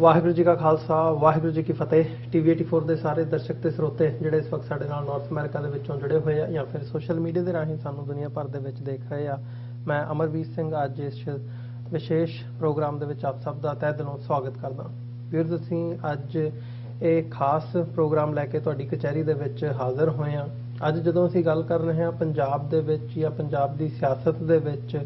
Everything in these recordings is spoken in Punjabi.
वाहिगुरू जी का खालसा वाहिगुरू जी की फतेह। टीवी 84 ਦੇ ਸਾਰੇ ਦਰਸ਼ਕ ਤੇ ਸਰੋਤੇ ਜਿਹੜੇ ਇਸ ਵਕਤ ਸਾਡੇ ਨਾਲ ਨਾਰਥ ਅਮਰੀਕਾ ਦੇ ਵਿੱਚੋਂ ਜੁੜੇ ਹੋਏ ਆ ਜਾਂ ਫਿਰ ਸੋਸ਼ਲ ਮੀਡੀਆ ਦੇ ਰਾਹੀਂ ਸਾਨੂੰ ਦੁਨੀਆ ਭਰ ਦੇ ਵਿੱਚ ਦੇਖ ਰਹੇ ਆ, ਮੈਂ ਅਮਰਵੀਰ ਸਿੰਘ ਅੱਜ ਇਸ ਵਿਸ਼ੇਸ਼ ਪ੍ਰੋਗਰਾਮ ਦੇ ਵਿੱਚ ਆਪ ਸਭ ਦਾ ਤਹਿ ਦਿਲੋਂ ਸਵਾਗਤ ਕਰਦਾ। ਵੀਰ ਅਸੀਂ ਅੱਜ ਇਹ ਖਾਸ ਪ੍ਰੋਗਰਾਮ ਲੈ ਕੇ ਤੁਹਾਡੀ ਕਚਹਿਰੀ ਦੇ ਵਿੱਚ ਹਾਜ਼ਰ ਹੋਏ ਆ। ਅੱਜ ਜਦੋਂ ਅਸੀਂ ਗੱਲ ਕਰ ਰਹੇ ਹਾਂ ਪੰਜਾਬ ਦੇ ਵਿੱਚ ਜਾਂ ਪੰਜਾਬ ਦੀ ਸਿਆਸਤ ਦੇ ਵਿੱਚ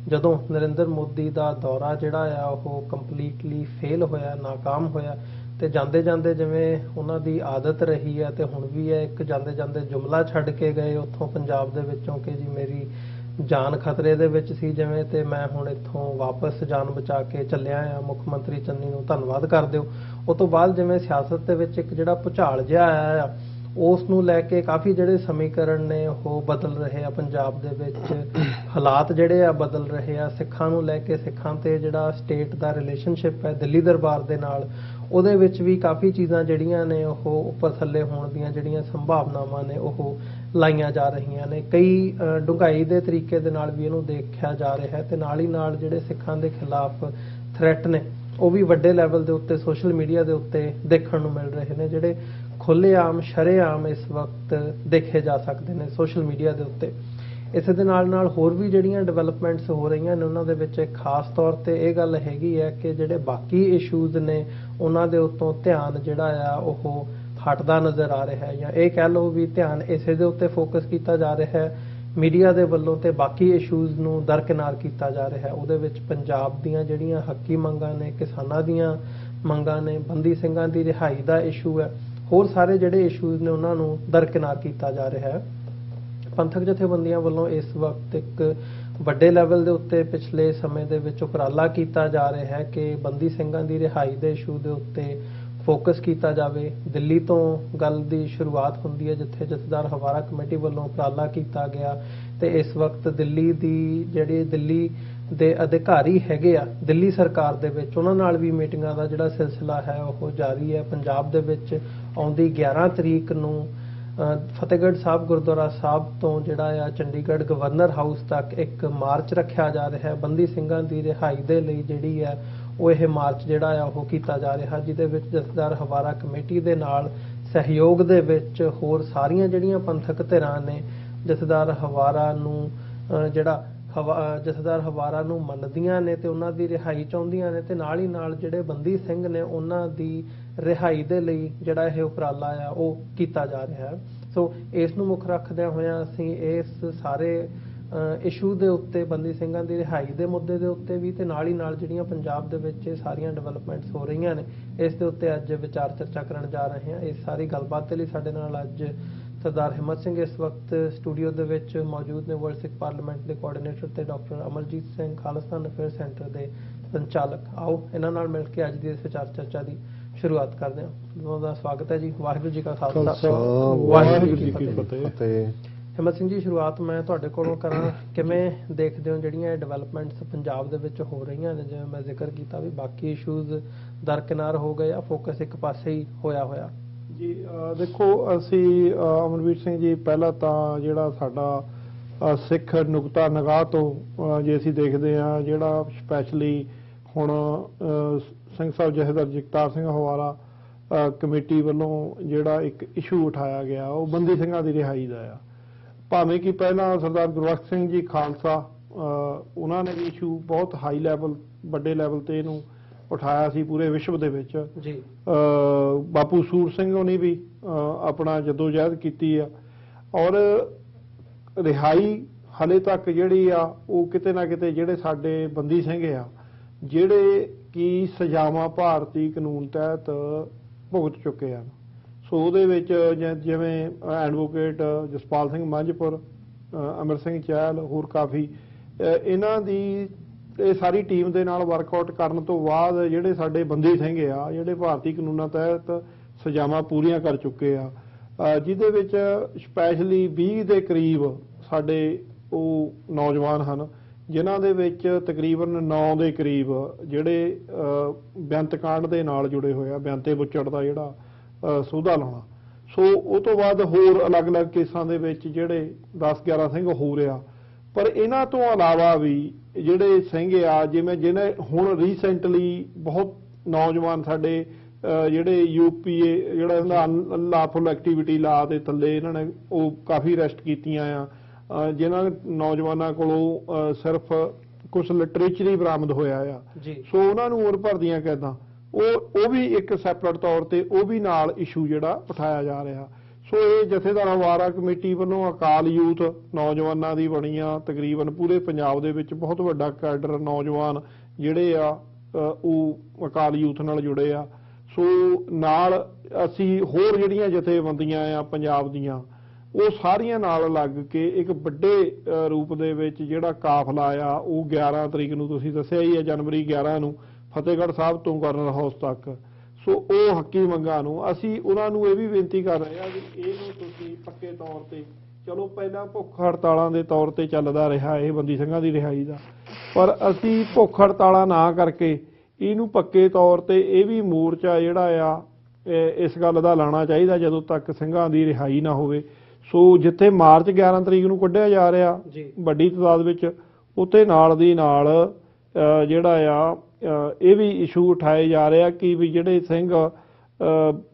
ਜਦੋਂ ਨਰਿੰਦਰ ਮੋਦੀ ਦਾ ਦੌਰਾ ਜਿਹੜਾ ਆ ਉਹ ਕੰਪਲੀਟਲੀ ਫੇਲ ਹੋਇਆ, ਨਾਕਾਮ ਹੋਇਆ ਤੇ ਜਾਂਦੇ ਜਾਂਦੇ ਜਿਵੇਂ ਉਹਨਾਂ ਦੀ ਆਦਤ ਰਹੀ ਹੈ ਤੇ ਹੁਣ ਵੀ ਹੈ, ਇੱਕ ਜਾਂਦੇ ਜਾਂਦੇ ਜੁਮਲਾ ਛੱਡ ਕੇ ਗਏ ਉੱਥੋਂ ਪੰਜਾਬ ਦੇ ਵਿੱਚੋਂ ਕਿ ਜੀ ਮੇਰੀ ਜਾਨ ਖਤਰੇ ਦੇ ਵਿੱਚ ਸੀ ਜਿਵੇਂ, ਤੇ ਮੈਂ ਹੁਣ ਇੱਥੋਂ ਵਾਪਸ ਜਾਨ ਬਚਾ ਕੇ ਚੱਲਿਆ ਆ। ਮੁੱਖ ਮੰਤਰੀ ਚੰਨੀ ਨੂੰ ਧੰਨਵਾਦ ਕਰ ਦਿਓ। ਉਸ ਤੋਂ ਬਾਅਦ ਜਿਵੇਂ ਸਿਆਸਤ ਦੇ ਵਿੱਚ ਇੱਕ ਜਿਹੜਾ ਭੁਚਾਲ ਜਿਹਾ ਆਇਆ ਆ, ਉਸ ਨੂੰ ਲੈ ਕੇ ਕਾਫੀ ਜਿਹੜੇ ਸਮੀਕਰਨ ਨੇ ਉਹ ਬਦਲ ਰਹੇ ਆ। ਪੰਜਾਬ ਦੇ ਵਿੱਚ ਹਾਲਾਤ ਜਿਹੜੇ ਆ ਬਦਲ ਰਹੇ ਆ। ਸਿੱਖਾਂ ਨੂੰ ਲੈ ਕੇ, ਸਿੱਖਾਂ ਤੇ ਜਿਹੜਾ ਸਟੇਟ ਦਾ ਰਿਲੇਸ਼ਨਸ਼ਿਪ ਹੈ ਦਿੱਲੀ ਦਰਬਾਰ ਦੇ ਨਾਲ, ਉਹਦੇ ਵਿੱਚ ਵੀ ਕਾਫੀ ਚੀਜ਼ਾਂ ਜਿਹੜੀਆਂ ਨੇ ਉਹ ਉੱਪਰ ਥੱਲੇ ਹੋਣ ਦੀਆਂ ਜਿਹੜੀਆਂ ਸੰਭਾਵਨਾਵਾਂ ਨੇ ਉਹ ਲਾਈਆਂ ਜਾ ਰਹੀਆਂ ਨੇ। ਕਈ ਡੂੰਘਾਈ ਦੇ ਤਰੀਕੇ ਦੇ ਨਾਲ ਵੀ ਇਹਨੂੰ ਦੇਖਿਆ ਜਾ ਰਿਹਾ ਹੈ ਤੇ ਨਾਲ ਹੀ ਨਾਲ ਜਿਹੜੇ ਸਿੱਖਾਂ ਦੇ ਖਿਲਾਫ ਥ੍ਰੈਟ ਨੇ ਉਹ ਵੀ ਵੱਡੇ ਲੈਵਲ ਦੇ ਉੱਤੇ ਸੋਸ਼ਲ ਮੀਡੀਆ ਦੇ ਉੱਤੇ ਦੇਖਣ ਨੂੰ ਮਿਲ ਰਹੇ ਨੇ, ਜਿਹੜੇ ਖੁੱਲ੍ਹੇਆਮ ਸ਼ਰੇਆਮ ਇਸ ਵਕਤ ਦੇਖੇ ਜਾ ਸਕਦੇ ਨੇ ਸੋਸ਼ਲ ਮੀਡੀਆ ਦੇ ਉੱਤੇ। ਇਸੇ ਦੇ ਨਾਲ ਨਾਲ ਹੋਰ ਵੀ ਜਿਹੜੀਆਂ ਡਿਵੈਲਪਮੈਂਟਸ ਹੋ ਰਹੀਆਂ ਨੇ ਉਹਨਾਂ ਦੇ ਵਿੱਚ ਖਾਸ ਤੌਰ ਤੇ ਇਹ ਗੱਲ ਹੈਗੀ ਹੈ ਕਿ ਜਿਹੜੇ ਬਾਕੀ ਇਸ਼ੂਜ਼ ਨੇ ਉਹਨਾਂ ਦੇ ਉੱਤੋਂ ਧਿਆਨ ਜਿਹੜਾ ਆ ਉਹ ਹਟਦਾ ਨਜ਼ਰ ਆ ਰਿਹਾ ਹੈ, ਜਾਂ ਇਹ ਕਹਿ ਲਓ ਵੀ ਧਿਆਨ ਇਸੇ ਦੇ ਉੱਤੇ ਫੋਕਸ ਕੀਤਾ ਜਾ ਰਿਹਾ ਹੈ ਮੀਡੀਆ ਦੇ ਵੱਲੋਂ ਤੇ ਬਾਕੀ ਇਸ਼ੂਜ਼ ਨੂੰ ਦਰਕਿਨਾਰ ਕੀਤਾ ਜਾ ਰਿਹਾ ਹੈ। ਉਹਦੇ ਵਿੱਚ ਪੰਜਾਬ ਦੀਆਂ ਜਿਹੜੀਆਂ ਹੱਕੀ ਮੰਗਾਂ ਨੇ, ਕਿਸਾਨਾਂ ਦੀਆਂ ਮੰਗਾਂ ਨੇ, ਬੰਦੀ ਸਿੰਘਾਂ ਦੀ ਰਿਹਾਈ ਦਾ ਇਸ਼ੂ ਹੈ, ਹੋਰ ਸਾਰੇ ਜਿਹੜੇ ਇਸ਼ੂਜ਼ ਨੇ ਉਹਨਾਂ ਨੂੰ ਦਰਕਿਨਾਰ ਕੀਤਾ ਜਾ ਰਿਹਾ ਹੈ। ਪੰਥਕ ਜਥੇਬੰਦੀਆਂ ਵੱਲੋਂ ਇਸ ਵਕਤ ਇੱਕ ਵੱਡੇ ਲੈਵਲ ਦੇ ਉੱਤੇ ਪਿਛਲੇ ਸਮੇਂ ਦੇ ਵਿੱਚ ਉਪਰਾਲਾ ਕੀਤਾ ਜਾ ਰਿਹਾ ਹੈ ਕਿ ਬੰਦੀ ਸਿੰਘਾਂ ਦੀ ਰਿਹਾਈ ਦੇ ਇਸ਼ੂ ਦੇ ਉੱਤੇ ਫੋਕਸ ਕੀਤਾ ਜਾਵੇ। ਦਿੱਲੀ ਤੋਂ ਗੱਲ ਦੀ ਸ਼ੁਰੂਆਤ ਹੁੰਦੀ ਹੈ ਜਿੱਥੇ ਜਥੇਦਾਰ ਹਵਾਰਾ ਕਮੇਟੀ ਵੱਲੋਂ ਉਪਰਾਲਾ ਕੀਤਾ ਗਿਆ ਤੇ ਇਸ ਵਕਤ ਦਿੱਲੀ ਦੀ ਜਿਹੜੀ ਦਿੱਲੀ ਦੇ ਅਧਿਕਾਰੀ ਹੈਗੇ ਆ ਦਿੱਲੀ ਸਰਕਾਰ ਦੇ ਵਿੱਚ, ਉਹਨਾਂ ਨਾਲ ਵੀ ਮੀਟਿੰਗਾਂ ਦਾ ਜਿਹੜਾ ਸਿਲਸਿਲਾ ਹੈ ਉਹ ਜਾਰੀ ਹੈ। ਪੰਜਾਬ ਦੇ ਵਿੱਚ ਆਉਂਦੀ 11 ਤਰੀਕ ਨੂੰ ਫਤਿਹਗੜ੍ਹ ਸਾਹਿਬ ਗੁਰਦੁਆਰਾ ਸਾਹਿਬ ਤੋਂ ਜਿਹੜਾ ਆ ਚੰਡੀਗੜ੍ਹ ਗਵਰਨਰ ਹਾਊਸ ਤੱਕ ਇੱਕ ਮਾਰਚ ਰੱਖਿਆ ਜਾ ਰਿਹਾ ਹੈ ਬੰਦੀ ਸਿੰਘਾਂ ਦੀ ਰਿਹਾਈ ਦੇ ਲਈ। ਜਿਹੜੀ ਹੈ ਉਹ ਇਹ ਮਾਰਚ ਜਿਹੜਾ ਆ ਉਹ ਕੀਤਾ ਜਾ ਰਿਹਾ, ਜਿਹਦੇ ਵਿੱਚ ਜਥੇਦਾਰ ਹਵਾਰਾ ਕਮੇਟੀ ਦੇ ਨਾਲ ਸਹਿਯੋਗ ਦੇ ਵਿੱਚ ਹੋਰ ਸਾਰੀਆਂ ਜਿਹੜੀਆਂ ਪੰਥਕ ਧਿਰਾਂ ਨੇ ਜਥੇਦਾਰ ਹਵਾਰਾ ਨੂੰ ਜਥੇਦਾਰ ਹਵਾਰਾ ਨੂੰ ਮੰਨਦੀਆਂ ਨੇ ਤੇ ਉਹਨਾਂ ਦੀ ਰਿਹਾਈ ਚਾਹੁੰਦੀਆਂ ਨੇ ਤੇ ਨਾਲ ਹੀ ਨਾਲ ਜਿਹੜੇ ਬੰਦੀ ਸਿੰਘ ਨੇ ਉਹਨਾਂ ਦੀ ਰਿਹਾਈ ਦੇ ਲਈ ਜਿਹੜਾ ਇਹ ਉਪਰਾਲਾ ਆ ਉਹ ਕੀਤਾ ਜਾ ਰਿਹਾ ਹੈ। ਸੋ ਇਸ ਨੂੰ ਮੁੱਖ ਰੱਖਦਿਆਂ ਹੋਇਆਂ ਅਸੀਂ ਇਸ ਸਾਰੇ ਇਸ਼ੂ ਦੇ ਉੱਤੇ ਬੰਦੀ ਸਿੰਘਾਂ ਦੀ ਰਿਹਾਈ ਦੇ ਮੁੱਦੇ ਦੇ ਉੱਤੇ ਵੀ ਤੇ ਨਾਲ ਹੀ ਨਾਲ ਜਿਹੜੀਆਂ ਪੰਜਾਬ ਦੇ ਵਿੱਚ ਇਹ ਸਾਰੀਆਂ ਡਿਵੈਲਪਮੈਂਟਸ ਹੋ ਰਹੀਆਂ ਨੇ ਇਸ ਦੇ ਉੱਤੇ ਅੱਜ ਵਿਚਾਰ ਚਰਚਾ ਕਰਨ ਜਾ ਰਹੇ ਹਾਂ। ਇਸ ਸਾਰੀ ਗੱਲਬਾਤ ਦੇ ਲਈ ਸਾਡੇ ਨਾਲ ਅੱਜ ਸਰਦਾਰ ਹਿੰਮਤ ਸਿੰਘ ਇਸ ਵਕਤ ਸਟੂਡੀਓ ਦੇ ਵਿੱਚ ਮੌਜੂਦ ਨੇ, ਵਰਲਡ ਸਿੱਖ ਪਾਰਲੀਮੈਂਟ ਦੇ ਕੋਆਰਡੀਨੇਟਰ ਤੇ doctor Amarjit Singh Khalistan affair centre ਦੇ ਸੰਚਾਲਕ। ਆਓ ਇਹਨਾਂ ਨਾਲ ਮਿਲ ਕੇ ਅੱਜ ਦੀ ਇਸ ਵਿਚਾਰ ਚਰਚਾ ਦੀ ਸ਼ੁਰੂਆਤ ਕਰਦੇ ਹਾਂ। ਦੋਵਾਂ ਦਾ ਸਵਾਗਤ ਹੈ ਜੀ। ਵਾਹਿਗੁਰੂ ਜੀ ਕਾ ਖਾਲਸਾ ਵਾਹਿਗੁਰੂ ਜੀ ਕੀ ਫਤਿਹ। ਹਿੰਮਤ ਸਿੰਘ ਜੀ, ਸ਼ੁਰੂਆਤ ਮੈਂ ਤੁਹਾਡੇ ਕੋਲੋਂ ਕਰਾਂ। ਕਿਵੇਂ ਦੇਖਦੇ ਹੋ ਜਿਹੜੀਆਂ ਡਿਵੈਲਪਮੈਂਟਸ ਪੰਜਾਬ ਦੇ ਵਿੱਚ ਹੋ ਰਹੀਆਂ ਨੇ? ਜਿਵੇਂ ਮੈਂ ਜ਼ਿਕਰ ਕੀਤਾ ਵੀ ਬਾਕੀ ਇਸ਼ੂਜ਼ ਦਰਕਿਨਾਰ ਹੋ ਗਏ ਆ, ਫੋਕਸ ਇੱਕ ਪਾਸੇ ਹੀ ਹੋਇਆ ਜੀ। ਦੇਖੋ ਅਸੀਂ ਅਮਰਵੀਰ ਸਿੰਘ ਜੀ, ਪਹਿਲਾਂ ਤਾਂ ਜਿਹੜਾ ਸਾਡਾ ਸਿੱਖ ਨੁਕਤਾ ਨਿਗਾਹ ਤੋਂ ਜੇ ਅਸੀਂ ਦੇਖਦੇ ਹਾਂ ਜਿਹੜਾ ਸਪੈਸ਼ਲੀ ਹੁਣ ਸਿੰਘ ਸਾਹਿਬ ਜਥੇਦਾਰ ਜਗਤਾਰ ਸਿੰਘ ਹਵਾਰਾ ਕਮੇਟੀ ਵੱਲੋਂ ਜਿਹੜਾ ਇੱਕ ਇਸ਼ੂ ਉਠਾਇਆ ਗਿਆ ਉਹ ਬੰਦੀ ਸਿੰਘਾਂ ਦੀ ਰਿਹਾਈ ਦਾ ਆ। ਭਾਵੇਂ ਕਿ ਪਹਿਲਾਂ ਸਰਦਾਰ ਗੁਰਬਖਸ਼ ਸਿੰਘ ਜੀ ਖਾਲਸਾ ਉਹਨਾਂ ਨੇ ਵੀ ਇਸ਼ੂ ਬਹੁਤ ਹਾਈ ਲੈਵਲ ਵੱਡੇ ਲੈਵਲ ਤੇ ਇਹਨੂੰ ਉਠਾਇਆ ਸੀ ਪੂਰੇ ਵਿਸ਼ਵ ਦੇ ਵਿੱਚ ਜੀ। ਬਾਪੂ ਸੂਰ ਸਿੰਘ ਉਹਨੇ ਵੀ ਆਪਣਾ ਜਦੋਜਹਿਦ ਕੀਤੀ ਆ ਔਰ ਰਿਹਾਈ ਹਾਲੇ ਤੱਕ ਜਿਹੜੀ ਆ ਉਹ ਕਿਤੇ ਨਾ ਕਿਤੇ ਜਿਹੜੇ ਸਾਡੇ ਬੰਦੀ ਸਿੰਘ ਆ ਜਿਹੜੇ ਕਿ ਸਜ਼ਾਵਾਂ ਭਾਰਤੀ ਕਾਨੂੰਨ ਤਹਿਤ ਭੁਗਤ ਚੁੱਕੇ ਹਨ। ਸੋ ਉਹਦੇ ਵਿੱਚ ਜਿਵੇਂ ਐਡਵੋਕੇਟ ਜਸਪਾਲ ਸਿੰਘ ਮੰਝਪੁਰ, ਅਮਰ ਸਿੰਘ ਚਹਿਲ, ਹੋਰ ਕਾਫੀ ਇਹਨਾਂ ਦੀ ਇਹ ਸਾਰੀ ਟੀਮ ਦੇ ਨਾਲ ਵਰਕਆਊਟ ਕਰਨ ਤੋਂ ਬਾਅਦ ਜਿਹੜੇ ਸਾਡੇ ਬੰਦੀ ਸਿੰਘ ਆ ਜਿਹੜੇ ਭਾਰਤੀ ਕਾਨੂੰਨਾਂ ਤਹਿਤ ਸਜ਼ਾਵਾਂ ਪੂਰੀਆਂ ਕਰ ਚੁੱਕੇ ਆ, ਜਿਹਦੇ ਵਿੱਚ ਸਪੈਸ਼ਲੀ 20 ਦੇ ਕਰੀਬ ਸਾਡੇ ਉਹ ਨੌਜਵਾਨ ਹਨ ਜਿਨ੍ਹਾਂ ਦੇ ਵਿੱਚ ਤਕਰੀਬਨ 9 ਦੇ ਕਰੀਬ ਜਿਹੜੇ ਬੇਅੰਤ ਕਾਂਡ ਦੇ ਨਾਲ ਜੁੜੇ ਹੋਏ ਆ, ਬੇਅੰਤੇ ਬੁੱਚੜ ਦਾ ਜਿਹੜਾ ਸੋਧਾ ਲਾਉਣਾ। ਸੋ ਉਹ ਤੋਂ ਬਾਅਦ ਹੋਰ ਅਲੱਗ-ਅਲੱਗ ਕੇਸਾਂ ਦੇ ਵਿੱਚ ਜਿਹੜੇ 10-11 ਸਿੰਘ ਹੋ ਰਿਹਾ। ਪਰ ਇਹਨਾਂ ਤੋਂ ਇਲਾਵਾ ਵੀ ਜਿਹੜੇ ਸਿੰਘ ਆ ਜਿਵੇਂ ਜਿਹਨੇ ਹੁਣ ਰੀਸੈਂਟਲੀ ਬਹੁਤ ਨੌਜਵਾਨ ਸਾਡੇ ਜਿਹੜੇ ਯੂਪੀਏ ਜਿਹੜਾ ਇਹਦਾ ਅਨਲਾਫੁਲ ਐਕਟੀਵਿਟੀ ਲਾ ਦੇ ਥੱਲੇ ਇਹਨਾਂ ਨੇ ਉਹ ਕਾਫੀ ਅਰੈਸਟ ਕੀਤੀਆਂ ਆ, ਜਿਨ੍ਹਾਂ ਨੌਜਵਾਨਾਂ ਕੋਲੋਂ ਸਿਰਫ ਕੁਝ ਲਿਟਰੇਚਰ ਹੀ ਬਰਾਮਦ ਹੋਇਆ ਆ। ਸੋ ਉਹਨਾਂ ਨੂੰ ਉਮਰ ਭਰ ਦੀਆਂ ਕੈਦਾਂ, ਉਹ ਵੀ ਇੱਕ ਸੈਪਰੇਟ ਤੌਰ ਤੇ ਉਹ ਵੀ ਨਾਲ ਇਸ਼ੂ ਜਿਹੜਾ ਉਠਾਇਆ ਜਾ ਰਿਹਾ। ਸੋ ਇਹ ਜਥੇਦਾਰ ਅਵਾਰਾ ਕਮੇਟੀ ਵੱਲੋਂ ਅਕਾਲ ਯੂਥ ਨੌਜਵਾਨਾਂ ਦੀ ਬਣੀ ਆ, ਤਕਰੀਬਨ ਪੂਰੇ ਪੰਜਾਬ ਦੇ ਵਿੱਚ ਬਹੁਤ ਵੱਡਾ ਕੈਡਰ ਨੌਜਵਾਨ ਜਿਹੜੇ ਆ ਉਹ ਅਕਾਲ ਯੂਥ ਨਾਲ ਜੁੜੇ ਆ। ਸੋ ਨਾਲ ਅਸੀਂ ਹੋਰ ਜਿਹੜੀਆਂ ਜਥੇਬੰਦੀਆਂ ਆ ਪੰਜਾਬ ਦੀਆਂ ਉਹ ਸਾਰੀਆਂ ਨਾਲ ਲੱਗ ਕੇ ਇੱਕ ਵੱਡੇ ਰੂਪ ਦੇ ਵਿੱਚ ਜਿਹੜਾ ਕਾਫਲਾ ਆ ਉਹ 11 ਤਰੀਕ ਨੂੰ ਤੁਸੀਂ ਦੱਸਿਆ ਹੀ ਹੈ, ਜਨਵਰੀ 11 ਨੂੰ ਫਤਿਹਗੜ੍ਹ ਸਾਹਿਬ ਤੋਂ ਗਵਰਨਰ ਹਾਊਸ ਤੱਕ। ਸੋ ਉਹ ਹੱਕੀ ਮੰਗਾਂ ਨੂੰ ਅਸੀਂ ਉਹਨਾਂ ਨੂੰ ਇਹ ਵੀ ਬੇਨਤੀ ਕਰ ਰਹੇ ਹਾਂ ਵੀ ਇਹਨੂੰ ਤੁਸੀਂ ਪੱਕੇ ਤੌਰ ਤੇ, ਚਲੋ ਪਹਿਲਾਂ ਭੁੱਖ ਹੜਤਾਲਾਂ ਦੇ ਤੌਰ ਤੇ ਚੱਲਦਾ ਰਿਹਾ ਇਹ ਬੰਦੀ ਸਿੰਘਾਂ ਦੀ ਰਿਹਾਈ ਦਾ, ਪਰ ਅਸੀਂ ਭੁੱਖ ਹੜਤਾਲਾਂ ਨਾ ਕਰਕੇ ਇਹਨੂੰ ਪੱਕੇ ਤੌਰ ਤੇ ਇਹ ਵੀ ਮੋਰਚਾ ਜਿਹੜਾ ਆ ਇਸ ਗੱਲ ਦਾ ਲਾਣਾ ਚਾਹੀਦਾ ਜਦੋਂ ਤੱਕ ਸਿੰਘਾਂ ਦੀ ਰਿਹਾਈ ਨਾ ਹੋਵੇ। ਸੋ ਜਿੱਥੇ ਮਾਰਚ 11 ਤਰੀਕ ਨੂੰ ਕੱਢਿਆ ਜਾ ਰਿਹਾ ਵੱਡੀ ਤਾਦਾਦ ਵਿੱਚ, ਉੱਥੇ ਨਾਲ ਦੀ ਨਾਲ ਜਿਹੜਾ ਆ ਇਹ ਵੀ ਇਸ਼ੂ ਉਠਾਏ ਜਾ ਰਿਹਾ ਕਿ ਵੀ ਜਿਹੜੇ ਸਿੰਘ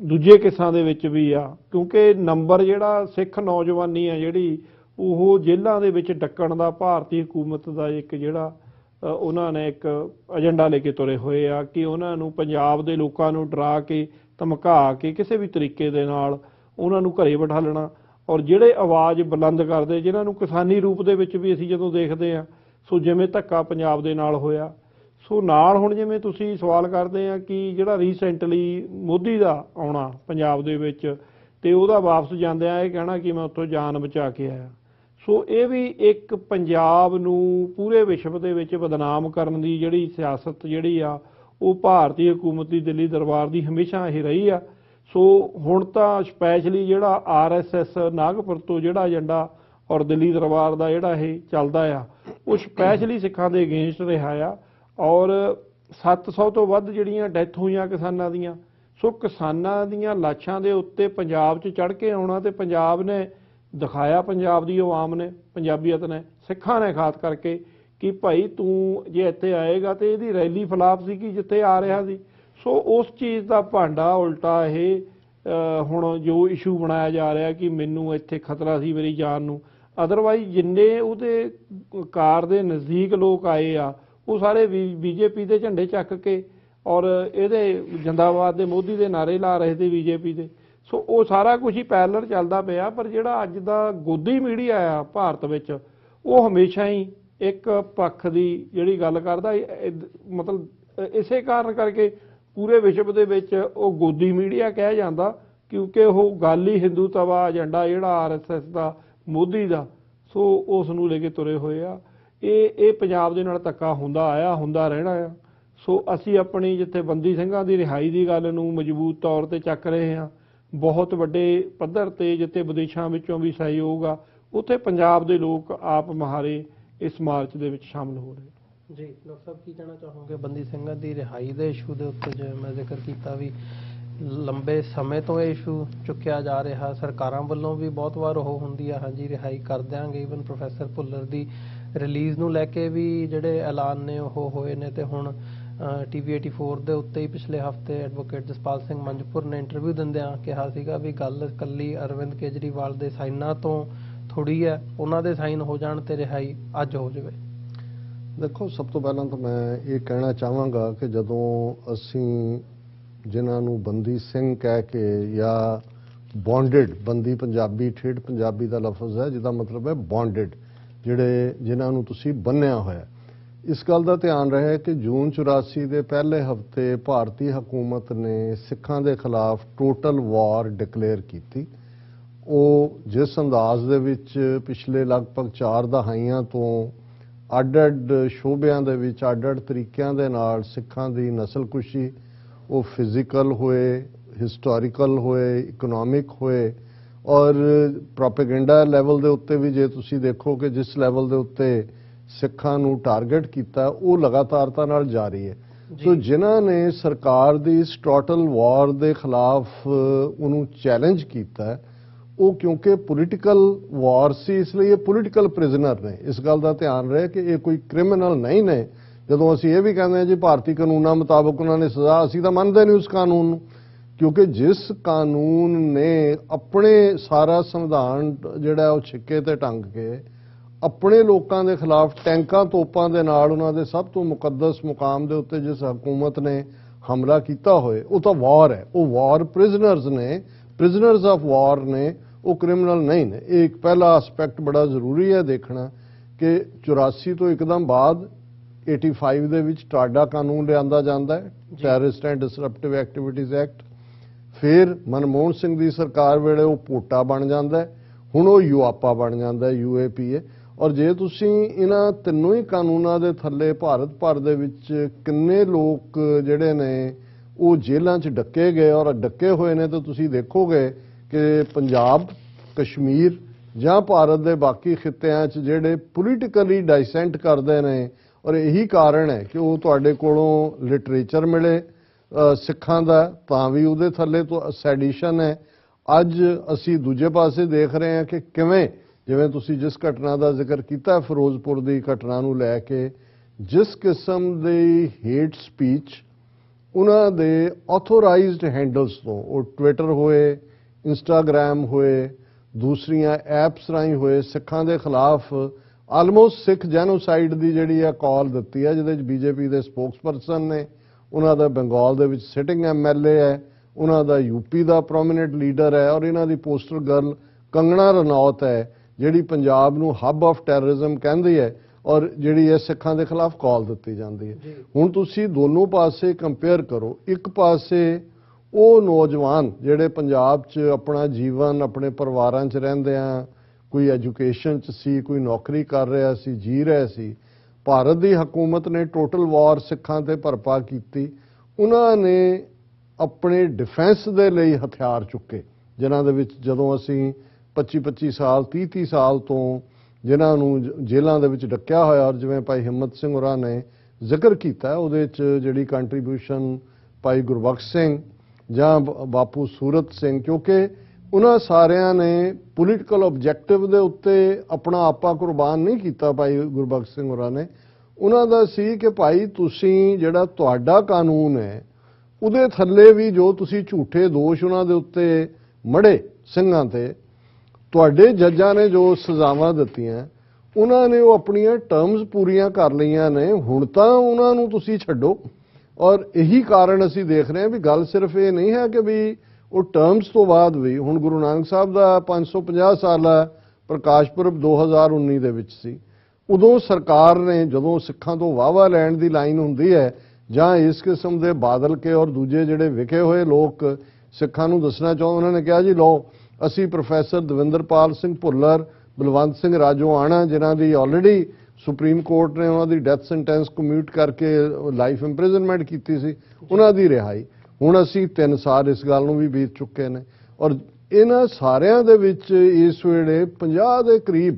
ਦੂਜੇ ਕਿੱਸਾਂ ਦੇ ਵਿੱਚ ਵੀ ਆ, ਕਿਉਂਕਿ ਨੰਬਰ ਜਿਹੜਾ ਸਿੱਖ ਨੌਜਵਾਨੀ ਆ ਜਿਹੜੀ ਉਹ ਜੇਲ੍ਹਾਂ ਦੇ ਵਿੱਚ ਡੱਕਣ ਦਾ ਭਾਰਤੀ ਹਕੂਮਤ ਦਾ ਇੱਕ ਜਿਹੜਾ ਉਹਨਾਂ ਨੇ ਇੱਕ ਏਜੰਡਾ ਲੈ ਕੇ ਤੁਰੇ ਹੋਏ ਆ ਕਿ ਉਹਨਾਂ ਨੂੰ ਪੰਜਾਬ ਦੇ ਲੋਕਾਂ ਨੂੰ ਡਰਾ ਕੇ ਧਮਕਾ ਕੇ ਕਿਸੇ ਵੀ ਤਰੀਕੇ ਦੇ ਨਾਲ ਉਹਨਾਂ ਨੂੰ ਘਰੇ ਬਿਠਾ ਲੈਣਾ, ਔਰ ਜਿਹੜੇ ਆਵਾਜ਼ ਬੁਲੰਦ ਕਰਦੇ ਜਿਨ੍ਹਾਂ ਨੂੰ ਕਿਸਾਨੀ ਰੂਪ ਦੇ ਵਿੱਚ ਵੀ ਅਸੀਂ ਜਦੋਂ ਦੇਖਦੇ ਹਾਂ, ਸੋ ਜਿਵੇਂ ਧੱਕਾ ਪੰਜਾਬ ਦੇ ਨਾਲ ਹੋਇਆ, ਸੋ ਨਾਲ ਹੁਣ ਜਿਵੇਂ ਤੁਸੀਂ ਸਵਾਲ ਕਰਦੇ ਆ ਕਿ ਜਿਹੜਾ ਰੀਸੈਂਟਲੀ ਮੋਦੀ ਦਾ ਆਉਣਾ ਪੰਜਾਬ ਦੇ ਵਿੱਚ ਤੇ ਉਹਦਾ ਵਾਪਸ ਜਾਂਦਿਆਂ ਇਹ ਕਹਿਣਾ ਕਿ ਮੈਂ ਉੱਥੋਂ ਜਾਨ ਬਚਾ ਕੇ ਆਇਆ, ਸੋ ਇਹ ਵੀ ਇੱਕ ਪੰਜਾਬ ਨੂੰ ਪੂਰੇ ਵਿਸ਼ਵ ਦੇ ਵਿੱਚ ਬਦਨਾਮ ਕਰਨ ਦੀ ਜਿਹੜੀ ਸਿਆਸਤ ਜਿਹੜੀ ਆ ਉਹ ਭਾਰਤੀ ਹਕੂਮਤ ਦੀ ਦਿੱਲੀ ਦਰਬਾਰ ਦੀ ਹਮੇਸ਼ਾ ਇਹ ਰਹੀ ਆ। ਸੋ ਹੁਣ ਤਾਂ ਸਪੈਸ਼ਲੀ ਜਿਹੜਾ RSS ਨਾਗਪੁਰ ਤੋਂ ਜਿਹੜਾ ਏਜੰਡਾ ਔਰ ਦਿੱਲੀ ਦਰਬਾਰ ਦਾ ਜਿਹੜਾ ਇਹ ਚੱਲਦਾ ਆ ਉਹ ਸਪੈਸ਼ਲੀ ਸਿੱਖਾਂ ਦੇ ਅਗੇਂਸਟ ਰਿਹਾ ਆ, ਔਰ 700 ਤੋਂ ਵੱਧ ਜਿਹੜੀਆਂ ਡੈਥ ਹੋਈਆਂ ਕਿਸਾਨਾਂ ਦੀਆਂ। ਸੋ ਕਿਸਾਨਾਂ ਦੀਆਂ ਲਾਸ਼ਾਂ ਦੇ ਉੱਤੇ ਪੰਜਾਬ 'ਚ ਚੜ੍ਹ ਕੇ ਆਉਣਾ ਤੇ ਪੰਜਾਬ ਨੇ ਦਿਖਾਇਆ, ਪੰਜਾਬ ਦੀ ਆਵਾਮ ਨੇ, ਪੰਜਾਬੀਅਤ ਨੇ, ਸਿੱਖਾਂ ਨੇ ਖਾਸ ਕਰਕੇ ਕਿ ਭਾਈ ਤੂੰ ਜੇ ਇੱਥੇ ਆਏਗਾ ਤੇ ਇਹਦੀ ਰੈਲੀ ਖਿਲਾਫ ਸੀ ਕਿ ਜਿੱਥੇ ਆ ਰਿਹਾ ਸੀ। ਸੋ ਉਸ ਚੀਜ਼ ਦਾ ਭਾਂਡਾ ਉਲਟਾ ਇਹ ਹੁਣ ਜੋ ਇਸ਼ੂ ਬਣਾਇਆ ਜਾ ਰਿਹਾ ਕਿ ਮੈਨੂੰ ਇੱਥੇ ਖਤਰਾ ਸੀ ਮੇਰੀ ਜਾਨ ਨੂੰ, ਅਦਰਵਾਈਜ਼ ਜਿੰਨੇ ਉਹਦੇ ਕਾਰ ਦੇ ਨਜ਼ਦੀਕ ਲੋਕ ਆਏ ਆ ਉਹ ਸਾਰੇ BJP ਦੇ ਝੰਡੇ ਚੱਕ ਕੇ ਔਰ ਇਹਦੇ ਜਿੰਦਾਬਾਦ ਦੇ ਮੋਦੀ ਦੇ ਨਾਰੇ ਲਾ ਰਹੇ ਤੇ BJP ਦੇ। ਸੋ ਉਹ ਸਾਰਾ ਕੁਝ ਹੀ ਪੈਰਲਲ ਚੱਲਦਾ ਪਿਆ, ਪਰ ਜਿਹੜਾ ਅੱਜ ਦਾ ਗੋਦੀ ਮੀਡੀਆ ਆ ਭਾਰਤ ਵਿੱਚ ਉਹ ਹਮੇਸ਼ਾ ਹੀ ਇੱਕ ਪੱਖ ਦੀ ਜਿਹੜੀ ਗੱਲ ਕਰਦਾ, ਮਤਲਬ ਇਸੇ ਕਾਰਨ ਕਰਕੇ ਪੂਰੇ ਵਿਸ਼ਵ ਦੇ ਵਿੱਚ ਉਹ ਗੋਦੀ ਮੀਡੀਆ ਕਿਹਾ ਜਾਂਦਾ ਕਿਉਂਕਿ ਉਹ ਗੱਲ ਹੀ ਹਿੰਦੂਤਵਾ ਏਜੰਡਾ ਜਿਹੜਾ RSS ਦਾ ਮੋਦੀ ਦਾ, ਸੋ ਉਸ ਨੂੰ ਲੈ ਕੇ ਤੁਰੇ ਹੋਏ ਆ। ਇਹ ਪੰਜਾਬ ਦੇ ਨਾਲ ਧੱਕਾ ਹੁੰਦਾ ਆਇਆ, ਹੁੰਦਾ ਰਹਿਣਾ ਆ। ਸੋ ਅਸੀਂ ਆਪਣੀ ਜਿੱਥੇ ਬੰਦੀ ਸਿੰਘਾਂ ਦੀ ਰਿਹਾਈ ਦੀ ਗੱਲ ਨੂੰ ਮਜ਼ਬੂਤ ਤੌਰ ਤੇ ਚੱਕ ਰਹੇ ਹਾਂ, ਬਹੁਤ ਵੱਡੇ ਪੱਧਰ ਤੇ ਜਿੱਥੇ ਵਿਦੇਸ਼ਾਂ ਵਿੱਚੋਂ ਵੀ ਸਹਿਯੋਗ ਆ, ਉੱਥੇ ਪੰਜਾਬ ਦੇ ਲੋਕ ਆਪ ਮੁਹਾਰੇ ਇਸ ਮਾਰਚ ਦੇ ਵਿੱਚ ਸ਼ਾਮਲ ਹੋ ਰਹੇ। ਜੀ ਡਾਕਟਰ ਸਾਹਿਬ ਕੀ ਕਹਿਣਾ ਚਾਹੋਗੇ ਬੰਦੀ ਸਿੰਘਾਂ ਦੀ ਰਿਹਾਈ ਦੇ ਇਸ਼ੂ ਦੇ ਉੱਤੇ? ਜਿਵੇਂ ਮੈਂ ਜ਼ਿਕਰ ਕੀਤਾ ਵੀ ਲੰਬੇ ਸਮੇਂ ਤੋਂ ਇਹ ਇਸ਼ੂ ਚੁੱਕਿਆ ਜਾ ਰਿਹਾ, ਸਰਕਾਰਾਂ ਵੱਲੋਂ ਵੀ ਬਹੁਤ ਵਾਰ ਉਹ ਹੁੰਦੀ ਆ ਹਾਂਜੀ ਰਿਹਾਈ ਕਰ ਦਿਆਂਗੇ, ਈਵਨ ਪ੍ਰੋਫੈਸਰ ਭੁੱਲਰ ਦੀ ਰਿਲੀਜ਼ ਨੂੰ ਲੈ ਕੇ ਵੀ ਜਿਹੜੇ ਐਲਾਨ ਨੇ ਉਹ ਹੋਏ ਨੇ, ਤੇ ਹੁਣ TV84 ਦੇ ਉੱਤੇ ਹੀ ਪਿਛਲੇ ਹਫ਼ਤੇ ਐਡਵੋਕੇਟ ਜਸਪਾਲ ਸਿੰਘ ਮੰਜਪੁਰ ਨੇ ਇੰਟਰਵਿਊ ਦਿੰਦਿਆਂ ਕਿਹਾ ਸੀਗਾ ਵੀ ਗੱਲ ਇਕੱਲੀ ਅਰਵਿੰਦ ਕੇਜਰੀਵਾਲ ਦੇ ਸਾਈਨਾਂ ਤੋਂ ਥੋੜ੍ਹੀ ਹੈ, ਉਹਨਾਂ ਦੇ ਸਾਈਨ ਹੋ ਜਾਣ ਤੇ ਰਿਹਾਈ ਅੱਜ ਹੋ ਜਾਵੇ। ਦੇਖੋ, ਸਭ ਤੋਂ ਪਹਿਲਾਂ ਤਾਂ ਮੈਂ ਇਹ ਕਹਿਣਾ ਚਾਹਾਂਗਾ ਕਿ ਜਦੋਂ ਅਸੀਂ ਜਿਨ੍ਹਾਂ ਨੂੰ ਬੰਦੀ ਸਿੰਘ ਕਹਿ ਕੇ ਜਾਂ ਬੌਂਡਡ, ਬੰਦੀ ਪੰਜਾਬੀ ਠੇਠ ਪੰਜਾਬੀ ਦਾ ਲਫ਼ਜ਼ ਹੈ ਜਿਹਦਾ ਮਤਲਬ ਹੈ ਬੌਂਡਡ, ਜਿਨ੍ਹਾਂ ਨੂੰ ਤੁਸੀਂ ਬੰਨਿਆ ਹੋਇਆ, ਇਸ ਗੱਲ ਦਾ ਧਿਆਨ ਰਹੇ ਕਿ ਜੂਨ 84 ਦੇ ਪਹਿਲੇ ਹਫ਼ਤੇ ਭਾਰਤੀ ਹਕੂਮਤ ਨੇ ਸਿੱਖਾਂ ਦੇ ਖਿਲਾਫ ਟੋਟਲ ਵਾਰ ਡਿਕਲੇਅਰ ਕੀਤੀ। ਉਹ ਜਿਸ ਅੰਦਾਜ਼ ਦੇ ਵਿੱਚ ਪਿਛਲੇ ਲਗਭਗ 4 ਦਹਾਈਆਂ ਤੋਂ ਅੱਡ-ਅੱਡ ਸ਼ੋਬਿਆਂ ਦੇ ਵਿੱਚ ਅੱਡ-ਅੱਡ ਤਰੀਕਿਆਂ ਦੇ ਨਾਲ ਸਿੱਖਾਂ ਦੀ ਨਸਲਕੁਸ਼ੀ, ਉਹ ਫਿਜ਼ੀਕਲ ਹੋਏ, ਹਿਸਟੋਰੀਕਲ ਹੋਏ, ਇਕਨੋਮਿਕ ਹੋਏ, ਔਰ ਪ੍ਰੋਪੇਗੈਂਡਾ ਲੈਵਲ ਦੇ ਉੱਤੇ ਵੀ ਜੇ ਤੁਸੀਂ ਦੇਖੋ ਕਿ ਜਿਸ ਲੈਵਲ ਦੇ ਉੱਤੇ ਸਿੱਖਾਂ ਨੂੰ ਟਾਰਗੇਟ ਕੀਤਾ ਉਹ ਲਗਾਤਾਰਤਾ ਨਾਲ ਜਾਰੀ ਹੈ। ਸੋ ਜਿਨ੍ਹਾਂ ਨੇ ਸਰਕਾਰ ਦੀ ਇਸ ਟੋਟਲ ਵਾਰ ਦੇ ਖਿਲਾਫ ਉਹਨੂੰ ਚੈਲੰਜ ਕੀਤਾ ਉਹ ਕਿਉਂਕਿ ਪੋਲੀਟੀਕਲ ਵਾਰ ਸੀ, ਇਸ ਲਈ ਇਹ ਪੋਲੀਟੀਕਲ ਪ੍ਰਿਜ਼ਨਰ ਨੇ। ਇਸ ਗੱਲ ਦਾ ਧਿਆਨ ਰਹੇ ਕਿ ਇਹ ਕੋਈ ਕ੍ਰਿਮੀਨਲ ਨਹੀਂ ਨੇ ਜਦੋਂ ਅਸੀਂ ਇਹ ਵੀ ਕਹਿੰਦੇ ਹਾਂ ਜੀ ਭਾਰਤੀ ਕਾਨੂੰਨਾਂ ਮੁਤਾਬਕ ਉਹਨਾਂ ਨੇ ਸਜ਼ਾ, ਅਸੀਂ ਤਾਂ ਮੰਨਦੇ ਨਹੀਂ ਉਸ ਕਾਨੂੰਨ ਨੂੰ, ਕਿਉਂਕਿ ਜਿਸ ਕਾਨੂੰਨ ਨੇ ਆਪਣੇ ਸਾਰਾ ਸੰਵਿਧਾਨ ਜਿਹੜਾ ਉਹ ਛਿੱਕੇ ਤੇ ਟੰਗ ਕੇ ਆਪਣੇ ਲੋਕਾਂ ਦੇ ਖਿਲਾਫ ਟੈਂਕਾਂ ਤੋਪਾਂ ਦੇ ਨਾਲ ਉਹਨਾਂ ਦੇ ਸਭ ਤੋਂ ਮੁਕੱਦਸ ਮੁਕਾਮ ਦੇ ਉੱਤੇ ਜਿਸ ਹਕੂਮਤ ਨੇ ਹਮਲਾ ਕੀਤਾ ਹੋਏ, ਉਹ ਤਾਂ ਵਾਰ ਹੈ, ਉਹ ਵਾਰ ਪ੍ਰਿਜ਼ਨਰਸ ਨੇ, ਪ੍ਰਿਜ਼ਨਰਸ ਆਫ ਵਾਰ ਨੇ, ਉਹ ਕ੍ਰਿਮੀਨਲ ਨਹੀਂ ਨੇ। ਇਹ ਇੱਕ ਪਹਿਲਾ ਐਸਪੈਕਟ ਬੜਾ ਜ਼ਰੂਰੀ ਹੈ ਦੇਖਣਾ ਕਿ 84 ਤੋਂ ਇੱਕਦਮ ਬਾਅਦ 85 ਦੇ ਵਿੱਚ ਟਾਡਾ ਕਾਨੂੰਨ ਲਿਆਂਦਾ ਜਾਂਦਾ ਹੈ, ਟੈਰਰਿਸਟ ਐਂਡ ਡਿਸਰਪਟਿਵ ਐਕਟੀਵਿਟੀਜ਼ ਐਕਟ। ਫਿਰ ਮਨਮੋਹਨ ਸਿੰਘ ਦੀ ਸਰਕਾਰ ਵੇਲੇ ਉਹ ਪੋਟਾ ਬਣ ਜਾਂਦਾ ਹੈ, ਹੁਣ ਉਹ ਯੂਆਪਾ ਬਣ ਜਾਂਦਾ ਹੈ, UAPA। ਔਰ ਜੇ ਤੁਸੀਂ ਇਹਨਾਂ ਤਿੰਨੋਂ ਹੀ ਕਾਨੂੰਨਾਂ ਦੇ ਥੱਲੇ ਭਾਰਤ ਭਰ ਦੇ ਵਿੱਚ ਕਿੰਨੇ ਲੋਕ ਜਿਹੜੇ ਨੇ ਉਹ ਜੇਲ੍ਹਾਂ 'ਚ ਡੱਕੇ ਗਏ ਔਰ ਡੱਕੇ ਹੋਏ ਨੇ, ਤਾਂ ਤੁਸੀਂ ਦੇਖੋਗੇ ਕਿ ਪੰਜਾਬ, ਕਸ਼ਮੀਰ ਜਾਂ ਭਾਰਤ ਦੇ ਬਾਕੀ ਖਿੱਤਿਆਂ 'ਚ ਜਿਹੜੇ ਪੋਲੀਟੀਕਲੀ ਡਾਈਸੈਂਟ ਕਰਦੇ ਨੇ, ਔਰ ਇਹੀ ਕਾਰਨ ਹੈ ਕਿ ਉਹ ਤੁਹਾਡੇ ਕੋਲੋਂ ਲਿਟਰੇਚਰ ਮਿਲੇ ਸਿੱਖਾਂ ਦਾ ਤਾਂ ਵੀ ਉਹਦੇ ਥੱਲੇ ਤੋਂ ਸੈਡੀਸ਼ਨ ਹੈ। ਅੱਜ ਅਸੀਂ ਦੂਜੇ ਪਾਸੇ ਦੇਖ ਰਹੇ ਹਾਂ ਕਿ ਕਿਵੇਂ, ਜਿਵੇਂ ਤੁਸੀਂ ਜਿਸ ਘਟਨਾ ਦਾ ਜ਼ਿਕਰ ਕੀਤਾ ਫਿਰੋਜ਼ਪੁਰ ਦੀ ਘਟਨਾ ਨੂੰ ਲੈ ਕੇ, ਜਿਸ ਕਿਸਮ ਦੀ ਹੇਟ ਸਪੀਚ ਉਹਨਾਂ ਦੇ ਆਥੋਰਾਈਜ਼ਡ ਹੈਂਡਲਸ ਤੋਂ, ਉਹ ਟਵਿੱਟਰ ਹੋਏ, ਇੰਸਟਾਗ੍ਰਾਮ ਹੋਏ, ਦੂਸਰੀਆਂ ਐਪਸ ਰਾਹੀਂ ਹੋਏ, ਸਿੱਖਾਂ ਦੇ ਖਿਲਾਫ ਆਲਮੋਸਟ ਸਿੱਖ ਜੈਨੋਸਾਈਡ ਦੀ ਜਿਹੜੀ ਆ ਕਾਲ ਦਿੱਤੀ ਹੈ, ਜਿਹਦੇ ਵਿੱਚ BJP ਦੇ ਸਪੋਕਸਪਰਸਨ ਨੇ, ਉਹਨਾਂ ਦਾ ਬੰਗਾਲ ਦੇ ਵਿੱਚ ਸਿਟਿੰਗ MLA ਹੈ, ਉਹਨਾਂ ਦਾ UP ਦਾ ਪ੍ਰੋਮਿਨੈਂਟ ਲੀਡਰ ਹੈ, ਔਰ ਇਹਨਾਂ ਦੀ ਪੋਸਟਰ ਗਰਲ ਕੰਗਣਾ ਰਣੌਤ ਹੈ ਜਿਹੜੀ ਪੰਜਾਬ ਨੂੰ ਹੱਬ ਆਫ ਟੈਰਰਿਜ਼ਮ ਕਹਿੰਦੀ ਹੈ, ਔਰ ਜਿਹੜੀ ਇਹ ਸਿੱਖਾਂ ਦੇ ਖਿਲਾਫ ਕਾਲ ਦਿੱਤੀ ਜਾਂਦੀ ਹੈ। ਹੁਣ ਤੁਸੀਂ ਦੋਨੋਂ ਪਾਸੇ ਕੰਪੇਅਰ ਕਰੋ। ਇੱਕ ਪਾਸੇ ਉਹ ਨੌਜਵਾਨ ਜਿਹੜੇ ਪੰਜਾਬ 'ਚ ਆਪਣਾ ਜੀਵਨ ਆਪਣੇ ਪਰਿਵਾਰਾਂ 'ਚ ਰਹਿੰਦੇ ਆ, ਕੋਈ ਐਜੂਕੇਸ਼ਨ 'ਚ ਸੀ, ਕੋਈ ਨੌਕਰੀ ਕਰ ਰਿਹਾ ਸੀ, ਜੀ ਰਿਹਾ ਸੀ, ਭਾਰਤ ਦੀ ਹਕੂਮਤ ਨੇ ਟੋਟਲ ਵਾਰ ਸਿੱਖਾਂ ਤੇ ਭਰਪਾ ਕੀਤੀ, ਉਹਨਾਂ ਨੇ ਆਪਣੇ ਡਿਫੈਂਸ ਦੇ ਲਈ ਹਥਿਆਰ ਚੁੱਕੇ, ਜਿਨ੍ਹਾਂ ਦੇ ਵਿੱਚ ਜਦੋਂ ਅਸੀਂ 25-25 ਸਾਲ 30-30 ਸਾਲ ਤੋਂ ਜਿਨ੍ਹਾਂ ਨੂੰ ਜੇਲ੍ਹਾਂ ਦੇ ਵਿੱਚ ਡੱਕਿਆ ਹੋਇਆ, ਔਰ ਜਿਵੇਂ ਭਾਈ ਹਿੰਮਤ ਸਿੰਘ ਹੋਰਾਂ ਨੇ ਜ਼ਿਕਰ ਕੀਤਾ ਉਹਦੇ 'ਚ ਜਿਹੜੀ ਕੰਟਰੀਬਿਊਸ਼ਨ ਭਾਈ ਗੁਰਬਖਸ਼ ਸਿੰਘ ਜਾਂ ਬਾਪੂ ਸੂਰਤ ਸਿੰਘ, ਕਿਉਂਕਿ ਉਹਨਾਂ ਸਾਰਿਆਂ ਨੇ ਪੋਲੀਟੀਕਲ ਆਬਜੈਕਟਿਵ ਦੇ ਉੱਤੇ ਆਪਣਾ ਆਪਾ ਕੁਰਬਾਨ ਨਹੀਂ ਕੀਤਾ। ਭਾਈ ਗੁਰਬਖਸ਼ ਸਿੰਘ ਹੋਰਾਂ ਨੇ, ਉਹਨਾਂ ਦਾ ਸੀ ਕਿ ਭਾਈ ਤੁਸੀਂ ਜਿਹੜਾ ਤੁਹਾਡਾ ਕਾਨੂੰਨ ਹੈ ਉਹਦੇ ਥੱਲੇ ਵੀ ਜੋ ਤੁਸੀਂ ਝੂਠੇ ਦੋਸ਼ ਉਹਨਾਂ ਦੇ ਉੱਤੇ ਮੜੇ ਸਿੰਘਾਂ ਤੇ, ਤੁਹਾਡੇ ਜੱਜਾਂ ਨੇ ਜੋ ਸਜ਼ਾਵਾਂ ਦਿੱਤੀਆਂ ਉਹਨਾਂ ਨੇ ਉਹ ਆਪਣੀਆਂ ਟਰਮਸ ਪੂਰੀਆਂ ਕਰ ਲਈਆਂ ਨੇ, ਹੁਣ ਤਾਂ ਉਹਨਾਂ ਨੂੰ ਤੁਸੀਂ ਛੱਡੋ। ਔਰ ਇਹੀ ਕਾਰਨ ਅਸੀਂ ਦੇਖ ਰਹੇ ਹਾਂ ਵੀ ਗੱਲ ਸਿਰਫ ਇਹ ਨਹੀਂ ਹੈ ਕਿ ਵੀ ਉਹ ਟਰਮਸ ਤੋਂ ਬਾਅਦ ਵੀ, ਹੁਣ ਗੁਰੂ ਨਾਨਕ ਸਾਹਿਬ ਦਾ 550 ਸਾਲਾ ਪ੍ਰਕਾਸ਼ ਪੁਰਬ 2019 ਦੇ ਵਿੱਚ ਸੀ, ਉਦੋਂ ਸਰਕਾਰ ਨੇ ਜਦੋਂ ਸਿੱਖਾਂ ਤੋਂ ਵਾਹਵਾ ਲੈਣ ਦੀ ਲਾਈਨ ਹੁੰਦੀ ਹੈ ਜਾਂ ਇਸ ਕਿਸਮ ਦੇ ਬਾਦਲ ਕੇ ਔਰ ਦੂਜੇ ਜਿਹੜੇ ਵਿਖੇ ਹੋਏ ਲੋਕ ਸਿੱਖਾਂ ਨੂੰ ਦੱਸਣਾ ਚਾਹੁੰਦੇ, ਉਹਨਾਂ ਨੇ ਕਿਹਾ ਜੀ ਲਓ ਅਸੀਂ ਪ੍ਰੋਫੈਸਰ ਦਵਿੰਦਰਪਾਲ ਸਿੰਘ ਭੁੱਲਰ, ਬਲਵੰਤ ਸਿੰਘ ਰਾਜੋਆਣਾ, ਜਿਨ੍ਹਾਂ ਦੀ ਆਲਰੇਡੀ ਸੁਪਰੀਮ ਕੋਰਟ ਨੇ ਉਹਨਾਂ ਦੀ ਡੈਥ ਸੈਂਟੈਂਸ ਕਮਿਊਟ ਕਰਕੇ ਲਾਈਫ ਇੰਪ੍ਰਿਜ਼ਨਮੈਂਟ ਕੀਤੀ ਸੀ, ਉਹਨਾਂ ਦੀ ਰਿਹਾਈ, ਹੁਣ ਅਸੀਂ 3 ਸਾਲ ਇਸ ਗੱਲ ਨੂੰ ਵੀ ਬੀਤ ਚੁੱਕੇ ਨੇ। ਔਰ ਇਹਨਾਂ ਸਾਰਿਆਂ ਦੇ ਵਿੱਚ ਇਸ ਵੇਲੇ 50 ਦੇ ਕਰੀਬ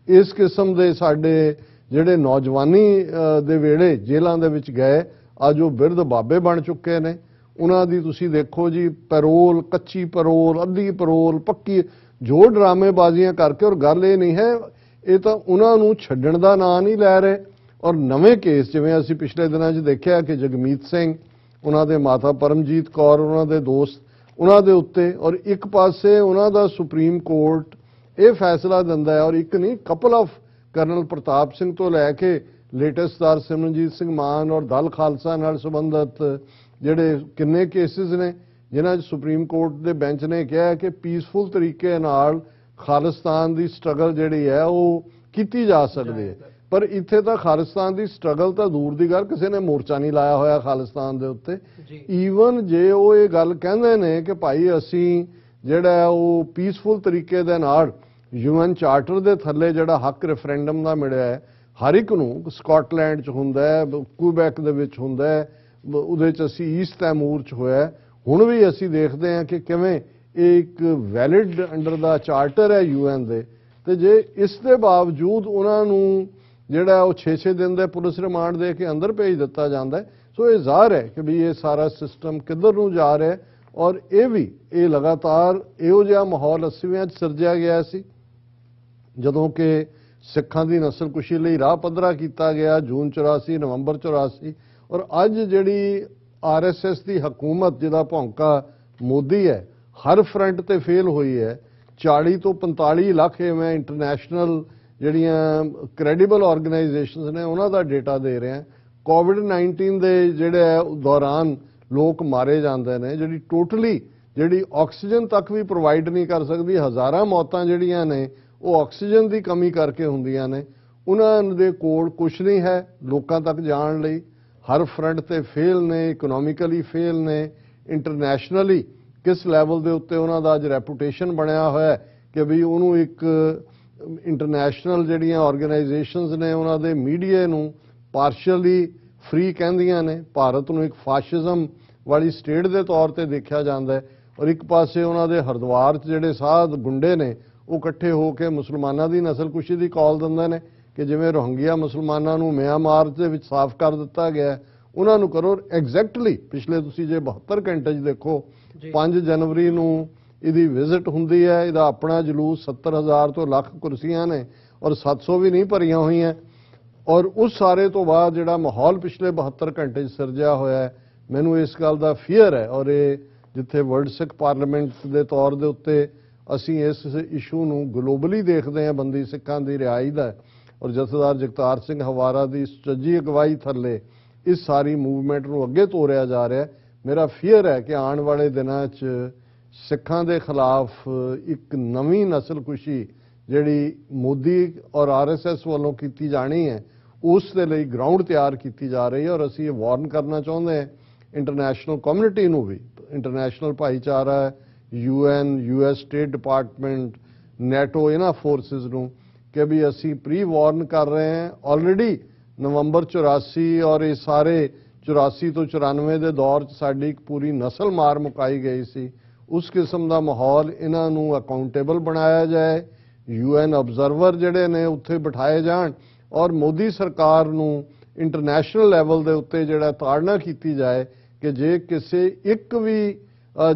ਇਸ ਕਿਸਮ ਦੇ ਸਾਡੇ ਜਿਹੜੇ ਨੌਜਵਾਨੀ ਦੇ ਵੇਲੇ ਜੇਲ੍ਹਾਂ ਦੇ ਵਿੱਚ ਗਏ, ਅੱਜ ਉਹ ਬਿਰਧ ਬਾਬੇ ਬਣ ਚੁੱਕੇ ਨੇ। ਉਹਨਾਂ ਦੀ ਤੁਸੀਂ ਦੇਖੋ ਜੀ ਪੈਰੋਲ, ਕੱਚੀ ਪੈਰੋਲ, ਅੱਧੀ ਪੈਰੋਲ, ਪੱਕੀ, ਜੋ ਡਰਾਮੇਬਾਜ਼ੀਆਂ ਕਰਕੇ, ਔਰ ਗੱਲ ਇਹ ਨਹੀਂ ਹੈ, ਇਹ ਤਾਂ ਉਹਨਾਂ ਨੂੰ ਛੱਡਣ ਦਾ ਨਾਂ ਨਹੀਂ ਲੈ ਰਹੇ। ਔਰ ਨਵੇਂ ਕੇਸ ਜਿਵੇਂ ਅਸੀਂ ਪਿਛਲੇ ਦਿਨਾਂ 'ਚ ਦੇਖਿਆ ਕਿ ਜਗਮੀਤ ਸਿੰਘ, ਉਹਨਾਂ ਦੇ ਮਾਤਾ ਪਰਮਜੀਤ ਕੌਰ, ਉਹਨਾਂ ਦੇ ਦੋਸਤ, ਉਹਨਾਂ ਦੇ ਉੱਤੇ, ਔਰ ਇੱਕ ਪਾਸੇ ਉਹਨਾਂ ਦਾ ਸੁਪਰੀਮ ਕੋਰਟ ਇਹ ਫੈਸਲਾ ਦਿੰਦਾ ਹੈ, ਔਰ ਇੱਕ ਨਹੀਂ ਕਪਲ ਆਫ ਕਰਨਲ ਪ੍ਰਤਾਪ ਸਿੰਘ ਤੋਂ ਲੈ ਕੇ ਲੇਟੈਸਟ ਸਰਦਾਰ ਸਿਮਰਨਜੀਤ ਸਿੰਘ ਮਾਨ ਔਰ ਦਲ ਖਾਲਸਾ ਨਾਲ ਸੰਬੰਧਿਤ ਜਿਹੜੇ ਕਿੰਨੇ ਕੇਸਿਸ ਨੇ ਜਿਨ੍ਹਾਂ 'ਚ ਸੁਪਰੀਮ ਕੋਰਟ ਦੇ ਬੈਂਚ ਨੇ ਕਿਹਾ ਕਿ ਪੀਸਫੁਲ ਤਰੀਕੇ ਨਾਲ ਖਾਲਿਸਤਾਨ ਦੀ ਸਟਰਗਲ ਜਿਹੜੀ ਹੈ ਉਹ ਕੀਤੀ ਜਾ ਸਕਦੀ ਹੈ। ਪਰ ਇੱਥੇ ਤਾਂ ਖਾਲਿਸਤਾਨ ਦੀ ਸਟਰਗਲ ਤਾਂ ਦੂਰ ਦੀ ਗੱਲ, ਕਿਸੇ ਨੇ ਮੋਰਚਾ ਨਹੀਂ ਲਾਇਆ ਹੋਇਆ ਖਾਲਿਸਤਾਨ ਦੇ ਉੱਤੇ। ਈਵਨ ਜੇ ਉਹ ਇਹ ਗੱਲ ਕਹਿੰਦੇ ਨੇ ਕਿ ਭਾਈ ਅਸੀਂ ਜਿਹੜਾ ਉਹ ਪੀਸਫੁਲ ਤਰੀਕੇ ਦੇ ਨਾਲ UN ਚਾਰਟਰ ਦੇ ਥੱਲੇ ਜਿਹੜਾ ਹੱਕ ਰੈਫਰੈਂਡਮ ਦਾ ਮਿਲਿਆ ਹੈ ਹਰ ਇੱਕ ਨੂੰ, ਸਕਾਟਲੈਂਡ 'ਚ ਹੁੰਦਾ ਹੈ, ਕੁਬੈਕ ਦੇ ਵਿੱਚ ਹੁੰਦਾ ਹੈ, ਉਹਦੇ 'ਚ ਅਸੀਂ ਈਸਟ ਤੈਮੂਰ 'ਚ ਹੋਇਆ, ਹੁਣ ਵੀ ਅਸੀਂ ਦੇਖਦੇ ਹਾਂ ਕਿ ਕਿਵੇਂ ਇਹ ਇੱਕ ਵੈਲਿਡ ਅੰਡਰ ਦਾ ਚਾਰਟਰ ਹੈ UN ਦੇ, ਤੇ ਜੇ ਇਸ ਦੇ ਬਾਵਜੂਦ ਉਹਨਾਂ ਨੂੰ ਜਿਹੜਾ ਉਹ 6-6 ਦਿਨ ਦੇ ਪੁਲਿਸ ਰਿਮਾਂਡ ਦੇ ਕੇ ਅੰਦਰ ਭੇਜ ਦਿੱਤਾ ਜਾਂਦਾ ਹੈ। ਸੋ ਇਹ ਜ਼ਾਹਰ ਹੈ ਕਿ ਵੀ ਇਹ ਸਾਰਾ ਸਿਸਟਮ ਕਿੱਧਰ ਨੂੰ ਜਾ ਰਿਹਾ ਹੈ, ਔਰ ਇਹ ਲਗਾਤਾਰ ਇਹੋ ਜਿਹਾ ਮਾਹੌਲ 80ਵਿਆਂ 'ਚ ਸਿਰਜਿਆ ਗਿਆ ਸੀ ਜਦੋਂ ਕਿ ਸਿੱਖਾਂ ਦੀ ਨਸਲਕੁਸ਼ੀ ਲਈ ਰਾਹ ਪੱਧਰਾ ਕੀਤਾ ਗਿਆ ਜੂਨ 84 ਨਵੰਬਰ 84। ਔਰ ਅੱਜ ਜਿਹੜੀ ਆਰਐਸਐਸ ਦੀ ਹਕੂਮਤ ਜਿਹਦਾ ਭੌਂਕਾ ਮੋਦੀ ਹੈ ਹਰ ਫਰੰਟ ਤੇ ਫੇਲ ਹੋਈ ਹੈ। 40 ਤੋਂ 45 ਲੱਖ ਮੈਂ ਇੰਟਰਨੈਸ਼ਨਲ ਜਿਹੜੀਆਂ ਕ੍ਰੈਡੀਬਲ ਆਰਗੇਨਾਈਜੇਸ਼ਨਸ ਨੇ ਉਹਨਾਂ ਦਾ ਡੇਟਾ ਦੇ ਰਿਹਾ। ਕੋਵਿਡ-19 ਦੇ ਜਿਹੜੇ ਦੌਰਾਨ ਲੋਕ ਮਾਰੇ ਜਾਂਦੇ ਨੇ, ਜਿਹੜੀ ਟੋਟਲੀ ਜਿਹੜੀ ਆਕਸੀਜਨ ਤੱਕ ਵੀ ਪ੍ਰੋਵਾਈਡ ਨਹੀਂ ਕਰ ਸਕਦੀ। ਹਜ਼ਾਰਾਂ ਮੌਤਾਂ ਜਿਹੜੀਆਂ ਨੇ ਉਹ ਆਕਸੀਜਨ ਦੀ ਕਮੀ ਕਰਕੇ ਹੁੰਦੀਆਂ ਨੇ। ਉਹਨਾਂ ਦੇ ਕੋਲ ਕੁਝ ਨਹੀਂ ਹੈ ਲੋਕਾਂ ਤੱਕ ਜਾਣ ਲਈ। ਹਰ ਫਰੰਟ ਤੇ ਫੇਲ ਨੇ, ਇਕਨੋਮਿਕਲੀ ਫੇਲ ਨੇ, ਇੰਟਰਨੈਸ਼ਨਲੀ ਕਿਸ ਲੈਵਲ ਦੇ ਉੱਤੇ ਉਹਨਾਂ ਦਾ ਅੱਜ ਰੈਪੂਟੇਸ਼ਨ ਬਣਿਆ ਹੋਇਆ ਕਿ ਵੀ ਉਹਨੂੰ ਇੱਕ ਇੰਟਰਨੈਸ਼ਨਲ ਜਿਹੜੀਆਂ ਆਰਗੇਨਾਈਜੇਸ਼ਨਸ ਨੇ ਉਹਨਾਂ ਦੇ ਮੀਡੀਆ ਨੂੰ ਪਾਰਸ਼ੀਅਲੀ ਫ੍ਰੀ ਕਹਿੰਦੀਆਂ ਨੇ। ਭਾਰਤ ਨੂੰ ਇੱਕ ਫਾਸ਼ਿਜ਼ਮ ਵਾਲੀ ਸਟੇਟ ਦੇ ਤੌਰ ਤੇ ਦੇਖਿਆ ਜਾਂਦਾ ਹੈ। ਔਰ ਇੱਕ ਪਾਸੇ ਉਹਨਾਂ ਦੇ ਹਰਿਦੁਆਰ 'ਚ ਜਿਹੜੇ ਸਾਧ ਗੁੰਡੇ ਨੇ ਉਹ ਇਕੱਠੇ ਹੋ ਕੇ ਮੁਸਲਮਾਨਾਂ ਦੀ ਨਸਲਕੁਸ਼ੀ ਦੀ ਕਾਲ ਦਿੰਦੇ ਨੇ ਕਿ ਜਿਵੇਂ ਰੋਹਿੰਗਿਆ ਮੁਸਲਮਾਨਾਂ ਨੂੰ ਮਿਆਂਮਾਰ ਦੇ ਵਿੱਚ ਸਾਫ਼ ਕਰ ਦਿੱਤਾ ਗਿਆ ਉਹਨਾਂ ਨੂੰ ਕਰੋ। ਐਗਜ਼ੈਕਟਲੀ ਪਿਛਲੇ ਤੁਸੀਂ ਜੇ 72 ਘੰਟੇ 'ਚ ਦੇਖੋ 5 ਜਨਵਰੀ ਨੂੰ ਇਹਦੀ ਵਿਜ਼ਿਟ ਹੁੰਦੀ ਹੈ। ਇਹਦਾ ਆਪਣਾ ਜਲੂਸ 70,000 ਤੋਂ ਲੱਖ ਕੁਰਸੀਆਂ ਨੇ ਔਰ 700 ਵੀ ਨਹੀਂ ਭਰੀਆਂ ਹੋਈਆਂ। ਔਰ ਉਸ ਸਾਰੇ ਤੋਂ ਬਾਅਦ ਜਿਹੜਾ ਮਾਹੌਲ ਪਿਛਲੇ 72 ਘੰਟੇ 'ਚ ਸਿਰਜਿਆ ਹੋਇਆ ਹੈ ਮੈਨੂੰ ਇਸ ਗੱਲ ਦਾ ਫੀਅਰ ਹੈ। ਔਰ ਇਹ ਜਿੱਥੇ ਵਰਲਡ ਸਿੱਖ ਪਾਰਲੀਮੈਂਟ ਦੇ ਤੌਰ ਦੇ ਉੱਤੇ ਅਸੀਂ ਇਸ ਇਸ਼ੂ ਨੂੰ ਗਲੋਬਲੀ ਦੇਖਦੇ ਹਾਂ ਬੰਦੀ ਸਿੱਖਾਂ ਦੀ ਰਿਹਾਈ ਦਾ ਔਰ ਜਥੇਦਾਰ ਜਗਤਾਰ ਸਿੰਘ ਹਵਾਰਾ ਦੀ ਸੁਚੱਜੀ ਅਗਵਾਈ ਥੱਲੇ ਇਸ ਸਾਰੀ ਮੂਵਮੈਂਟ ਨੂੰ ਅੱਗੇ ਤੋਰਿਆ ਜਾ ਰਿਹਾ। ਮੇਰਾ ਫੀਅਰ ਹੈ ਕਿ ਆਉਣ ਵਾਲੇ ਦਿਨਾਂ 'ਚ ਸਿੱਖਾਂ ਦੇ ਖਿਲਾਫ ਇੱਕ ਨਵੀਂ ਨਸਲਕੁਸ਼ੀ ਜਿਹੜੀ ਮੋਦੀ ਔਰ ਆਰਐਸਐਸ ਵੱਲੋਂ ਕੀਤੀ ਜਾਣੀ ਹੈ ਉਸ ਦੇ ਲਈ ਗਰਾਊਂਡ ਤਿਆਰ ਕੀਤੀ ਜਾ ਰਹੀ ਹੈ। ਔਰ ਅਸੀਂ ਇਹ ਵਾਰਨ ਕਰਨਾ ਚਾਹੁੰਦੇ ਹਾਂ ਇੰਟਰਨੈਸ਼ਨਲ ਕਮਿਊਨਿਟੀ ਨੂੰ ਵੀ, ਇੰਟਰਨੈਸ਼ਨਲ ਭਾਈਚਾਰਾ, UN, US state department, NATO, ਇਹਨਾਂ ਫੋਰਸਿਸ ਨੂੰ ਕਿ ਵੀ ਅਸੀਂ ਪ੍ਰੀ ਵਾਰਨ ਕਰ ਰਹੇ ਹਾਂ। ਆਲਰੇਡੀ ਨਵੰਬਰ 84 ਔਰ ਇਹ ਸਾਰੇ 84 ਤੋਂ 94 ਦੇ ਦੌਰ 'ਚ ਸਾਡੀ ਇੱਕ ਪੂਰੀ ਨਸਲ ਮਾਰ ਮੁਕਾਈ ਗਈ ਸੀ। ਉਸ ਕਿਸਮ ਦਾ ਮਾਹੌਲ ਇਹਨਾਂ ਨੂੰ ਅਕਾਊਂਟੇਬਲ ਬਣਾਇਆ ਜਾਏ, UN ਆਬਜ਼ਰਵਰ ਜਿਹੜੇ ਨੇ ਉੱਥੇ ਬਿਠਾਏ ਜਾਣ ਔਰ ਮੋਦੀ ਸਰਕਾਰ ਨੂੰ ਇੰਟਰਨੈਸ਼ਨਲ ਲੈਵਲ ਦੇ ਉੱਤੇ ਜਿਹੜਾ ਤਾੜਨਾ ਕੀਤੀ ਜਾਏ ਕਿ ਜੇ ਕਿਸੇ ਇੱਕ ਵੀ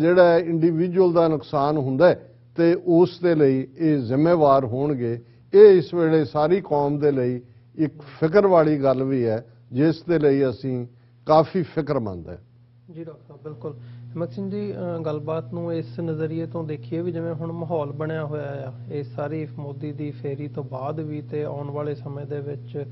ਜਿਹੜਾ ਇੰਡੀਵਿਜੂਅਲ ਦਾ ਨੁਕਸਾਨ ਹੁੰਦਾ ਤੇ ਉਸ ਦੇ ਲਈ ਇਹ ਜ਼ਿੰਮੇਵਾਰ ਹੋਣਗੇ। ਇਹ ਇਸ ਵੇਲੇ ਸਾਰੀ ਕੌਮ ਦੇ ਲਈ ਇੱਕ ਫਿਕਰ ਵਾਲੀ ਗੱਲ ਵੀ ਹੈ ਜਿਸ ਦੇ ਲਈ ਅਸੀਂ ਕਾਫੀ ਫਿਕਰਮੰਦ ਹੈ। ਜੀ ਡਾਕਟਰ ਸਾਹਿਬ ਬਿਲਕੁਲ। ਹਿੰਮਤ ਸਿੰਘ ਜੀ ਗੱਲਬਾਤ ਨੂੰ ਇਸ ਨਜ਼ਰੀਏ ਤੋਂ ਦੇਖੀਏ ਵੀ ਜਿਵੇਂ ਹੁਣ ਮਾਹੌਲ ਬਣਿਆ ਹੋਇਆ ਆ ਇਹ ਸਾਰੀ ਮੋਦੀ ਦੀ ਫੇਰੀ ਤੋਂ ਬਾਅਦ ਵੀ ਤੇ ਆਉਣ ਵਾਲੇ ਸਮੇਂ ਦੇ ਵਿੱਚ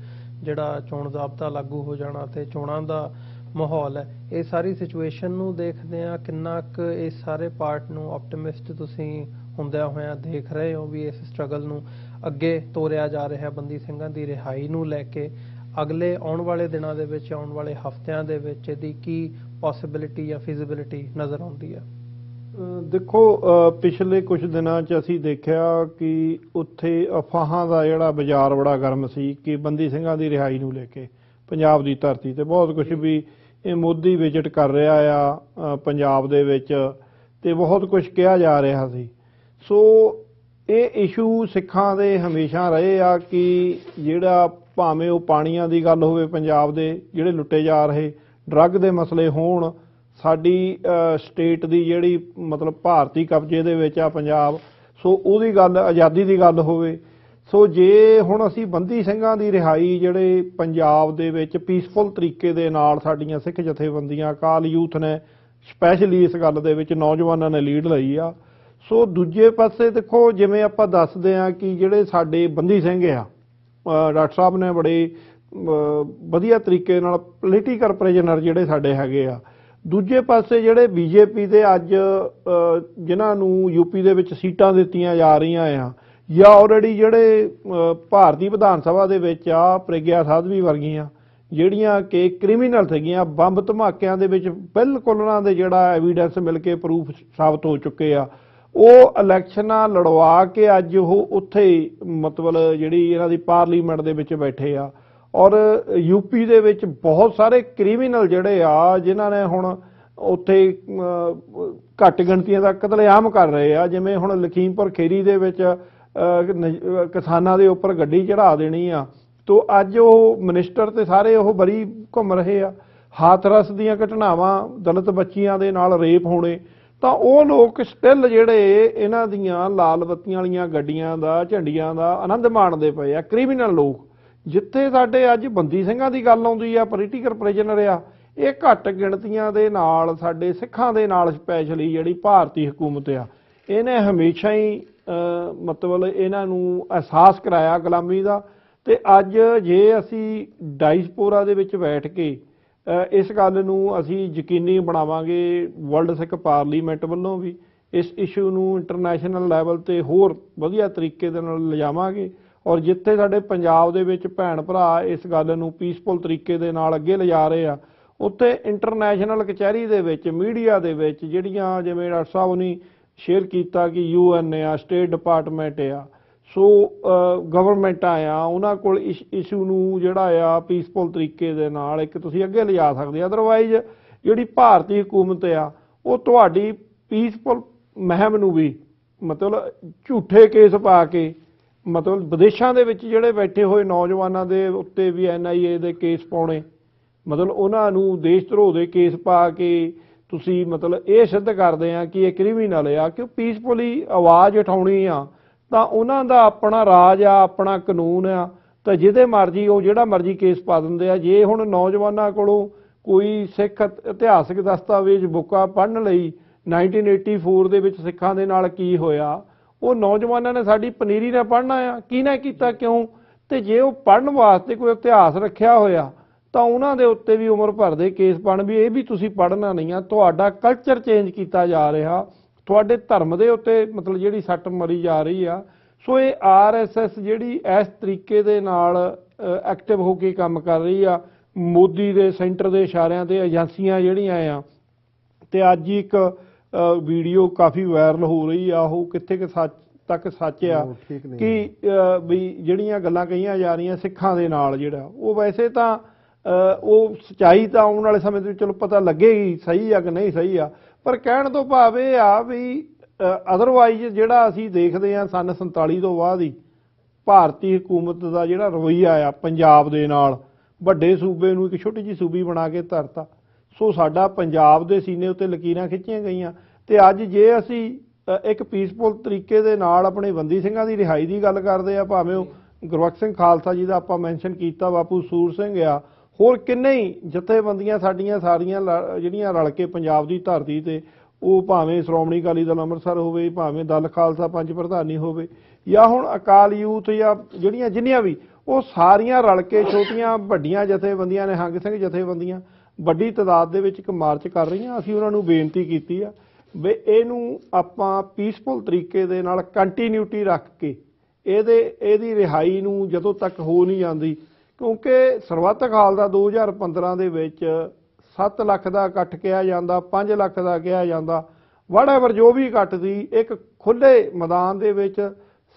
ਜਿਹੜਾ ਚੋਣ ਜ਼ਾਬਤਾ ਲਾਗੂ ਹੋ ਜਾਣਾ ਤੇ ਚੋਣਾਂ ਦਾ ਮਾਹੌਲ ਹੈ, ਇਹ ਸਾਰੀ ਸਿਚੁਏਸ਼ਨ ਨੂੰ ਦੇਖਦੇ ਆ ਕਿੰਨਾ ਕੁ ਇਸ ਸਾਰੇ ਪਾਰਟ ਨੂੰ ਆਪਟੀਮਿਸਟ ਤੁਸੀਂ ਹੁੰਦਿਆਂ ਹੋਇਆਂ ਦੇਖ ਰਹੇ ਹੋ ਵੀ ਇਸ ਸਟਰਗਲ ਨੂੰ ਅੱਗੇ ਤੋਰਿਆ ਜਾ ਰਿਹਾ ਬੰਦੀ ਸਿੰਘਾਂ ਦੀ ਰਿਹਾਈ ਨੂੰ ਲੈ ਕੇ ਅਗਲੇ ਆਉਣ ਵਾਲੇ ਦਿਨਾਂ ਦੇ ਵਿੱਚ, ਆਉਣ ਵਾਲੇ ਹਫ਼ਤਿਆਂ ਦੇ ਵਿੱਚ ਇਹਦੀ ਕੀ ਪੋਸੀਬਿਲਿਟੀ ਜਾਂ ਫਿਜ਼ੀਬਿਲਿਟੀ ਨਜ਼ਰ ਆਉਂਦੀ ਹੈ? ਦੇਖੋ ਪਿਛਲੇ ਕੁਝ ਦਿਨਾਂ 'ਚ ਅਸੀਂ ਦੇਖਿਆ ਕਿ ਉੱਥੇ ਅਫਵਾਹਾਂ ਦਾ ਜਿਹੜਾ ਬਾਜ਼ਾਰ ਬੜਾ ਗਰਮ ਸੀ ਕਿ ਬੰਦੀ ਸਿੰਘਾਂ ਦੀ ਰਿਹਾਈ ਨੂੰ ਲੈ ਕੇ ਪੰਜਾਬ ਦੀ ਧਰਤੀ ਤੇ ਬਹੁਤ ਕੁਝ ਵੀ ਇਹ ਮੋਦੀ ਵਿਜ਼ਿਟ ਕਰ ਰਿਹਾ ਆ ਪੰਜਾਬ ਦੇ ਵਿੱਚ ਤੇ ਬਹੁਤ ਕੁਝ ਕਿਹਾ ਜਾ ਰਿਹਾ ਸੀ। ਸੋ ਇਹ ਇਸ਼ੂ ਸਿੱਖਾਂ ਦੇ ਹਮੇਸ਼ਾ ਰਹੇ ਆ ਕਿ ਜਿਹੜਾ ਭਾਵੇਂ ਉਹ ਪਾਣੀਆਂ ਦੀ ਗੱਲ ਹੋਵੇ ਪੰਜਾਬ ਦੇ ਜਿਹੜੇ ਲੁੱਟੇ ਜਾ ਰਹੇ, ਡਰੱਗ ਦੇ ਮਸਲੇ ਹੋਣ, ਸਾਡੀ ਸਟੇਟ ਦੀ ਜਿਹੜੀ ਮਤਲਬ ਭਾਰਤੀ ਕਬਜ਼ੇ ਦੇ ਵਿੱਚ ਆ ਪੰਜਾਬ, ਸੋ ਉਹਦੀ ਗੱਲ, ਆਜ਼ਾਦੀ ਦੀ ਗੱਲ ਹੋਵੇ। ਸੋ ਜੇ ਹੁਣ ਅਸੀਂ ਬੰਦੀ ਸਿੰਘਾਂ ਦੀ ਰਿਹਾਈ ਜਿਹੜੇ ਪੰਜਾਬ ਦੇ ਵਿੱਚ ਪੀਸਫੁਲ ਤਰੀਕੇ ਦੇ ਨਾਲ ਸਾਡੀਆਂ ਸਿੱਖ ਜਥੇਬੰਦੀਆਂ, ਅਕਾਲ ਯੂਥ ਨੇ ਸਪੈਸ਼ਲੀ ਇਸ ਗੱਲ ਦੇ ਵਿੱਚ ਨੌਜਵਾਨਾਂ ਨੇ ਲੀਡ ਲਈ ਆ। ਸੋ ਦੂਜੇ ਪਾਸੇ ਦੇਖੋ ਜਿਵੇਂ ਆਪਾਂ ਦੱਸਦੇ ਆ ਕਿ ਜਿਹੜੇ ਸਾਡੇ ਬੰਦੀ ਸਿੰਘ ਆ ਡਾਕਟਰ ਸਾਹਿਬ ਨੇ ਬੜੇ ਵਧੀਆ ਤਰੀਕੇ ਨਾਲ ਪੋਲੀਟੀਕਲ ਪ੍ਰਿਜ਼ਨਰ ਜਿਹੜੇ ਸਾਡੇ ਹੈਗੇ ਆ। ਦੂਜੇ ਪਾਸੇ ਜਿਹੜੇ ਬੀਜੇਪੀ ਦੇ ਅੱਜ ਜਿਨ੍ਹਾਂ ਨੂੰ ਯੂਪੀ ਦੇ ਵਿੱਚ ਸੀਟਾਂ ਦਿੱਤੀਆਂ ਜਾ ਰਹੀਆਂ ਆ ਜਾਂ ਆਲਰੇਡੀ ਜਿਹੜੇ ਭਾਰਤੀ ਵਿਧਾਨ ਸਭਾ ਦੇ ਵਿੱਚ ਆ ਪ੍ਰਗਿਆ ਸਾਧਵੀ ਵਰਗੀਆਂ ਜਿਹੜੀਆਂ ਕਿ ਕ੍ਰਿਮੀਨਲ ਸੀਗੀਆਂ, ਬੰਬ ਧਮਾਕਿਆਂ ਦੇ ਵਿੱਚ ਬਿਲਕੁਲ ਉਹਨਾਂ ਦੇ ਜਿਹੜਾ ਐਵੀਡੈਂਸ ਮਿਲ ਕੇ ਪ੍ਰੂਫ ਸਾਬਤ ਹੋ ਚੁੱਕੇ ਆ, ਉਹ ਇਲੈਕਸ਼ਨਾਂ ਲੜਵਾ ਕੇ ਅੱਜ ਉਹ ਉੱਥੇ ਮਤਲਬ ਜਿਹੜੀ ਇਹਨਾਂ ਦੀ ਪਾਰਲੀਮੈਂਟ ਦੇ ਵਿੱਚ ਬੈਠੇ ਆ। ਔਰ ਯੂਪੀ ਦੇ ਵਿੱਚ ਬਹੁਤ ਸਾਰੇ ਕ੍ਰਿਮੀਨਲ ਜਿਹੜੇ ਆ ਜਿਨ੍ਹਾਂ ਨੇ ਹੁਣ ਉੱਥੇ ਘੱਟ ਗਿਣਤੀਆਂ ਦਾ ਕਤਲੇਆਮ ਕਰ ਰਹੇ ਆ। ਜਿਵੇਂ ਹੁਣ ਲਖੀਮਪੁਰ ਖੀਰੀ ਦੇ ਵਿੱਚ ਕਿਸਾਨਾਂ ਦੇ ਉੱਪਰ ਗੱਡੀ ਚੜ੍ਹਾ ਦੇਣੀ ਆ, ਤੋ ਅੱਜ ਉਹ ਮਿਨਿਸਟਰ ਤੇ ਸਾਰੇ ਉਹ ਬਰੀ ਘੁੰਮ ਰਹੇ ਆ। ਹਾਥਰਸ ਦੀਆਂ ਘਟਨਾਵਾਂ, ਦਲਿਤ ਬੱਚੀਆਂ ਦੇ ਨਾਲ ਰੇਪ ਹੋਣੇ, ਤਾਂ ਉਹ ਲੋਕ ਸਟਿਲ ਜਿਹੜੇ ਇਹਨਾਂ ਦੀਆਂ ਲਾਲ ਬੱਤੀਆਂ ਵਾਲੀਆਂ ਗੱਡੀਆਂ ਦਾ ਝੰਡੀਆਂ ਦਾ ਆਨੰਦ ਮਾਣਦੇ ਪਏ ਆ, ਕ੍ਰਿਮੀਨਲ ਲੋਕ। ਜਿੱਥੇ ਸਾਡੇ ਅੱਜ ਬੰਦੀ ਸਿੰਘਾਂ ਦੀ ਗੱਲ ਆਉਂਦੀ ਆ, ਪੋਲੀਟੀਕਲ ਪ੍ਰਿਜ਼ਨਰ ਆ, ਇਹ ਘੱਟ ਗਿਣਤੀਆਂ ਦੇ ਨਾਲ ਸਾਡੇ ਸਿੱਖਾਂ ਦੇ ਨਾਲ ਸਪੈਸ਼ਲੀ ਜਿਹੜੀ ਭਾਰਤੀ ਹਕੂਮਤ ਆ, ਇਹਨੇ ਹਮੇਸ਼ਾ ਹੀ ਮਤਲਬ ਇਹਨਾਂ ਨੂੰ ਅਹਿਸਾਸ ਕਰਾਇਆ ਗੁਲਾਮੀ ਦਾ। ਤੇ ਅੱਜ ਜੇ ਅਸੀਂ ਡਾਇਸਪੋਰਾ ਦੇ ਵਿੱਚ ਬੈਠ ਕੇ ਇਸ ਗੱਲ ਨੂੰ ਅਸੀਂ ਯਕੀਨੀ ਬਣਾਵਾਂਗੇ, ਵਰਲਡ ਸਿੱਖ ਪਾਰਲੀਮੈਂਟ ਵੱਲੋਂ ਵੀ ਇਸ ਇਸ਼ੂ ਨੂੰ ਇੰਟਰਨੈਸ਼ਨਲ ਲੈਵਲ ਤੇ ਹੋਰ ਵਧੀਆ ਤਰੀਕੇ ਦੇ ਨਾਲ ਲਿਜਾਵਾਂਗੇ, ਔਰ ਜਿੱਥੇ ਸਾਡੇ ਪੰਜਾਬ ਦੇ ਵਿੱਚ ਭੈਣ ਭਰਾ ਇਸ ਗੱਲ ਨੂੰ ਪੀਸਫੁਲ ਤਰੀਕੇ ਦੇ ਨਾਲ ਅੱਗੇ ਲਿਜਾ ਰਹੇ ਆ, ਉੱਥੇ ਇੰਟਰਨੈਸ਼ਨਲ ਕਚਹਿਰੀ ਦੇ ਵਿੱਚ, ਮੀਡੀਆ ਦੇ ਵਿੱਚ ਜਿਹੜੀਆਂ ਜਿਵੇਂ ਡਾਕਟਰ ਸਾਹਿਬ ਨੇ ਸ਼ੇਅਰ ਕੀਤਾ ਕਿ UN ਆ, ਸਟੇਟ ਡਿਪਾਰਟਮੈਂਟ ਆ, ਸੋ ਗਵਰਨਮੈਂਟਾਂ ਆ, ਉਹਨਾਂ ਕੋਲ ਇਸ ਇਸ਼ੂ ਨੂੰ ਜਿਹੜਾ ਆ ਪੀਸਫੁਲ ਤਰੀਕੇ ਦੇ ਨਾਲ ਇੱਕ ਤੁਸੀਂ ਅੱਗੇ ਲਿਜਾ ਸਕਦੇ। ਅਦਰਵਾਈਜ਼ ਜਿਹੜੀ ਭਾਰਤੀ ਹਕੂਮਤ ਆ ਉਹ ਤੁਹਾਡੀ ਪੀਸਫੁਲ ਮੁਹਿੰਮ ਨੂੰ ਵੀ ਮਤਲਬ ਝੂਠੇ ਕੇਸ ਪਾ ਕੇ, ਮਤਲਬ ਵਿਦੇਸ਼ਾਂ ਦੇ ਵਿੱਚ ਜਿਹੜੇ ਬੈਠੇ ਹੋਏ ਨੌਜਵਾਨਾਂ ਦੇ ਉੱਤੇ ਵੀ NIA ਦੇ ਕੇਸ ਪਾਉਣੇ, ਮਤਲਬ ਉਹਨਾਂ ਨੂੰ ਦੇਸ਼ ਧਰੋਹ ਦੇ ਕੇਸ ਪਾ ਕੇ ਤੁਸੀਂ ਮਤਲਬ ਇਹ ਸਿੱਧ ਕਰਦੇ ਆ ਕਿ ਇਹ ਕ੍ਰਿਮੀਨਲ ਆ। ਕਿ ਪੀਸਫੁਲੀ ਆਵਾਜ਼ ਉਠਾਉਣੀ ਆ ਤਾਂ ਉਹਨਾਂ ਦਾ ਆਪਣਾ ਰਾਜ ਆ, ਆਪਣਾ ਕਾਨੂੰਨ ਆ, ਤਾਂ ਜਿਹਦੇ ਮਰਜ਼ੀ ਉਹ ਜਿਹੜਾ ਮਰਜ਼ੀ ਕੇਸ ਪਾ ਦਿੰਦੇ ਆ। ਜੇ ਹੁਣ ਨੌਜਵਾਨਾਂ ਕੋਲੋਂ ਕੋਈ ਸਿੱਖ ਇਤਿਹਾਸਕ ਦਸਤਾਵੇਜ਼ ਬੁੱਕਾਂ ਪੜ੍ਹਨ ਲਈ 1984 ਦੇ ਵਿੱਚ ਸਿੱਖਾਂ ਦੇ ਨਾਲ ਕੀ ਹੋਇਆ, ਉਹ ਨੌਜਵਾਨਾਂ ਨੇ ਸਾਡੀ ਪਨੀਰੀ ਨਾਲ ਪੜ੍ਹਨਾ ਆ, ਕਿਹਨੇ ਕੀਤਾ, ਕਿਉਂ? ਤੇ ਜੇ ਉਹ ਪੜ੍ਹਨ ਵਾਸਤੇ ਕੋਈ ਇਤਿਹਾਸ ਰੱਖਿਆ ਹੋਇਆ ਤਾਂ ਉਹਨਾਂ ਦੇ ਉੱਤੇ ਵੀ ਉਮਰ ਭਰ ਦੇ ਕੇਸ ਬਣ ਵੀ ਇਹ ਵੀ ਤੁਸੀਂ ਪੜ੍ਹਨਾ ਨਹੀਂ ਆ। ਤੁਹਾਡਾ ਕਲਚਰ ਚੇਂਜ ਕੀਤਾ ਜਾ ਰਿਹਾ, ਤੁਹਾਡੇ ਧਰਮ ਦੇ ਉੱਤੇ ਮਤਲਬ ਜਿਹੜੀ ਸੱਟ ਮਰੀ ਜਾ ਰਹੀ ਆ। ਸੋ ਇਹ RSS ਜਿਹੜੀ ਇਸ ਤਰੀਕੇ ਦੇ ਨਾਲ ਐਕਟਿਵ ਹੋ ਕੇ ਕੰਮ ਕਰ ਰਹੀ ਆ, ਮੋਦੀ ਦੇ ਸੈਂਟਰ ਦੇ ਇਸ਼ਾਰਿਆਂ ਤੇ ਏਜੰਸੀਆਂ ਜਿਹੜੀਆਂ ਆ। ਤੇ ਅੱਜ ਇੱਕ ਵੀਡੀਓ ਕਾਫੀ ਵਾਇਰਲ ਹੋ ਰਹੀ ਆ, ਉਹ ਕਿੱਥੇ ਕਿ ਤੱਕ ਸੱਚ ਆ ਕਿ ਵੀ ਜਿਹੜੀਆਂ ਗੱਲਾਂ ਕਹੀਆਂ ਜਾ ਰਹੀਆਂ ਸਿੱਖਾਂ ਦੇ ਨਾਲ ਜਿਹੜਾ, ਉਹ ਵੈਸੇ ਤਾਂ ਉਹ ਸੱਚਾਈ ਤਾਂ ਆਉਣ ਵਾਲੇ ਸਮੇਂ ਦੇ ਵਿੱਚ ਚਲੋ ਪਤਾ ਲੱਗੇਗੀ ਸਹੀ ਆ ਕਿ ਨਹੀਂ ਸਹੀ ਆ, ਪਰ ਕਹਿਣ ਤੋਂ ਭਾਵ ਇਹ ਆ ਵੀ ਅਦਰਵਾਈਜ਼ ਜਿਹੜਾ ਅਸੀਂ ਦੇਖਦੇ ਆ ਸੰਨ 47 ਤੋਂ ਬਾਅਦ ਹੀ ਭਾਰਤੀ ਹਕੂਮਤ ਦਾ ਜਿਹੜਾ ਰਵੱਈਆ ਆ ਪੰਜਾਬ ਦੇ ਨਾਲ, ਵੱਡੇ ਸੂਬੇ ਨੂੰ ਇੱਕ ਛੋਟੀ ਜਿਹੀ ਸੂਬੀ ਬਣਾ ਕੇ ਧਰਤਾ। ਸੋ ਸਾਡਾ ਪੰਜਾਬ ਦੇ ਸੀਨੇ ਉੱਤੇ ਲਕੀਰਾਂ ਖਿੱਚੀਆਂ ਗਈਆਂ। ਤੇ ਅੱਜ ਜੇ ਅਸੀਂ ਇੱਕ ਪੀਸਫੁਲ ਤਰੀਕੇ ਦੇ ਨਾਲ ਆਪਣੇ ਬੰਦੀ ਸਿੰਘਾਂ ਦੀ ਰਿਹਾਈ ਦੀ ਗੱਲ ਕਰਦੇ ਆ, ਭਾਵੇਂ ਉਹ ਗੁਰਬਖਸ਼ ਸਿੰਘ ਖਾਲਸਾ ਜੀ ਦਾ ਆਪਾਂ ਮੈਂਸ਼ਨ ਕੀਤਾ, ਬਾਪੂ ਸੂਰ ਸਿੰਘ ਆ, ਹੋਰ ਕਿੰਨੇ ਹੀ ਜਥੇਬੰਦੀਆਂ ਸਾਡੀਆਂ ਸਾਰੀਆਂ ਜਿਹੜੀਆਂ ਰਲ ਕੇ ਪੰਜਾਬ ਦੀ ਧਰਤੀ ਤੇ, ਉਹ ਭਾਵੇਂ ਸ਼੍ਰੋਮਣੀ ਅਕਾਲੀ ਦਲ ਅੰਮ੍ਰਿਤਸਰ ਹੋਵੇ, ਭਾਵੇਂ ਦਲ ਖਾਲਸਾ ਪੰਜ ਪ੍ਰਧਾਨੀ ਹੋਵੇ, ਜਾਂ ਹੁਣ ਅਕਾਲ ਯੂਥ ਜਾਂ ਜਿਹੜੀਆਂ ਜਿੰਨੀਆਂ ਵੀ, ਉਹ ਸਾਰੀਆਂ ਰਲ ਕੇ ਛੋਟੀਆਂ ਵੱਡੀਆਂ ਜਥੇਬੰਦੀਆਂ ਨੇ, ਹੰਗ ਸਿੰਘ ਜਥੇਬੰਦੀਆਂ ਵੱਡੀ ਤਾਦਾਦ ਦੇ ਵਿੱਚ ਇੱਕ ਮਾਰਚ ਕਰ ਰਹੀਆਂ। ਅਸੀਂ ਉਹਨਾਂ ਨੂੰ ਬੇਨਤੀ ਕੀਤੀ ਆ ਵੀ ਇਹਨੂੰ ਆਪਾਂ ਪੀਸਫੁਲ ਤਰੀਕੇ ਦੇ ਨਾਲ ਕੰਟੀਨਿਊਟੀ ਰੱਖ ਕੇ ਇਹਦੀ ਰਿਹਾਈ ਨੂੰ ਜਦੋਂ ਤੱਕ ਹੋ ਨਹੀਂ ਜਾਂਦੀ, ਕਿਉਂਕਿ ਸਰਬੱਤਕ ਹਾਲ ਦਾ 2015 ਦੇ ਵਿੱਚ 7 ਲੱਖ ਦਾ ਇਕੱਠ ਕਿਹਾ ਜਾਂਦਾ, 5 ਲੱਖ ਦਾ ਕਿਹਾ ਜਾਂਦਾ, ਵਾਟਐਵਰ ਜੋ ਵੀ ਇਕੱਠ ਸੀ, ਇੱਕ ਖੁੱਲੇ ਮੈਦਾਨ ਦੇ ਵਿੱਚ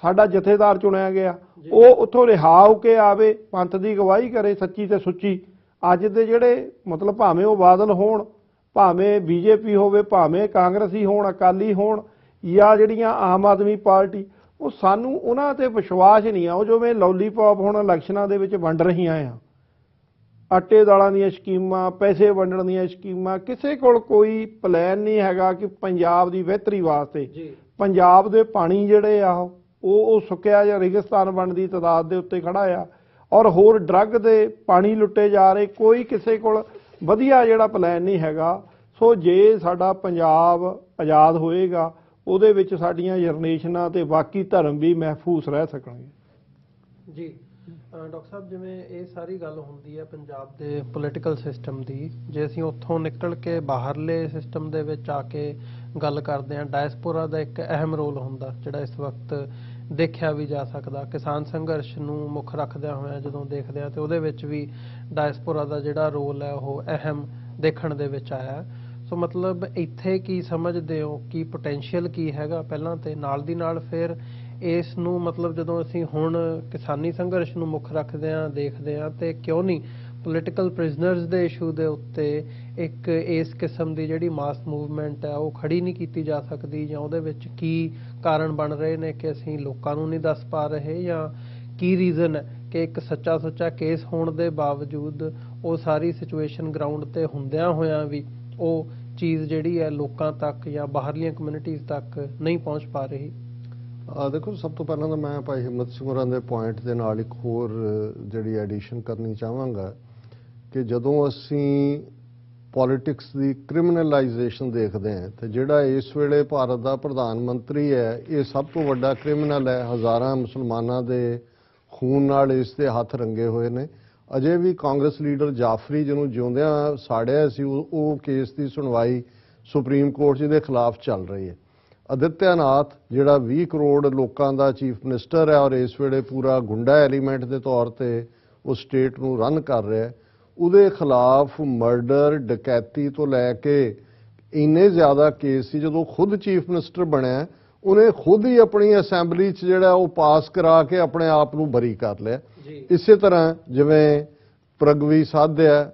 ਸਾਡਾ ਜਥੇਦਾਰ ਚੁਣਿਆ ਗਿਆ, ਉਹ ਉੱਥੋਂ ਰਿਹਾ ਹੋ ਕੇ ਆਵੇ, ਪੰਥ ਦੀ ਅਗਵਾਈ ਕਰੇ ਸੱਚੀ ਤੇ ਸੁੱਚੀ। ਅੱਜ ਦੇ ਜਿਹੜੇ ਮਤਲਬ ਭਾਵੇਂ ਉਹ ਬਾਦਲ ਹੋਣ, ਭਾਵੇਂ BJP ਹੋਵੇ, ਭਾਵੇਂ ਕਾਂਗਰਸੀ ਹੋਣ, ਅਕਾਲੀ ਹੋਣ, ਜਾਂ ਜਿਹੜੀਆਂ ਆਮ ਆਦਮੀ ਪਾਰਟੀ, ਉਹ ਸਾਨੂੰ ਉਹਨਾਂ ਤੇ ਵਿਸ਼ਵਾਸ ਨਹੀਂ ਆ। ਉਹ ਜਿਵੇਂ ਲੋਲੀਪੌਪ ਹੁਣ ਇਲੈਕਸ਼ਨਾਂ ਦੇ ਵਿੱਚ ਵੰਡ ਰਹੀਆਂ ਆ, ਆਟੇ ਦਾਲਾਂ ਦੀਆਂ ਸਕੀਮਾਂ, ਪੈਸੇ ਵੰਡਣ ਦੀਆਂ ਸਕੀਮਾਂ, ਕਿਸੇ ਕੋਲ ਕੋਈ ਪਲਾਨ ਨਹੀਂ ਹੈਗਾ ਕਿ ਪੰਜਾਬ ਦੀ ਬਿਹਤਰੀ ਵਾਸਤੇ। ਪੰਜਾਬ ਦੇ ਪਾਣੀ ਜਿਹੜੇ ਆ ਉਹ ਸੁੱਕਿਆ ਜਾਂ ਰੇਗਿਸਤਾਨ ਬਣਨ ਦੀ ਤਾਦਾਦ ਦੇ ਉੱਤੇ ਖੜਾ ਆ, ਔਰ ਹੋਰ ਡਰੱਗ ਦੇ ਪਾਣੀ ਲੁੱਟੇ ਜਾ ਰਹੇ, ਕੋਈ ਕਿਸੇ ਕੋਲ ਵਧੀਆ ਜਿਹੜਾ ਪਲਾਨ ਨਹੀਂ ਹੈਗਾ। ਸੋ ਜੇ ਸਾਡਾ ਪੰਜਾਬ ਆਜ਼ਾਦ ਹੋਏਗਾ, ਉਹਦੇ ਵਿੱਚ ਸਾਡੀਆਂ ਜਨਰੇਸ਼ਨਾਂ ਤੇ ਬਾਕੀ ਧਰਮ ਵੀ ਮਹਿਫੂਜ਼ ਰਹਿ ਸਕਣਗੇ। ਜੀ ਡਾਕਟਰ ਸਾਹਿਬ, ਜਿਵੇਂ ਇਹ ਸਾਰੀ ਗੱਲ ਹੁੰਦੀ ਹੈ ਪੰਜਾਬ ਦੇ ਪੋਲੀਟੀਕਲ ਸਿਸਟਮ ਦੀ, ਜੇ ਅਸੀਂ ਉੱਥੋਂ ਨਿਕਲ ਕੇ ਬਾਹਰਲੇ ਸਿਸਟਮ ਦੇ ਵਿੱਚ ਆ ਕੇ ਗੱਲ ਕਰਦੇ ਹਾਂ, ਡਾਇਸਪੋਰਾ ਦਾ ਇੱਕ ਅਹਿਮ ਰੋਲ ਹੁੰਦਾ ਜਿਹੜਾ ਇਸ ਵਕਤ ਦੇਖਿਆ ਵੀ ਜਾ ਸਕਦਾ। ਕਿਸਾਨ ਸੰਘਰਸ਼ ਨੂੰ ਮੁੱਖ ਰੱਖਦਿਆਂ ਹੋਇਆਂ ਜਦੋਂ ਦੇਖਦੇ ਹਾਂ ਤੇ ਉਹਦੇ ਵਿੱਚ ਵੀ ਡਾਇਸਪੋਰਾ ਦਾ ਜਿਹੜਾ ਰੋਲ ਹੈ ਉਹ ਅਹਿਮ ਦੇਖਣ ਦੇ ਵਿੱਚ ਆਇਆ। ਸੋ ਮਤਲਬ ਇੱਥੇ ਕੀ ਸਮਝਦੇ ਹੋ ਕਿ ਪੋਟੈਂਸ਼ੀਅਲ ਕੀ ਹੈਗਾ ਪਹਿਲਾਂ, ਤੇ ਨਾਲ ਦੀ ਨਾਲ ਫਿਰ ਇਸ ਨੂੰ ਮਤਲਬ ਜਦੋਂ ਅਸੀਂ ਹੁਣ ਕਿਸਾਨੀ ਸੰਘਰਸ਼ ਨੂੰ ਮੁੱਖ ਰੱਖਦੇ ਹਾਂ ਦੇਖਦੇ ਹਾਂ, ਤੇ ਕਿਉਂ ਨਹੀਂ ਪੋਲੀਟੀਕਲ ਪ੍ਰਿਜ਼ਨਰਸ ਦੇ ਇਸ਼ੂ ਦੇ ਉੱਤੇ ਇੱਕ ਇਸ ਕਿਸਮ ਦੀ ਜਿਹੜੀ ਮਾਸ ਮੂਵਮੈਂਟ ਹੈ ਉਹ ਖੜੀ ਨਹੀਂ ਕੀਤੀ ਜਾ ਸਕਦੀ, ਜਾਂ ਉਹਦੇ ਵਿੱਚ ਕੀ ਕਾਰਨ ਬਣ ਰਹੇ ਨੇ ਕਿ ਅਸੀਂ ਲੋਕਾਂ ਨੂੰ ਨਹੀਂ ਦੱਸ ਪਾ ਰਹੇ, ਜਾਂ ਕੀ ਰੀਜ਼ਨ ਹੈ ਕਿ ਇੱਕ ਸੱਚਾ ਸੁੱਚਾ ਕੇਸ ਹੋਣ ਦੇ ਬਾਵਜੂਦ ਉਹ ਸਾਰੀ ਸਿਚੁਏਸ਼ਨ ਗਰਾਊਂਡ ਤੇ ਹੁੰਦਿਆਂ ਹੋਇਆਂ ਵੀ ਉਹ ਚੀਜ਼ ਜਿਹੜੀ ਹੈ ਲੋਕਾਂ ਤੱਕ ਜਾਂ ਬਾਹਰਲੀਆਂ ਕਮਿਊਨਿਟੀਜ਼ ਤੱਕ ਨਹੀਂ ਪਹੁੰਚ ਪਾ ਰਹੀ? ਦੇਖੋ, ਸਭ ਤੋਂ ਪਹਿਲਾਂ ਤਾਂ ਮੈਂ ਭਾਈ ਹਿੰਮਤ ਸਿੰਘ ਹੋਰਾਂ ਦੇ ਪੁਆਇੰਟ ਦੇ ਨਾਲ ਇੱਕ ਹੋਰ ਜਿਹੜੀ ਐਡੀਸ਼ਨ ਕਰਨੀ ਚਾਹਾਂਗਾ ਕਿ ਜਦੋਂ ਅਸੀਂ ਪੋਲਿਟਿਕਸ ਦੀ ਕ੍ਰਿਮੀਨਲਾਈਜੇਸ਼ਨ ਦੇਖਦੇ ਹਾਂ ਤੇ ਜਿਹੜਾ ਇਸ ਵੇਲੇ ਭਾਰਤ ਦਾ ਪ੍ਰਧਾਨ ਮੰਤਰੀ ਹੈ, ਇਹ ਸਭ ਤੋਂ ਵੱਡਾ ਕ੍ਰਿਮੀਨਲ ਹੈ। ਹਜ਼ਾਰਾਂ ਮੁਸਲਮਾਨਾਂ ਦੇ ਖੂਨ ਨਾਲ ਇਸ ਦੇ ਹੱਥ ਰੰਗੇ ਹੋਏ ਨੇ। ਅਜੇ ਵੀ ਕਾਂਗਰਸ ਲੀਡਰ ਜਾਫਰੀ, ਜਿਹਨੂੰ ਜਿਉਂਦਿਆਂ ਸਾੜਿਆ ਸੀ, ਉਹ ਕੇਸ ਦੀ ਸੁਣਵਾਈ ਸੁਪਰੀਮ ਕੋਰਟ 'ਚ ਇਹਦੇ ਖਿਲਾਫ ਚੱਲ ਰਹੀ ਹੈ। ਆਦਿੱਤਿਆਨਾਥ, ਜਿਹੜਾ 20 ਕਰੋੜ ਲੋਕਾਂ ਦਾ ਚੀਫ ਮਿਨਿਸਟਰ ਹੈ ਔਰ ਇਸ ਵੇਲੇ ਪੂਰਾ ਗੁੰਡਾ ਐਲੀਮੈਂਟ ਦੇ ਤੌਰ ਤੇ ਉਹ ਸਟੇਟ ਨੂੰ ਰਨ ਕਰ ਰਿਹਾ, ਉਹਦੇ ਖਿਲਾਫ ਮਰਡਰ, ਡਕੈਤੀ ਤੋਂ ਲੈ ਕੇ ਇੰਨੇ ਜ਼ਿਆਦਾ ਕੇਸ ਸੀ। ਜਦੋਂ ਖੁਦ ਚੀਫ ਮਿਨਿਸਟਰ ਬਣਿਆ, ਉਹਨੇ ਖੁਦ ਹੀ ਆਪਣੀ ਅਸੈਂਬਲੀ 'ਚ ਜਿਹੜਾ ਉਹ ਪਾਸ ਕਰਾ ਕੇ ਆਪਣੇ ਆਪ ਨੂੰ ਬਰੀ ਕਰ ਲਿਆ। ਇਸੇ ਤਰ੍ਹਾਂ ਜਿਵੇਂ ਪ੍ਰਗਵੀ ਸਾਧਿਆ,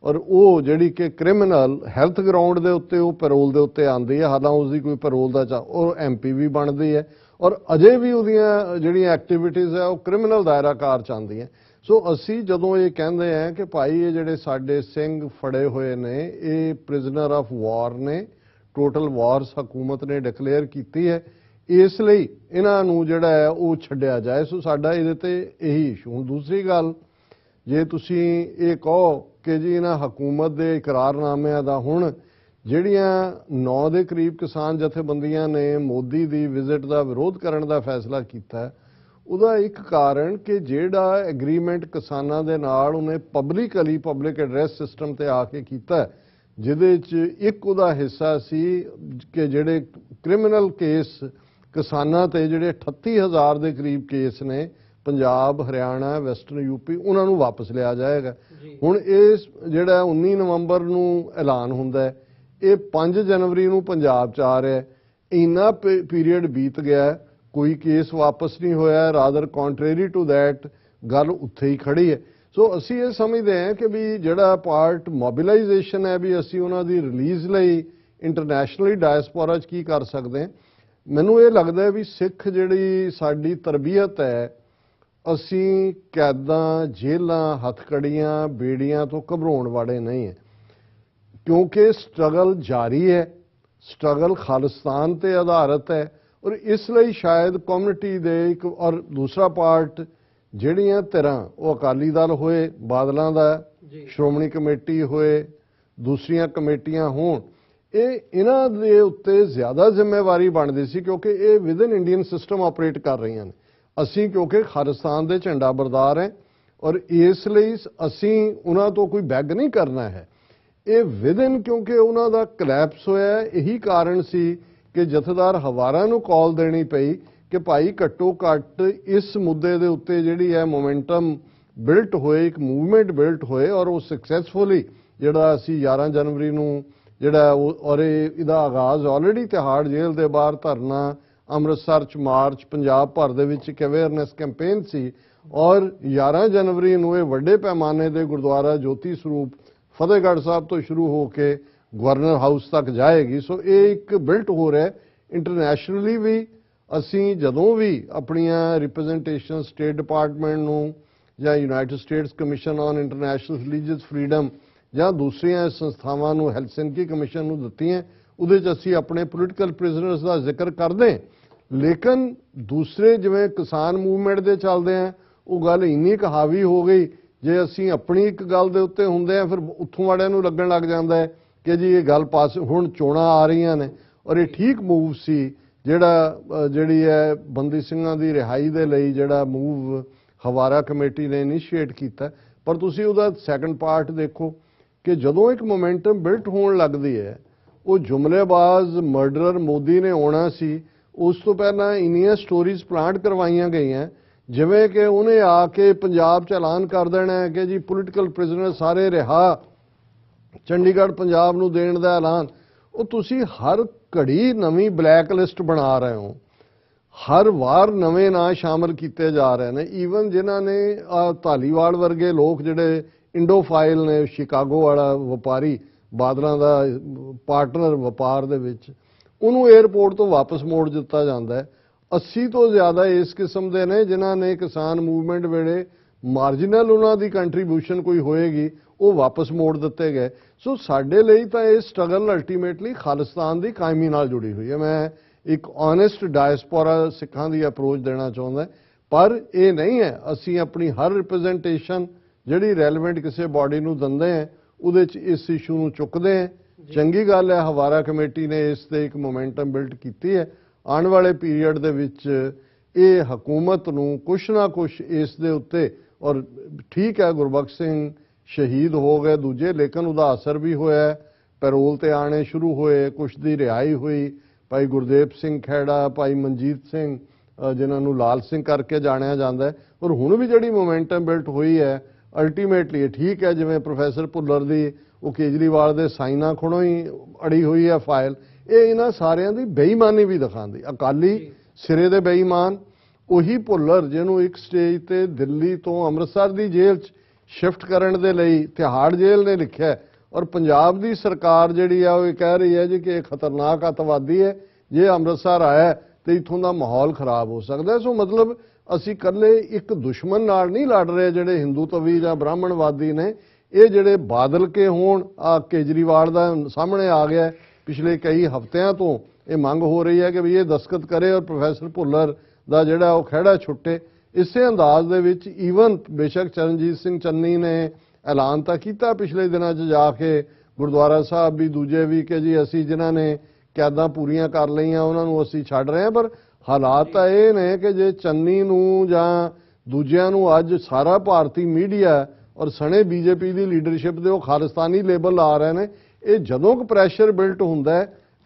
ਔਰ ਉਹ ਜਿਹੜੀ ਕਿ ਕ੍ਰਿਮੀਨਲ ਹੈਲਥ ਗਰਾਊਂਡ ਦੇ ਉੱਤੇ ਉਹ ਪੈਰੋਲ ਦੇ ਉੱਤੇ ਆਉਂਦੀ ਹੈ, ਹਾਲਾਂ ਉਸਦੀ ਕੋਈ ਪੈਰੋਲ ਦਾ ਉਹ MP ਵੀ ਬਣਦੀ ਹੈ ਔਰ ਅਜੇ ਵੀ ਉਹਦੀਆਂ ਜਿਹੜੀਆਂ ਐਕਟੀਵਿਟੀਜ਼ ਹੈ ਉਹ ਕ੍ਰਿਮੀਨਲ ਦਾਇਰਾਕਾਰ ਚ ਆਉਂਦੀਆਂ। ਸੋ ਅਸੀਂ ਜਦੋਂ ਇਹ ਕਹਿੰਦੇ ਹਾਂ ਕਿ ਭਾਈ ਇਹ ਜਿਹੜੇ ਸਾਡੇ ਸਿੰਘ ਫੜੇ ਹੋਏ ਨੇ ਇਹ ਪ੍ਰਿਜ਼ਨਰ ਆਫ ਵਾਰ ਨੇ, ਟੋਟਲ ਵਾਰਸ ਹਕੂਮਤ ਨੇ ਡਿਕਲੇਅਰ ਕੀਤੀ ਹੈ, ਇਸ ਲਈ ਇਹਨਾਂ ਨੂੰ ਜਿਹੜਾ ਹੈ ਉਹ ਛੱਡਿਆ ਜਾਏ। ਸੋ ਸਾਡਾ ਇਹਦੇ ਤੇ ਇਹੀ ਇਸ਼ੂ। ਹੁਣ ਦੂਸਰੀ ਗੱਲ, ਜੇ ਤੁਸੀਂ ਇਹ ਕਹੋ ਕਿ ਜੀ ਇਹਨਾਂ ਹਕੂਮਤ ਦੇ ਇਕਰਾਰਨਾਮਿਆਂ ਦਾ ਹੁਣ ਜਿਹੜੀਆਂ 9 ਦੇ ਕਰੀਬ ਕਿਸਾਨ ਜਥੇਬੰਦੀਆਂ ਨੇ ਮੋਦੀ ਦੀ ਵਿਜ਼ਿਟ ਦਾ ਵਿਰੋਧ ਕਰਨ ਦਾ ਫੈਸਲਾ ਕੀਤਾ, ਉਹਦਾ ਇੱਕ ਕਾਰਨ ਕਿ ਜਿਹੜਾ ਐਗਰੀਮੈਂਟ ਕਿਸਾਨਾਂ ਦੇ ਨਾਲ ਉਹਨੇ ਪਬਲਿਕਲੀ ਪਬਲਿਕ ਐਡਰੈਸ ਸਿਸਟਮ ਤੇ ਆ ਕੇ ਕੀਤਾ, ਜਿਹਦੇ 'ਚ ਇੱਕ ਉਹਦਾ ਹਿੱਸਾ ਸੀ ਕਿ ਜਿਹੜੇ ਕ੍ਰਿਮੀਨਲ ਕੇਸ ਕਿਸਾਨਾਂ ਤੇ ਜਿਹੜੇ 38,000 ਦੇ ਕਰੀਬ ਕੇਸ ਨੇ ਪੰਜਾਬ, ਹਰਿਆਣਾ, ਵੈਸਟਰਨ ਯੂਪੀ, ਉਹਨਾਂ ਨੂੰ ਵਾਪਸ ਲਿਆ ਜਾਏਗਾ। ਹੁਣ ਇਹ ਜਿਹੜਾ 19 ਨਵੰਬਰ ਨੂੰ ਐਲਾਨ ਹੁੰਦਾ ਹੈ, ਇਹ 5 ਜਨਵਰੀ ਨੂੰ ਪੰਜਾਬ 'ਚ ਆ ਰਿਹਾ। ਇੰਨਾ ਪੀਰੀਅਡ ਬੀਤ ਗਿਆ, ਕੋਈ ਕੇਸ ਵਾਪਸ ਨਹੀਂ ਹੋਇਆ, ਰਾਦਰ ਕੰਟਰੇਰੀ ਟੂ ਦੈਟ ਗੱਲ ਉੱਥੇ ਹੀ ਖੜੀ ਹੈ। ਸੋ ਅਸੀਂ ਇਹ ਸਮਝਦੇ ਹਾਂ ਕਿ ਵੀ ਜਿਹੜਾ ਪਾਰਟ ਮੋਬਿਲਾਈਜੇਸ਼ਨ ਹੈ ਵੀ ਅਸੀਂ ਉਹਨਾਂ ਦੀ ਰਿਲੀਜ਼ ਲਈ ਇੰਟਰਨੈਸ਼ਨਲੀ ਡਾਇਸਪੋਰਾ 'ਚ ਕੀ ਕਰ ਸਕਦੇ ਹਾਂ। ਮੈਨੂੰ ਇਹ ਲੱਗਦਾ ਵੀ ਸਿੱਖ ਜਿਹੜੀ ਸਾਡੀ ਤਰਬੀਅਤ ਹੈ, ਅਸੀਂ ਕੈਦਾਂ, ਜੇਲ੍ਹਾਂ, ਹੱਥਕੜੀਆਂ, ਬੇੜੀਆਂ ਤੋਂ ਘਬਰਾਉਣ ਵਾਲੇ ਨਹੀਂ ਹੈ, ਕਿਉਂਕਿ ਸਟਰਗਲ ਜਾਰੀ ਹੈ, ਸਟਰਗਲ ਖਾਲਿਸਤਾਨ ਤੇ ਆਧਾਰਿਤ ਹੈ ਔਰ ਇਸ ਲਈ ਸ਼ਾਇਦ ਕਮਿਊਨਿਟੀ ਦੇ ਇੱਕ ਔਰ ਦੂਸਰਾ ਪਾਰਟ ਜਿਹੜੀਆਂ ਧਿਰਾਂ, ਉਹ ਅਕਾਲੀ ਦਲ ਹੋਏ, ਬਾਦਲਾਂ ਦਾ, ਸ਼੍ਰੋਮਣੀ ਕਮੇਟੀ ਹੋਏ, ਦੂਸਰੀਆਂ ਕਮੇਟੀਆਂ ਹੋਣ, ਇਹਨਾਂ ਦੇ ਉੱਤੇ ਜ਼ਿਆਦਾ ਜ਼ਿੰਮੇਵਾਰੀ ਬਣਦੀ ਸੀ ਕਿਉਂਕਿ ਇਹ ਵਿਦਨ ਇੰਡੀਅਨ ਸਿਸਟਮ ਆਪਰੇਟ ਕਰ ਰਹੀਆਂ ਨੇ। ਅਸੀਂ ਕਿਉਂਕਿ ਖਾਲਿਸਤਾਨ ਦੇ ਝੰਡਾ ਬਰਦਾਰ ਹੈ ਔਰ ਇਸ ਲਈ ਅਸੀਂ ਉਹਨਾਂ ਤੋਂ ਕੋਈ ਬੈਗ ਨਹੀਂ ਕਰਨਾ ਹੈ। ਇਹ ਵਿਦਨ ਕਿਉਂਕਿ ਉਹਨਾਂ ਦਾ ਕਲੈਪਸ ਹੋਇਆ, ਇਹੀ ਕਾਰਨ ਸੀ ਕਿ ਜਥੇਦਾਰ ਹਵਾਰਾ ਨੂੰ ਕਾਲ ਦੇਣੀ ਪਈ ਕਿ ਭਾਈ ਘੱਟੋ ਘੱਟ ਇਸ ਮੁੱਦੇ ਦੇ ਉੱਤੇ ਜਿਹੜੀ ਹੈ ਮੋਮੈਂਟਮ ਬਿਲਟ ਹੋਏ, ਇੱਕ ਮੂਵਮੈਂਟ ਬਿਲਟ ਹੋਏ ਔਰ ਉਹ ਸਕਸੈਸਫੁਲੀ ਜਿਹੜਾ ਅਸੀਂ 11 ਜਨਵਰੀ ਨੂੰ ਜਿਹੜਾ ਔਰ ਇਹਦਾ ਆਗਾਜ਼ ਆਲਰੇਡੀ ਤਿਹਾੜ ਜੇਲ੍ਹ ਦੇ ਬਾਹਰ ਧਰਨਾ, ਅੰਮ੍ਰਿਤਸਰ 'ਚ ਮਾਰਚ, ਪੰਜਾਬ ਭਰ ਦੇ ਵਿੱਚ ਇੱਕ ਅਵੇਅਰਨੈਸ ਕੈਂਪੇਨ ਸੀ ਔਰ 11 ਜਨਵਰੀ ਨੂੰ ਇਹ ਵੱਡੇ ਪੈਮਾਨੇ ਦੇ ਗੁਰਦੁਆਰਾ ਜੋਤੀ ਸਰੂਪ ਫਤਿਹਗੜ੍ਹ ਸਾਹਿਬ ਤੋਂ ਸ਼ੁਰੂ ਹੋ ਕੇ ਗਵਰਨਰ ਹਾਊਸ ਤੱਕ ਜਾਏਗੀ। ਸੋ ਇਹ ਇੱਕ ਬਿਲਟ ਹੋ ਰਿਹਾ ਇੰਟਰਨੈਸ਼ਨਲੀ ਵੀ। ਅਸੀਂ ਜਦੋਂ ਵੀ ਆਪਣੀਆਂ ਰਿਪਰੈਜ਼ੈਂਟੇਸ਼ਨ ਸਟੇਟ ਡਿਪਾਰਟਮੈਂਟ ਨੂੰ ਜਾਂ United States commission on international religious freedom ਜਾਂ ਦੂਸਰੀਆਂ ਸੰਸਥਾਵਾਂ ਨੂੰ, ਹੈਲਸਿੰਕੀ ਕਮਿਸ਼ਨ ਨੂੰ ਦਿੱਤੀਆਂ, ਉਹਦੇ 'ਚ ਅਸੀਂ ਆਪਣੇ ਪੋਲੀਟੀਕਲ ਪ੍ਰਿਜ਼ਨਰਸ ਦਾ ਜ਼ਿਕਰ ਕਰਦੇ, ਲੇਕਿਨ ਦੂਸਰੇ ਜਿਵੇਂ ਕਿਸਾਨ ਮੂਵਮੈਂਟ ਦੇ ਚੱਲਦੇ ਆ, ਉਹ ਗੱਲ ਇੰਨੀ ਕੁ ਹਾਵੀ ਹੋ ਗਈ, ਜੇ ਅਸੀਂ ਆਪਣੀ ਇੱਕ ਗੱਲ ਦੇ ਉੱਤੇ ਹੁੰਦੇ ਆ ਫਿਰ ਉੱਥੋਂ ਵਾਲਿਆਂ ਨੂੰ ਲੱਗਣ ਲੱਗ ਜਾਂਦਾ ਹੈ ਕਿ ਜੀ ਇਹ ਗੱਲ ਪਾਸ, ਹੁਣ ਚੋਣਾਂ ਆ ਰਹੀਆਂ ਨੇ ਔਰ ਇਹ ਠੀਕ ਮੂਵ ਸੀ ਜਿਹੜੀ ਹੈ ਬੰਦੀ ਸਿੰਘਾਂ ਦੀ ਰਿਹਾਈ ਦੇ ਲਈ ਜਿਹੜਾ ਮੂਵ ਹਵਾਰਾ ਕਮੇਟੀ ਨੇ ਇਨੀਸ਼ੀਏਟ ਕੀਤਾ। ਪਰ ਤੁਸੀਂ ਉਹਦਾ ਸੈਕੰਡ ਪਾਰਟ ਦੇਖੋ ਕਿ ਜਦੋਂ ਇੱਕ ਮੋਮੈਂਟਮ ਬਿਲਟ ਹੋਣ ਲੱਗਦੀ ਹੈ, ਉਹ ਜੁਮਲੇਬਾਜ਼ ਮਰਡਰਰ ਮੋਦੀ ਨੇ ਆਉਣਾ ਸੀ, ਉਸ ਤੋਂ ਪਹਿਲਾਂ ਇੰਨੀਆਂ ਸਟੋਰੀਜ਼ ਪਲਾਂਟ ਕਰਵਾਈਆਂ ਗਈਆਂ ਜਿਵੇਂ ਕਿ ਉਹਨੇ ਆ ਕੇ ਪੰਜਾਬ 'ਚ ਐਲਾਨ ਕਰ ਦੇਣਾ ਹੈ ਕਿ ਜੀ ਪੋਲੀਟੀਕਲ ਪ੍ਰਿਜ਼ਨਰ ਸਾਰੇ ਰਿਹਾ, ਚੰਡੀਗੜ੍ਹ ਪੰਜਾਬ ਨੂੰ ਦੇਣ ਦਾ ਐਲਾਨ। ਉਹ ਤੁਸੀਂ ਹਰ ਘੜੀ ਨਵੀਂ ਬਲੈਕ ਲਿਸਟ ਬਣਾ ਰਹੇ ਹੋ, ਹਰ ਵਾਰ ਨਵੇਂ ਨਾਂ ਸ਼ਾਮਲ ਕੀਤੇ ਜਾ ਰਹੇ ਨੇ। ਈਵਨ ਜਿਨ੍ਹਾਂ ਨੇ ਧਾਲੀਵਾਲ ਵਰਗੇ ਲੋਕ ਜਿਹੜੇ ਇੰਡੋਫਾਈਲ ਨੇ, ਸ਼ਿਕਾਗੋ ਵਾਲਾ ਵਪਾਰੀ, ਬਾਦਲਾਂ ਦਾ ਪਾਰਟਨਰ ਵਪਾਰ ਦੇ ਵਿੱਚ, ਉਹਨੂੰ 에ਅਰਪੋਰਟ ਤੋਂ ਵਾਪਸ ਮੋੜ ਦਿੱਤਾ ਜਾਂਦਾ ਹੈ। 80 ਤੋਂ ਜ਼ਿਆਦਾ ਇਸ ਕਿਸਮ ਦੇ ਨੇ ਜਿਨ੍ਹਾਂ ਨੇ ਕਿਸਾਨ ਮੂਵਮੈਂਟ ਵੇਲੇ ਮਾਰਜਨਲ ਉਹਨਾਂ ਦੀ ਕੰਟਰੀਬਿਊਸ਼ਨ ਕੋਈ ਹੋਏਗੀ ਉਹ ਵਾਪਸ ਮੋੜ ਦਿੱਤੇ ਗਏ। ਸੋ ਸਾਡੇ ਲਈ ਤਾਂ ਇਹ ਸਟਰਗਲ ਅਲਟੀਮੇਟਲੀ ਖਾਲਿਸਤਾਨ ਦੀ ਕਾਇਮੀ ਨਾਲ ਜੁੜੀ ਹੋਈ ਹੈ। ਮੈਂ ਇੱਕ ਓਨੈਸਟ ਡਾਇਸਪੋਰਾ ਸਿੱਖਾਂ ਦੀ ਅਪਰੋਚ ਦੇਣਾ ਚਾਹੁੰਦਾ, ਪਰ ਇਹ ਨਹੀਂ ਹੈ ਅਸੀਂ ਆਪਣੀ ਹਰ ਰਿਪਰੈਜ਼ੈਂਟੇਸ਼ਨ ਜਿਹੜੀ ਰੈਲੇਵੈਂਟ ਕਿਸੇ ਬਾਡੀ ਨੂੰ ਦਿੰਦੇ ਹਾਂ ਉਹਦੇ 'ਚ ਇਸ ਇਸ਼ੂ ਨੂੰ ਚੁੱਕਦੇ ਹਾਂ। ਚੰਗੀ ਗੱਲ ਹੈ ਹਵਾਰਾ ਕਮੇਟੀ ਨੇ ਇਸ ਤੇ ਇੱਕ ਮੋਮੈਂਟਮ ਬਿਲਡ ਕੀਤੀ ਹੈ। ਆਉਣ ਵਾਲੇ ਪੀਰੀਅਡ ਦੇ ਵਿੱਚ ਇਹ ਹਕੂਮਤ ਨੂੰ ਕੁਛ ਨਾ ਕੁਛ ਇਸ ਦੇ ਉੱਤੇ, ਔਰ ਠੀਕ ਹੈ ਗੁਰਬਖਸ਼ ਸਿੰਘ ਸ਼ਹੀਦ ਹੋ ਗਏ ਦੂਜੇ, ਲੇਕਿਨ ਉਹਦਾ ਅਸਰ ਵੀ ਹੋਇਆ, ਪੈਰੋਲ ਤੇ ਆਣੇ ਸ਼ੁਰੂ ਹੋਏ, ਕੁਛ ਦੀ ਰਿਹਾਈ ਹੋਈ, ਭਾਈ ਗੁਰਦੇਵ ਸਿੰਘ ਖਹਿੜਾ, ਭਾਈ ਮਨਜੀਤ ਸਿੰਘ ਜਿਨ੍ਹਾਂ ਨੂੰ ਲਾਲ ਸਿੰਘ ਕਰਕੇ ਜਾਣਿਆ ਜਾਂਦਾ ਹੈ, ਔਰ ਹੁਣ ਵੀ ਜਿਹੜੀ ਮੋਮੈਂਟਮ ਬਿਲਟ ਹੋਈ ਹੈ ਅਲਟੀਮੇਟਲੀ ਇਹ ਠੀਕ ਹੈ। ਜਿਵੇਂ ਪ੍ਰੋਫੈਸਰ ਭੁੱਲਰ ਦੀ ਉਹ ਕੇਜਰੀਵਾਲ ਦੇ ਸਾਈਨਾਂ ਖੁਣੋਂ ਹੀ ਅੜੀ ਹੋਈ ਹੈ ਫਾਈਲ, ਇਹ ਇਹਨਾਂ ਸਾਰਿਆਂ ਦੀ ਬੇਈਮਾਨੀ ਵੀ ਦਿਖਾਉਂਦੀ। ਅਕਾਲੀ ਸਿਰੇ ਦੇ ਬੇਈਮਾਨ, ਉਹੀ ਭੁੱਲਰ ਜਿਹਨੂੰ ਇੱਕ ਸਟੇਜ ਤੇ ਦਿੱਲੀ ਤੋਂ ਅੰਮ੍ਰਿਤਸਰ ਦੀ ਜੇਲ੍ਹ 'ਚ ਸ਼ਿਫਟ ਕਰਨ ਦੇ ਲਈ ਤਿਹਾੜ ਜੇਲ੍ਹ ਨੇ ਲਿਖਿਆ, ਔਰ ਪੰਜਾਬ ਦੀ ਸਰਕਾਰ ਜਿਹੜੀ ਆ ਉਹ ਇਹ ਕਹਿ ਰਹੀ ਹੈ ਜੀ ਕਿ ਇਹ ਖਤਰਨਾਕ ਅੱਤਵਾਦੀ ਹੈ, ਜੇ ਅੰਮ੍ਰਿਤਸਰ ਆਇਆ ਤੇ ਇੱਥੋਂ ਦਾ ਮਾਹੌਲ ਖਰਾਬ ਹੋ ਸਕਦਾ। ਸੋ ਮਤਲਬ ਅਸੀਂ ਇਕੱਲੇ ਇੱਕ ਦੁਸ਼ਮਣ ਨਾਲ ਨਹੀਂ ਲੜ ਰਹੇ ਜਿਹੜੇ ਹਿੰਦੂਤਵੀ ਜਾਂ ਬ੍ਰਾਹਮਣਵਾਦੀ ਨੇ, ਇਹ ਜਿਹੜੇ ਬਾਦਲ ਕੇ ਹੋਣ, ਆ ਕੇਜਰੀਵਾਲ ਦਾ ਸਾਹਮਣੇ ਆ ਗਿਆ ਪਿਛਲੇ ਕਈ ਹਫ਼ਤਿਆਂ ਤੋਂ ਇਹ ਮੰਗ ਹੋ ਰਹੀ ਹੈ ਕਿ ਵੀ ਇਹ ਦਸਤਖਤ ਕਰੇ ਔਰ ਪ੍ਰੋਫੈਸਰ ਭੁੱਲਰ ਦਾ ਜਿਹੜਾ ਉਹ ਖਹਿੜਾ ਛੁੱਟੇ। ਇਸੇ ਅੰਦਾਜ਼ ਦੇ ਵਿੱਚ ਈਵਨ ਬੇਸ਼ੱਕ ਚਰਨਜੀਤ ਸਿੰਘ ਚੰਨੀ ਨੇ ਐਲਾਨ ਤਾਂ ਕੀਤਾ ਪਿਛਲੇ ਦਿਨਾਂ 'ਚ ਜਾ ਕੇ ਗੁਰਦੁਆਰਾ ਸਾਹਿਬ ਵੀ ਦੂਜੇ ਵੀ ਕਿ ਜੀ ਅਸੀਂ ਜਿਨ੍ਹਾਂ ਨੇ ਕੈਦਾਂ ਪੂਰੀਆਂ ਕਰ ਲਈਆਂ ਉਹਨਾਂ ਨੂੰ ਅਸੀਂ ਛੱਡ ਰਹੇ ਹਾਂ, ਪਰ ਹਾਲਾਤ ਤਾਂ ਇਹ ਨੇ ਕਿ ਜੇ ਚੰਨੀ ਨੂੰ ਜਾਂ ਦੂਜਿਆਂ ਨੂੰ ਅੱਜ ਸਾਰਾ ਭਾਰਤੀ ਮੀਡੀਆ ਔਰ ਸਣੇ ਬੀਜੇਪੀ ਦੀ ਲੀਡਰਸ਼ਿਪ ਦੇ ਉਹ ਖਾਲਿਸਤਾਨੀ ਲੇਬਲ ਲਾ ਰਹੇ ਨੇ, ਇਹ ਜਦੋਂ ਕਿ ਪ੍ਰੈਸ਼ਰ ਬਿਲਟ ਹੁੰਦਾ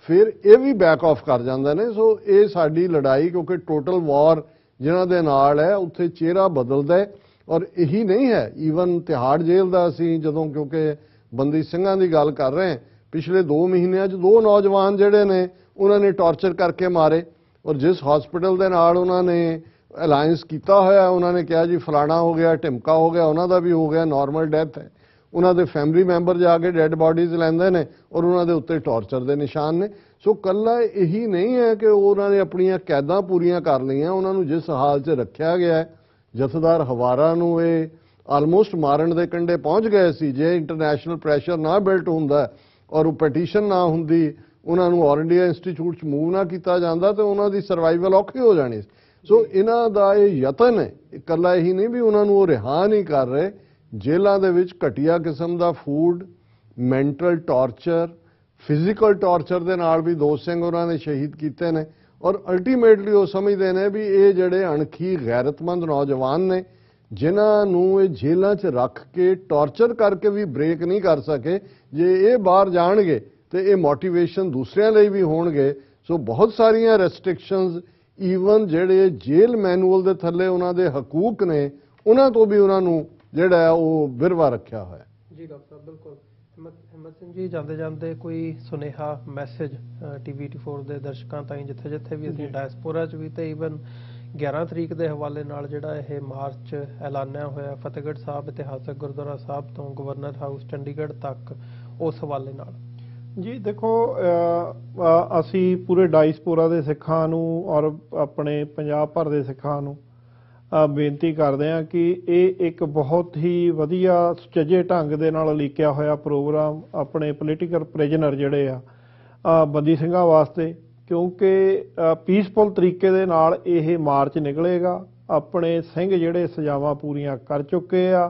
ਫਿਰ ਇਹ ਵੀ ਬੈਕ ਆਫ ਕਰ ਜਾਂਦੇ ਨੇ। ਸੋ ਇਹ ਸਾਡੀ ਲੜਾਈ, ਕਿਉਂਕਿ ਟੋਟਲ ਵਾਰ ਜਿਨ੍ਹਾਂ ਦੇ ਨਾਲ ਹੈ ਉੱਥੇ ਚਿਹਰਾ ਬਦਲਦਾ ਹੈ, ਔਰ ਇਹੀ ਨਹੀਂ ਹੈ ਈਵਨ ਤਿਹਾੜ ਜੇਲ੍ਹ ਦਾ ਅਸੀਂ ਜਦੋਂ ਕਿਉਂਕਿ ਬੰਦੀ ਸਿੰਘਾਂ ਦੀ ਗੱਲ ਕਰ ਰਹੇ ਹਾਂ, ਪਿਛਲੇ 2 ਮਹੀਨਿਆਂ 'ਚ 2 ਨੌਜਵਾਨ ਜਿਹੜੇ ਨੇ ਉਹਨਾਂ ਨੇ ਟਾਰਚਰ ਕਰਕੇ ਮਾਰੇ, ਔਰ ਜਿਸ ਹਸਪੀਟਲ ਦੇ ਨਾਲ ਉਹਨਾਂ ਨੇ ਅਲਾਈਅੰਸ ਕੀਤਾ ਹੋਇਆ ਉਹਨਾਂ ਨੇ ਕਿਹਾ ਜੀ ਫਲਾਣਾ ਹੋ ਗਿਆ, ਢਿਮਕਾ ਹੋ ਗਿਆ, ਉਹਨਾਂ ਦਾ ਵੀ ਹੋ ਗਿਆ, ਨਾਰਮਲ ਡੈਥ ਹੈ। ਉਹਨਾਂ ਦੇ ਫੈਮਿਲੀ ਮੈਂਬਰ ਜਾ ਕੇ ਡੈੱਡ ਬਾਡੀਜ਼ ਲੈਂਦੇ ਨੇ ਔਰ ਉਹਨਾਂ ਦੇ ਉੱਤੇ ਟਾਰਚਰ ਦੇ ਨਿਸ਼ਾਨ ਨੇ। ਸੋ ਕੱਲਾ ਇਹੀ ਨਹੀਂ ਹੈ ਕਿ ਉਹਨਾਂ ਨੇ ਆਪਣੀਆਂ ਕੈਦਾਂ ਪੂਰੀਆਂ ਕਰ ਲਈਆਂ, ਉਹਨਾਂ ਨੂੰ ਜਿਸ ਹਾਲ 'ਚ ਰੱਖਿਆ ਗਿਆ ਹੈ, ਜਥੇਦਾਰ ਹਵਾਰਾ ਨੂੰ ਇਹ ਆਲਮੋਸਟ ਮਾਰਨ ਦੇ ਕੰਢੇ ਪਹੁੰਚ ਗਏ ਸੀ। ਜੇ ਇੰਟਰਨੈਸ਼ਨਲ ਪ੍ਰੈਸ਼ਰ ਨਾ ਬਿਲਟ ਹੁੰਦਾ ਔਰ ਉਹ ਪਟੀਸ਼ਨ ਨਾ ਹੁੰਦੀ, ਉਹਨਾਂ ਨੂੰ ਆਲ ਇੰਡੀਆ ਇੰਸਟੀਚਿਊਟ 'ਚ ਮੂਵ ਨਾ ਕੀਤਾ ਜਾਂਦਾ ਤੇ ਉਹਨਾਂ ਦੀ ਸਰਵਾਈਵਲ ਔਖੀ ਹੋ ਜਾਣੀ। ਸੋ ਇਹਨਾਂ ਦਾ ਇਹ ਯਤਨ ਹੈ, ਇਕੱਲਾ ਇਹੀ ਨਹੀਂ ਵੀ ਉਹਨਾਂ ਨੂੰ ਉਹ ਰਿਹਾ ਨਹੀਂ ਕਰ ਰਹੇ, ਜੇਲ੍ਹਾਂ ਦੇ ਵਿੱਚ ਘਟੀਆ ਕਿਸਮ ਦਾ food, mental torture, physical torture ਦੇ ਨਾਲ ਵੀ 2 ਸਿੰਘ ਉਹਨਾਂ ਨੇ ਸ਼ਹੀਦ ਕੀਤੇ ਨੇ, ਔਰ ਅਲਟੀਮੇਟਲੀ ਉਹ ਸਮਝਦੇ ਨੇ ਵੀ ਇਹ ਜਿਹੜੇ ਅਣਖੀ ਗੈਰਤਮੰਦ ਨੌਜਵਾਨ ਨੇ ਜਿਨ੍ਹਾਂ ਨੂੰ ਇਹ ਜੇਲ੍ਹਾਂ 'ਚ ਰੱਖ ਕੇ ਟਾਰਚਰ ਕਰਕੇ ਵੀ ਬ੍ਰੇਕ ਨਹੀਂ ਕਰ ਸਕੇ, ਜੇ ਇਹ ਬਾਹਰ ਜਾਣਗੇ ਤੇ ਇਹ ਮੋਟੀਵੇਸ਼ਨ ਦੂਸਰਿਆਂ ਲਈ ਵੀ ਹੋਣਗੇ। ਸੋ ਬਹੁਤ ਸਾਰੀਆਂ ਰੈਸਟ੍ਰਿਕਸ਼ਨਸ ਈਵਨ ਜਿਹੜੇ ਜੇਲ੍ਹ ਮੈਨੂਅਲ ਦੇ ਥੱਲੇ ਉਹਨਾਂ ਦੇ ਹਕੂਕ ਨੇ ਉਹਨਾਂ ਤੋਂ ਵੀ ਉਹਨਾਂ ਨੂੰ ਜਿਹੜਾ ਉਹ ਵਿਰਵਾ ਰੱਖਿਆ ਹੋਇਆ। ਜੀ ਡਾਕਟਰ ਸਾਹਿਬ ਬਿਲਕੁਲ। ਹਿੰਮਤ ਸਿੰਘ ਜੀ, ਜਾਂਦੇ ਜਾਂਦੇ ਕੋਈ ਸੁਨੇਹਾ ਮੈਸੇਜ ਟੀਵੀ 84 ਦੇ ਦਰਸ਼ਕਾਂ ਤਾਈਂ ਜਿੱਥੇ ਜਿੱਥੇ ਵੀ ਅਸੀਂ ਡਾਇਸਪੋਰਾ 'ਚ ਵੀ ਤੇ ਈਵਨ 11 ਤਰੀਕ ਦੇ ਹਵਾਲੇ ਨਾਲ ਜਿਹੜਾ ਇਹ ਮਾਰਚ ਐਲਾਨਿਆ ਹੋਇਆ ਫਤਿਹਗੜ੍ਹ ਸਾਹਿਬ ਇਤਿਹਾਸਕ ਗੁਰਦੁਆਰਾ ਸਾਹਿਬ ਤੋਂ ਗਵਰਨਰ ਹਾਊਸ ਚੰਡੀਗੜ੍ਹ ਤੱਕ, ਉਸ ਹਵਾਲੇ ਨਾਲ? ਜੀ ਦੇਖੋ, ਅਸੀਂ ਪੂਰੇ ਡਾਇਸਪੋਰਾ ਦੇ ਸਿੱਖਾਂ ਨੂੰ ਔਰ ਆਪਣੇ ਪੰਜਾਬ ਭਰ ਦੇ ਸਿੱਖਾਂ ਨੂੰ ਬੇਨਤੀ ਕਰਦੇ ਹਾਂ ਕਿ ਇਹ ਇੱਕ ਬਹੁਤ ਹੀ ਵਧੀਆ ਸੁਚੱਜੇ ਢੰਗ ਦੇ ਨਾਲ ਉਲੀਕਿਆ ਹੋਇਆ ਪ੍ਰੋਗਰਾਮ ਆਪਣੇ ਪੋਲੀਟੀਕਲ ਪ੍ਰਿਜ਼ਨਰ ਜਿਹੜੇ ਆ ਬੰਦੀ ਸਿੰਘਾਂ ਵਾਸਤੇ, ਕਿਉਂਕਿ ਪੀਸਫੁਲ ਤਰੀਕੇ ਦੇ ਨਾਲ ਇਹ ਮਾਰਚ ਨਿਕਲੇਗਾ। ਆਪਣੇ ਸਿੰਘ ਜਿਹੜੇ ਸਜ਼ਾਵਾਂ ਪੂਰੀਆਂ ਕਰ ਚੁੱਕੇ ਆ,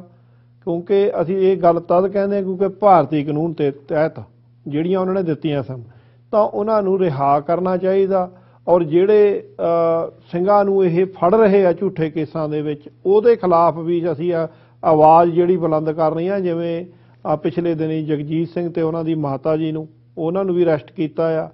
ਕਿਉਂਕਿ ਅਸੀਂ ਇਹ ਗੱਲ ਤਦ ਕਹਿੰਦੇ ਹਾਂ ਕਿਉਂਕਿ ਭਾਰਤੀ ਕਾਨੂੰਨ ਦੇ ਤਹਿਤ ਜਿਹੜੀਆਂ ਉਹਨਾਂ ਨੇ ਦਿੱਤੀਆਂ ਸਨ ਤਾਂ ਉਹਨਾਂ ਨੂੰ ਰਿਹਾ ਕਰਨਾ ਚਾਹੀਦਾ, ਔਰ ਜਿਹੜੇ ਸਿੰਘਾਂ ਨੂੰ ਇਹ ਫੜ ਰਹੇ ਆ ਝੂਠੇ ਕੇਸਾਂ ਦੇ ਵਿੱਚ ਉਹਦੇ ਖਿਲਾਫ ਵੀ ਅਸੀਂ ਆਵਾਜ਼ ਜਿਹੜੀ ਬੁਲੰਦ ਕਰ ਰਹੇ ਹਾਂ। ਜਿਵੇਂ ਪਿਛਲੇ ਦਿਨੀ ਜਗਜੀਤ ਸਿੰਘ ਤੇ ਉਹਨਾਂ ਦੀ ਮਾਤਾ ਜੀ ਨੂੰ ਉਹਨਾਂ ਨੂੰ ਵੀ ਅਰੈਸਟ ਕੀਤਾ ਆ।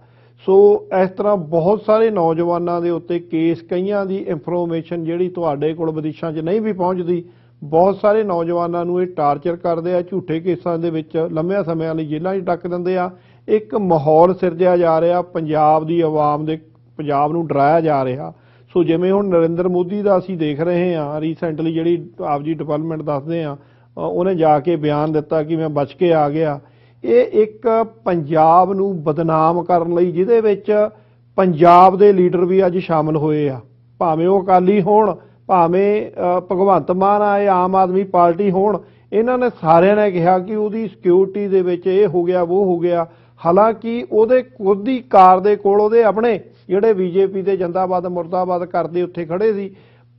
ਸੋ ਇਸ ਤਰ੍ਹਾਂ ਬਹੁਤ ਸਾਰੇ ਨੌਜਵਾਨਾਂ ਦੇ ਉੱਤੇ ਕੇਸ, ਕਈਆਂ ਦੀ ਇਨਫੋਰਮੇਸ਼ਨ ਜਿਹੜੀ ਤੁਹਾਡੇ ਕੋਲ ਵਿਦੇਸ਼ਾਂ 'ਚ ਨਹੀਂ ਵੀ ਪਹੁੰਚਦੀ, ਬਹੁਤ ਸਾਰੇ ਨੌਜਵਾਨਾਂ ਨੂੰ ਇਹ ਟਾਰਚਰ ਕਰਦੇ ਆ, ਝੂਠੇ ਕੇਸਾਂ ਦੇ ਵਿੱਚ ਲੰਮਿਆਂ ਸਮਿਆਂ ਲਈ ਜੇਲ੍ਹਾਂ 'ਚ ਡੱਕ ਦਿੰਦੇ ਆ। ਇੱਕ ਮਾਹੌਲ ਸਿਰਜਿਆ ਜਾ ਰਿਹਾ ਪੰਜਾਬ ਦੀ ਆਵਾਮ ਦੇ, ਪੰਜਾਬ ਨੂੰ ਡਰਾਇਆ ਜਾ ਰਿਹਾ। ਸੋ ਜਿਵੇਂ ਹੁਣ ਨਰਿੰਦਰ ਮੋਦੀ ਦਾ ਅਸੀਂ ਦੇਖ ਰਹੇ ਹਾਂ ਰੀਸੈਂਟਲੀ ਜਿਹੜੀ ਆਪ ਜੀ ਡਿਵੈਲਪਮੈਂਟ ਦੱਸਦੇ ਆ, ਉਹਨੇ ਜਾ ਕੇ ਬਿਆਨ ਦਿੱਤਾ ਕਿ ਮੈਂ ਬਚ ਕੇ ਆ ਗਿਆ। ਇਹ ਇੱਕ ਪੰਜਾਬ ਨੂੰ ਬਦਨਾਮ ਕਰਨ ਲਈ, ਜਿਹਦੇ ਵਿੱਚ ਪੰਜਾਬ ਦੇ ਲੀਡਰ ਵੀ ਅੱਜ ਸ਼ਾਮਲ ਹੋਏ ਆ, ਭਾਵੇਂ ਉਹ ਅਕਾਲੀ ਹੋਣ, ਭਾਵੇਂ ਭਗਵੰਤ ਮਾਨ ਆਏ ਆਮ ਆਦਮੀ ਪਾਰਟੀ ਹੋਣ, ਇਹਨਾਂ ਨੇ ਸਾਰਿਆਂ ਨੇ ਕਿਹਾ ਕਿ ਉਹਦੀ ਸਿਕਿਉਰਿਟੀ ਦੇ ਵਿੱਚ ਇਹ ਹੋ ਗਿਆ ਉਹ ਹੋ ਗਿਆ। ਹਾਲਾਂਕਿ ਉਹਦੇ ਖੁਦ ਦੀ ਕਾਰ ਦੇ ਕੋਲ ਉਹਦੇ ਆਪਣੇ ਜਿਹੜੇ ਬੀਜੇਪੀ ਦੇ ਜਿੰਦਾਬਾਦ ਮੁਰਦਾਬਾਦ ਕਰਦੇ ਉੱਥੇ ਖੜੇ ਸੀ।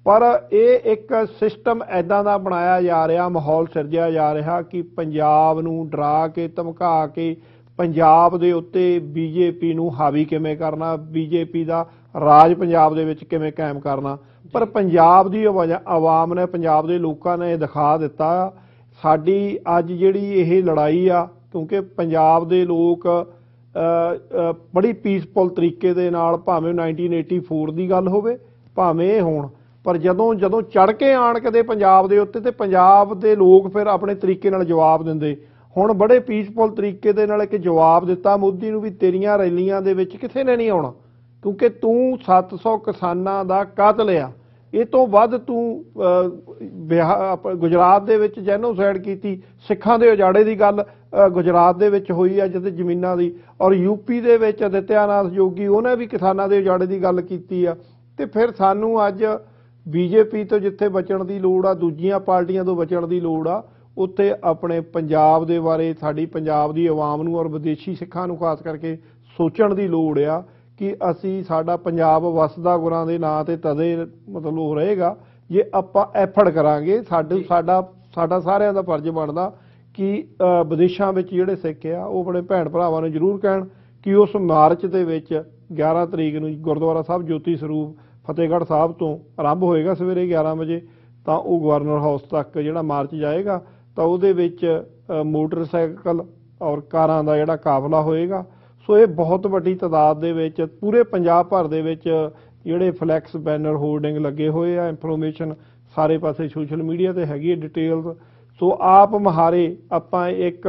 ਪਰ ਇਹ ਇੱਕ ਸਿਸਟਮ ਐਦਾਂ ਦਾ ਬਣਾਇਆ ਜਾ ਰਿਹਾ, ਮਾਹੌਲ ਸਿਰਜਿਆ ਜਾ ਰਿਹਾ ਕਿ ਪੰਜਾਬ ਨੂੰ ਡਰਾ ਕੇ ਧਮਕਾ ਕੇ ਪੰਜਾਬ ਦੇ ਉੱਤੇ ਬੀਜੇਪੀ ਨੂੰ ਹਾਵੀ ਕਿਵੇਂ ਕਰਨਾ, ਬੀਜੇਪੀ ਦਾ ਰਾਜ ਪੰਜਾਬ ਦੇ ਵਿੱਚ ਕਿਵੇਂ ਕਾਇਮ ਕਰਨਾ। ਪਰ ਪੰਜਾਬ ਦੀ ਆਵਾਮ ਨੇ, ਪੰਜਾਬ ਦੇ ਲੋਕਾਂ ਨੇ ਇਹ ਦਿਖਾ ਦਿੱਤਾ। ਸਾਡੀ ਅੱਜ ਜਿਹੜੀ ਇਹ ਲੜਾਈ ਆ, ਕਿਉਂਕਿ ਪੰਜਾਬ ਦੇ ਲੋਕ ਬੜੀ ਪੀਸਫੁਲ ਤਰੀਕੇ ਦੇ ਨਾਲ, ਭਾਵੇਂ 1984 ਦੀ ਗੱਲ ਹੋਵੇ ਭਾਵੇਂ ਇਹ ਹੋਣ, ਪਰ ਜਦੋਂ ਚੜ ਕੇ ਆਣ ਕਦੇ ਪੰਜਾਬ ਦੇ ਉੱਤੇ ਤੇ ਪੰਜਾਬ ਦੇ ਲੋਕ ਫਿਰ ਆਪਣੇ ਤਰੀਕੇ ਨਾਲ ਜਵਾਬ ਦਿੰਦੇ। ਹੁਣ ਬੜੇ ਪੀਸਫੁਲ ਤਰੀਕੇ ਦੇ ਨਾਲ ਇੱਕ ਜਵਾਬ ਦਿੱਤਾ ਮੋਦੀ ਨੂੰ ਵੀ ਤੇਰੀਆਂ ਰੈਲੀਆਂ ਦੇ ਵਿੱਚ ਕਿਸੇ ਨੇ ਨਹੀਂ ਆਉਣਾ, ਕਿਉਂਕਿ ਤੂੰ 700 ਕਿਸਾਨਾਂ ਦਾ ਕਾਤਲ ਆ। ਇਹ ਤੋਂ ਵੱਧ ਤੂੰ ਗੁਜਰਾਤ ਦੇ ਵਿੱਚ ਜੈਨੋਸਾਈਡ ਕੀਤੀ, ਸਿੱਖਾਂ ਦੇ ਉਜਾੜੇ ਦੀ ਗੱਲ ਗੁਜਰਾਤ ਦੇ ਵਿੱਚ ਹੋਈ ਆ ਜਿੱਥੇ ਜ਼ਮੀਨਾਂ ਦੀ, ਔਰ ਯੂਪੀ ਦੇ ਵਿੱਚ ਆਦਿੱਤਿਆਨਾਥ ਯੋਗੀ ਉਹਨੇ ਵੀ ਕਿਸਾਨਾਂ ਦੇ ਉਜਾੜੇ ਦੀ ਗੱਲ ਕੀਤੀ ਆ। ਤੇ ਫਿਰ ਸਾਨੂੰ ਅੱਜ ਬੀਜੇਪੀ ਤੋਂ ਜਿੱਥੇ ਬਚਣ ਦੀ ਲੋੜ ਆ, ਦੂਜੀਆਂ ਪਾਰਟੀਆਂ ਤੋਂ ਬਚਣ ਦੀ ਲੋੜ ਆ, ਉੱਥੇ ਆਪਣੇ ਪੰਜਾਬ ਦੇ ਬਾਰੇ ਸਾਡੀ ਪੰਜਾਬ ਦੀ ਆਵਾਮ ਨੂੰ ਔਰ ਵਿਦੇਸ਼ੀ ਸਿੱਖਾਂ ਨੂੰ ਖਾਸ ਕਰਕੇ ਸੋਚਣ ਦੀ ਲੋੜ ਆ ਕਿ ਅਸੀਂ ਸਾਡਾ ਪੰਜਾਬ ਵਸਦਾ ਗੁਰਾਂ ਦੇ ਨਾਂ ਤੇ ਤਦੇ ਮਤਲਬ ਉਹ ਰਹੇਗਾ ਜੇ ਆਪਾਂ ਐਫਰਟ ਕਰਾਂਗੇ। ਸਾਡਾ ਸਾਰਿਆਂ ਦਾ ਫਰਜ਼ ਬਣਦਾ ਕਿ ਵਿਦੇਸ਼ਾਂ ਵਿੱਚ ਜਿਹੜੇ ਸਿੱਖ ਆ ਉਹ ਆਪਣੇ ਭੈਣ ਭਰਾਵਾਂ ਨੂੰ ਜ਼ਰੂਰ ਕਹਿਣ ਕਿ ਉਸ ਮਾਰਚ ਦੇ ਵਿੱਚ 11 ਤਰੀਕ ਨੂੰ ਗੁਰਦੁਆਰਾ ਸਾਹਿਬ ਜੋਤੀ ਸਰੂਪ ਫਤਿਹਗੜ੍ਹ ਸਾਹਿਬ ਤੋਂ ਆਰੰਭ ਹੋਏਗਾ ਸਵੇਰੇ 11 ਵਜੇ, ਤਾਂ ਉਹ ਗਵਰਨਰ ਹਾਊਸ ਤੱਕ ਜਿਹੜਾ ਮਾਰਚ ਜਾਏਗਾ ਤਾਂ ਉਹਦੇ ਵਿੱਚ ਮੋਟਰਸਾਈਕਲ ਔਰ ਕਾਰਾਂ ਦਾ ਜਿਹੜਾ ਕਾਫਲਾ ਹੋਏਗਾ। ਸੋ ਇਹ ਬਹੁਤ ਵੱਡੀ ਤਾਦਾਦ ਦੇ ਵਿੱਚ ਪੂਰੇ ਪੰਜਾਬ ਭਰ ਦੇ ਵਿੱਚ ਜਿਹੜੇ ਫਲੈਕਸ ਬੈਨਰ ਹੋਰਡਿੰਗ ਲੱਗੇ ਹੋਏ ਆ। ਇਨਫੋਰਮੇਸ਼ਨ ਸਾਰੇ ਪਾਸੇ ਸੋਸ਼ਲ ਮੀਡੀਆ ਤੇ ਹੈਗੀ ਹੈ ਡਿਟੇਲਸ। ਸੋ ਆਪ ਮੁਹਾਰੇ ਆਪਾਂ ਇੱਕ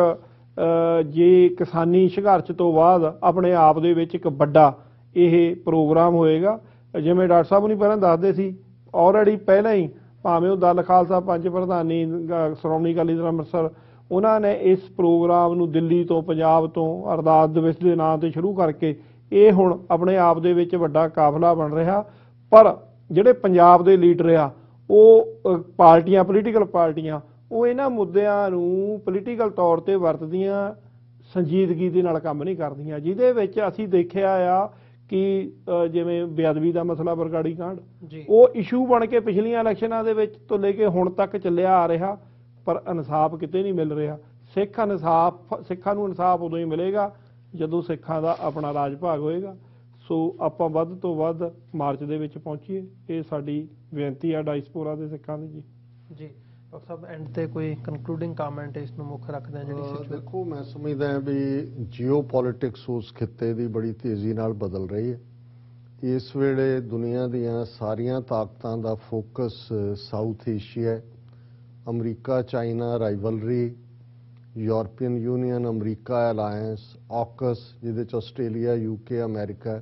ਜੇ ਕਿਸਾਨੀ ਸੰਘਰਸ਼ ਤੋਂ ਬਾਅਦ ਆਪਣੇ ਆਪ ਦੇ ਵਿੱਚ ਇੱਕ ਵੱਡਾ ਇਹ ਪ੍ਰੋਗਰਾਮ ਹੋਏਗਾ। ਜਿਵੇਂ ਡਾਕਟਰ ਸਾਹਿਬ ਨਹੀਂ ਪਹਿਲਾਂ ਦੱਸਦੇ ਸੀ, ਆਲਰੇਡੀ ਪਹਿਲਾਂ ਹੀ ਭਾਵੇਂ ਉਹ ਦਲ ਖਾਲਸਾ ਪੰਜ ਪ੍ਰਧਾਨੀ ਸ਼੍ਰੋਮਣੀ ਅਕਾਲੀ ਦਲ ਅੰਮ੍ਰਿਤਸਰ, ਉਹਨਾਂ ਨੇ ਇਸ ਪ੍ਰੋਗਰਾਮ ਨੂੰ ਦਿੱਲੀ ਤੋਂ ਪੰਜਾਬ ਤੋਂ ਅਰਦਾਸ ਦਿਵਸ ਦੇ ਨਾਂ ਤੇ ਸ਼ੁਰੂ ਕਰਕੇ ਇਹ ਹੁਣ ਆਪਣੇ ਆਪ ਦੇ ਵਿੱਚ ਵੱਡਾ ਕਾਫਲਾ ਬਣ ਰਿਹਾ। ਪਰ ਜਿਹੜੇ ਪੰਜਾਬ ਦੇ ਲੀਡਰ ਆ ਉਹ ਪਾਰਟੀਆਂ, ਪੋਲੀਟੀਕਲ ਪਾਰਟੀਆਂ, ਉਹ ਇਹਨਾਂ ਮੁੱਦਿਆਂ ਨੂੰ ਪੋਲੀਟੀਕਲ ਤੌਰ ਤੇ ਵਰਤਦੀਆਂ, ਸੰਜੀਦਗੀ ਦੇ ਨਾਲ ਕੰਮ ਨਹੀਂ ਕਰਦੀਆਂ, ਜਿਹਦੇ ਵਿੱਚ ਅਸੀਂ ਦੇਖਿਆ ਆ ਕਿ ਜਿਵੇਂ ਬੇਅਦਬੀ ਦਾ ਮਸਲਾ ਬਰਗਾੜੀ ਕਾਂਡ, ਉਹ ਇਸ਼ੂ ਬਣ ਕੇ ਪਿਛਲੀਆਂ ਇਲੈਕਸ਼ਨਾਂ ਦੇ ਵਿੱਚ ਤੋਂ ਲੈ ਕੇ ਹੁਣ ਤੱਕ ਚੱਲਿਆ ਆ ਰਿਹਾ, ਪਰ ਇਨਸਾਫ ਕਿਤੇ ਨਹੀਂ ਮਿਲ ਰਿਹਾ। ਸਿੱਖਾਂ ਨੂੰ ਇਨਸਾਫ ਉਦੋਂ ਹੀ ਮਿਲੇਗਾ ਜਦੋਂ ਸਿੱਖਾਂ ਦਾ ਆਪਣਾ ਰਾਜ ਭਾਗ ਹੋਏਗਾ। ਸੋ ਆਪਾਂ ਵੱਧ ਤੋਂ ਵੱਧ ਮਾਰਚ ਦੇ ਵਿੱਚ ਪਹੁੰਚੀਏ, ਇਹ ਸਾਡੀ ਬੇਨਤੀ ਆ ਡਾਇਸਪੋਰਾ ਦੇ ਸਿੱਖਾਂ ਦੀ। ਜੀ ਡਾਕਟਰ ਸਾਹਿਬ, ਐਂਡ ਤੇ ਕੋਈ ਕਨਕਲੂਡਿੰਗ ਕਮੈਂਟ ਇਸ ਨੂੰ ਮੁੱਖ ਰੱਖਦੇ ਆ ਜਿਹੜੀ ਦੇਖੋ, ਮੈਂ ਸਮਝਦਾ ਹਾਂ ਵੀ ਜੀਓ ਪੋਲਿਟਿਕਸ ਉਸ ਖਿੱਤੇ ਦੀ ਬੜੀ ਤੇਜ਼ੀ ਨਾਲ ਬਦਲ ਰਹੀ ਹੈ। ਇਸ ਵੇਲੇ ਦੁਨੀਆ ਦੀਆਂ ਸਾਰੀਆਂ ਤਾਕਤਾਂ ਦਾ ਫੋਕਸ ਸਾਊਥ ਏਸ਼ੀਆ ਹੈ। America China rivalry, European Union America alliance, AUKUS ਜਿਹਦੇ 'ਚ ਆਸਟ੍ਰੇਲੀਆ, UK, ਅਮਰੀਕਾ।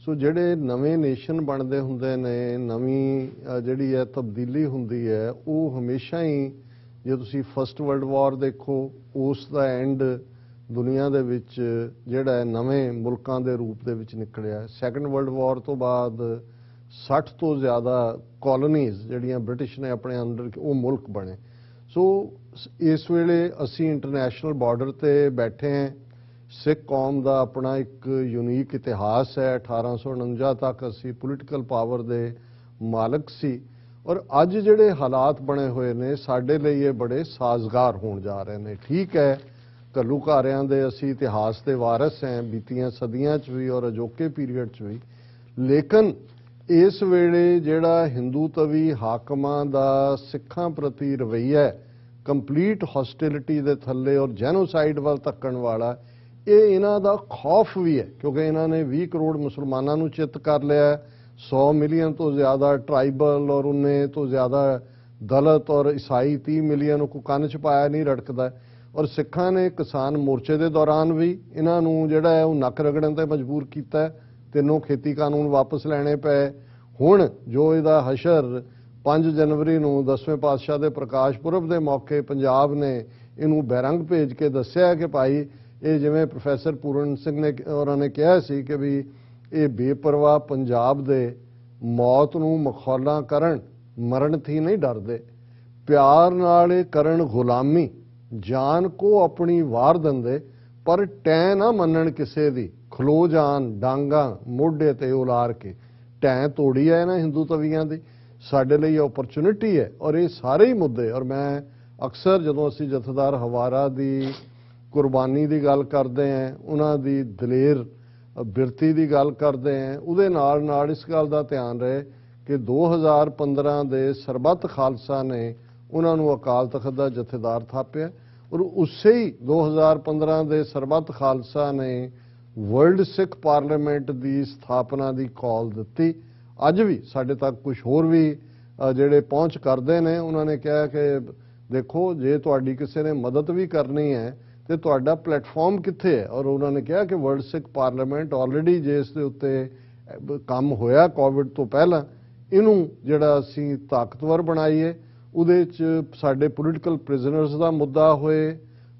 ਸੋ ਜਿਹੜੇ ਨਵੇਂ ਨੇਸ਼ਨ ਬਣਦੇ ਹੁੰਦੇ ਨੇ, ਨਵੀਂ ਜਿਹੜੀ ਹੈ ਤਬਦੀਲੀ ਹੁੰਦੀ ਹੈ, ਉਹ ਹਮੇਸ਼ਾ ਹੀ, ਜੇ ਤੁਸੀਂ ਫਸਟ ਵਰਲਡ ਵਾਰ ਦੇਖੋ, ਉਸ ਦਾ ਐਂਡ ਦੁਨੀਆ ਦੇ ਵਿੱਚ ਜਿਹੜਾ ਨਵੇਂ ਮੁਲਕਾਂ ਦੇ ਰੂਪ ਦੇ ਵਿੱਚ ਨਿਕਲਿਆ। ਸੈਕੰਡ ਵਰਲਡ ਵਾਰ ਤੋਂ ਬਾਅਦ 60 ਤੋਂ ਜ਼ਿਆਦਾ ਕਾਲੋਨੀਜ਼ ਜਿਹੜੀਆਂ ਬ੍ਰਿਟਿਸ਼ ਨੇ ਆਪਣੇ ਅੰਦਰ, ਉਹ ਮੁਲਕ ਬਣੇ। ਸੋ ਇਸ ਵੇਲੇ ਅਸੀਂ ਇੰਟਰਨੈਸ਼ਨਲ ਬਾਰਡਰ ਤੇ ਬੈਠੇ ਹਾਂ। ਸਿੱਖ ਕੌਮ ਦਾ ਆਪਣਾ ਇੱਕ ਯੂਨੀਕ ਇਤਿਹਾਸ ਹੈ। 1849 ਤੱਕ ਅਸੀਂ ਪੋਲੀਟੀਕਲ ਪਾਵਰ ਦੇ ਮਾਲਕ ਸੀ, ਔਰ ਅੱਜ ਜਿਹੜੇ ਹਾਲਾਤ ਬਣੇ ਹੋਏ ਨੇ ਸਾਡੇ ਲਈ ਇਹ ਬੜੇ ਸਾਜ਼ਗਾਰ ਹੋਣ ਜਾ ਰਹੇ ਨੇ। ਠੀਕ ਹੈ, ਘੱਲੂਘਾਰਿਆਂ ਦੇ ਅਸੀਂ ਇਤਿਹਾਸ ਦੇ ਵਾਰਿਸ ਹਾਂ, ਬੀਤੀਆਂ ਸਦੀਆਂ 'ਚ ਵੀ ਔਰ ਅਜੋਕੇ ਪੀਰੀਅਡ 'ਚ ਵੀ, ਲੇਕਿਨ ਇਸ ਵੇਲੇ ਜਿਹੜਾ ਹਿੰਦੂ ਤਵੀ ਹਾਕਮਾਂ ਦਾ ਸਿੱਖਾਂ ਪ੍ਰਤੀ ਰਵੱਈਆ ਕੰਪਲੀਟ ਹੌਸਟਿਲਿਟੀ ਦੇ ਥੱਲੇ ਔਰ ਜੈਨੋਸਾਈਡ ਵੱਲ ਧੱਕਣ ਵਾਲਾ, ਇਹ ਇਹਨਾਂ ਦਾ ਖੌਫ ਵੀ ਹੈ, ਕਿਉਂਕਿ ਇਹਨਾਂ ਨੇ 20 ਕਰੋੜ ਮੁਸਲਮਾਨਾਂ ਨੂੰ ਚਿੱਤ ਕਰ ਲਿਆ, 100 ਮਿਲੀਅਨ ਤੋਂ ਜ਼ਿਆਦਾ ਟਰਾਈਬਲ ਔਰ 19 ਤੋਂ ਜ਼ਿਆਦਾ ਦਲਿਤ ਔਰ ਈਸਾਈ, 30 ਮਿਲੀਅਨ ਨੂੰ ਕੰਨ 'ਚ ਪਾਇਆ ਨਹੀਂ ਰੜਕਦਾ। ਔਰ ਸਿੱਖਾਂ ਨੇ ਕਿਸਾਨ ਮੋਰਚੇ ਦੇ ਦੌਰਾਨ ਵੀ ਇਹਨਾਂ ਨੂੰ ਜਿਹੜਾ ਹੈ ਉਹ ਨੱਕ ਰਗੜਨ ਤੇ ਮਜਬੂਰ ਕੀਤਾ। 3 ਖੇਤੀ ਕਾਨੂੰਨ ਵਾਪਸ ਲੈਣੇ ਪਏ। ਹੁਣ ਜੋ ਇਹਦਾ ਹਸ਼ਰ 5 ਜਨਵਰੀ ਨੂੰ 10ਵੇਂ ਪਾਤਸ਼ਾਹ ਦੇ ਪ੍ਰਕਾਸ਼ ਪੁਰਬ ਦੇ ਮੌਕੇ ਪੰਜਾਬ ਨੇ ਇਹਨੂੰ ਬੈਰੰਗ ਭੇਜ ਕੇ ਦੱਸਿਆ ਕਿ ਭਾਈ ਇਹ ਜਿਵੇਂ ਪ੍ਰੋਫੈਸਰ ਪੂਰਨ ਸਿੰਘ ਨੇ ਉਹਨਾਂ ਨੇ ਕਿਹਾ ਸੀ ਕਿ ਵੀ ਇਹ ਬੇਪਰਵਾਹ ਪੰਜਾਬ ਦੇ ਮੌਤ ਨੂੰ ਮਖੌਲਾਂ ਕਰਨ, ਮਰਨ ਥੀ ਨਹੀਂ ਡਰਦੇ। ਪਿਆਰ ਨਾਲ ਇਹ ਕਰਨ ਗੁਲਾਮੀ, ਜਾਨ ਕੋ ਆਪਣੀ ਵਾਰ ਦਿੰਦੇ, ਪਰ ਟੈਂ ਨਾ ਮੰਨਣ ਕਿਸੇ ਦੀ, ਖਲੋ ਜਾਣ ਡਾਂਗਾ ਮੋਢੇ ਤੇ ਉਲਾਰ ਕੇ। ਟੈਂ ਤੋੜੀ ਹੈ ਨਾ ਹਿੰਦੂ ਤਵੀਆਂ ਦੀ, ਸਾਡੇ ਲਈ ਓਪਰਚੁਨਿਟੀ ਹੈ। ਔਰ ਇਹ ਸਾਰੇ ਹੀ ਮੁੱਦੇ, ਔਰ ਮੈਂ ਅਕਸਰ ਜਦੋਂ ਅਸੀਂ ਜਥੇਦਾਰ ਹਵਾਰਾ ਦੀ ਕੁਰਬਾਨੀ ਦੀ ਗੱਲ ਕਰਦੇ ਹਾਂ, ਉਹਨਾਂ ਦੀ ਦਲੇਰ ਬਿਰਤੀ ਦੀ ਗੱਲ ਕਰਦੇ ਹਾਂ, ਉਹਦੇ ਨਾਲ ਨਾਲ ਇਸ ਗੱਲ ਦਾ ਧਿਆਨ ਰਹੇ ਕਿ 2015 ਦੇ ਸਰਬੱਤ ਖਾਲਸਾ ਨੇ ਉਹਨਾਂ ਨੂੰ ਅਕਾਲ ਤਖਤ ਦਾ ਜਥੇਦਾਰ ਥਾਪਿਆ, ਔਰ ਉਸੇ ਹੀ 2015 ਦੇ ਸਰਬੱਤ ਖਾਲਸਾ ਨੇ ਵਰਲਡ ਸਿੱਖ ਪਾਰਲੀਮੈਂਟ ਦੀ ਸਥਾਪਨਾ ਦੀ ਕਾਲ ਦਿੱਤੀ। ਅੱਜ ਵੀ ਸਾਡੇ ਤੱਕ ਕੁਝ ਹੋਰ ਵੀ ਜਿਹੜੇ ਪਹੁੰਚ ਕਰਦੇ ਨੇ, ਉਹਨਾਂ ਨੇ ਕਿਹਾ ਕਿ ਦੇਖੋ ਜੇ ਤੁਹਾਡੀ ਕਿਸੇ ਨੇ ਮਦਦ ਵੀ ਕਰਨੀ ਹੈ ਤੇ ਤੁਹਾਡਾ ਪਲੇਟਫਾਰਮ ਕਿੱਥੇ ਹੈ, ਔਰ ਉਹਨਾਂ ਨੇ ਕਿਹਾ ਕਿ ਵਰਲਡ ਸਿੱਖ ਪਾਰਲੀਮੈਂਟ ਆਲਰੇਡੀ ਜਿਸ ਦੇ ਉੱਤੇ ਕੰਮ ਹੋਇਆ ਕੋਵਿਡ ਤੋਂ ਪਹਿਲਾਂ, ਇਹਨੂੰ ਜਿਹੜਾ ਅਸੀਂ ਤਾਕਤਵਰ ਬਣਾਈਏ। ਉਹਦੇ 'ਚ ਸਾਡੇ ਪੋਲੀਟੀਕਲ ਪ੍ਰਿਜ਼ਨਰਸ ਦਾ ਮੁੱਦਾ ਹੋਏ,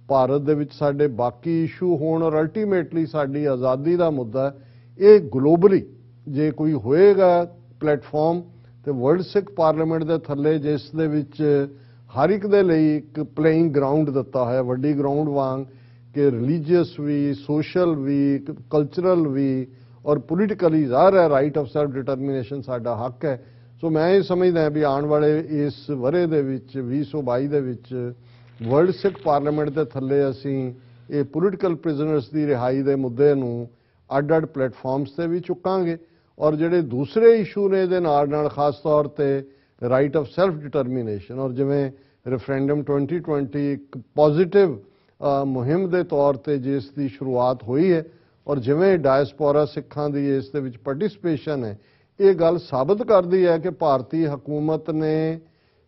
ਭਾਰਤ ਦੇ ਵਿੱਚ ਸਾਡੇ ਬਾਕੀ ਇਸ਼ੂ ਹੋਣ, ਔਰ ਅਲਟੀਮੇਟਲੀ ਸਾਡੀ ਆਜ਼ਾਦੀ ਦਾ ਮੁੱਦਾ, ਇਹ ਗਲੋਬਲੀ ਜੇ ਕੋਈ ਹੋਏਗਾ ਪਲੇਟਫਾਰਮ ਤੇ ਵਰਲਡ ਸਿੱਖ ਪਾਰਲੀਮੈਂਟ ਦੇ ਥੱਲੇ, ਜਿਸ ਦੇ ਵਿੱਚ ਹਰ ਇੱਕ ਦੇ ਲਈ ਇੱਕ ਪਲੇਇੰਗ ਗਰਾਊਂਡ ਦਿੱਤਾ ਹੋਇਆ, ਵੱਡੀ ਗਰਾਊਂਡ ਵਾਂਗ, ਕਿ ਰਿਲੀਜੀਅਸ ਵੀ, ਸੋਸ਼ਲ ਵੀ, ਕਲਚਰਲ ਵੀ ਔਰ ਪੋਲੀਟੀਕਲੀ ਜ਼ਾਹਰ ਹੈ ਰਾਈਟ ਆਫ ਸੈਲਫ ਡਿਟਰਮੀਨੇਸ਼ਨ ਸਾਡਾ ਹੱਕ ਹੈ। ਸੋ ਮੈਂ ਇਹ ਸਮਝਦਾ ਵੀ ਆਉਣ ਵਾਲੇ ਇਸ ਵਰ੍ਹੇ ਦੇ ਵਿੱਚ 2022 ਦੇ ਵਿੱਚ ਵਰਲਡ ਸਿੱਖ ਪਾਰਲੀਮੈਂਟ ਦੇ ਥੱਲੇ ਅਸੀਂ ਇਹ ਪੋਲੀਟੀਕਲ ਪ੍ਰਿਜ਼ਨਰਸ ਦੀ ਰਿਹਾਈ ਦੇ ਮੁੱਦੇ ਨੂੰ ਅੱਡ-ਅੱਡ ਪਲੇਟਫਾਰਮਸ ਤੇ ਵੀ ਚੁੱਕਾਂਗੇ, ਔਰ ਜਿਹੜੇ ਦੂਸਰੇ ਇਸ਼ੂ ਨੇ ਇਹਦੇ ਨਾਲ ਨਾਲ ਖਾਸ ਤੌਰ ਤੇ ਰਾਈਟ ਆਫ ਸੈਲਫ ਡਿਟਰਮੀਨੇਸ਼ਨ, ਔਰ ਜਿਵੇਂ ਰੈਫਰੈਂਡਮ 2020 ਇੱਕ ਪੋਜ਼ਿਟਿਵ ਮੁਹਿੰਮ ਦੇ ਤੌਰ ਤੇ ਜਿਸ ਦੀ ਸ਼ੁਰੂਆਤ ਹੋਈ ਹੈ, ਔਰ ਜਿਵੇਂ ਡਾਇਸਪੋਰਾ ਸਿੱਖਾਂ ਦੀ ਇਸ ਦੇ ਵਿੱਚ ਪਾਰਟਿਸਿਪੇਸ਼ਨ ਹੈ, ਇਹ ਗੱਲ ਸਾਬਤ ਕਰਦੀ ਹੈ ਕਿ ਭਾਰਤੀ ਹਕੂਮਤ ਨੇ